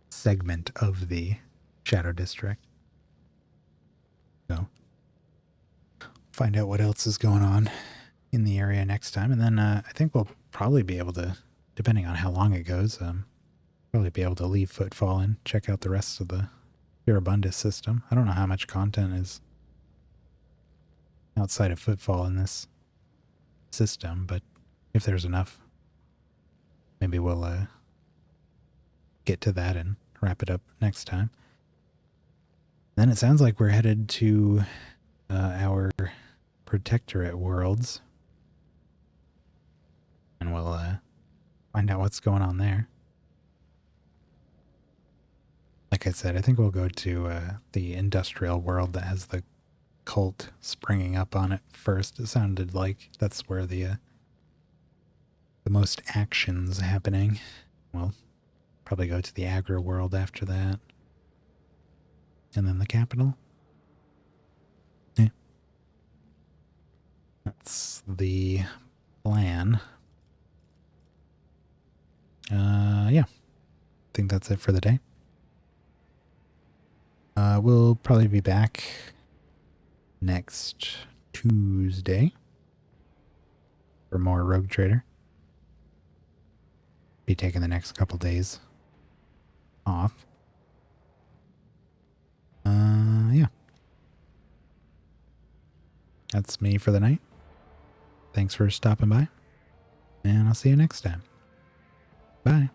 segment of the Shadow District. So, find out what else is going on in the area next time, and then I think we'll probably be able to, depending on how long it goes, probably be able to leave Footfall and check out the rest of the Furibundus system. I don't know how much content is outside of Footfall in this system, but if there's enough, maybe we'll get to that and wrap it up next time. Then it sounds like we're headed to our Protectorate worlds, and we'll find out what's going on there. Like I said, I think we'll go to the industrial world that has the cult springing up on it first. It sounded like that's where the most action's happening. We'll probably go to the agro world after that. And then the capital. Yeah. That's the plan. Yeah. I think that's it for the day. We'll probably be back next Tuesday for more Rogue Trader. Be taking the next couple days off. Yeah. That's me for the night. Thanks for stopping by, and I'll see you next time. Bye.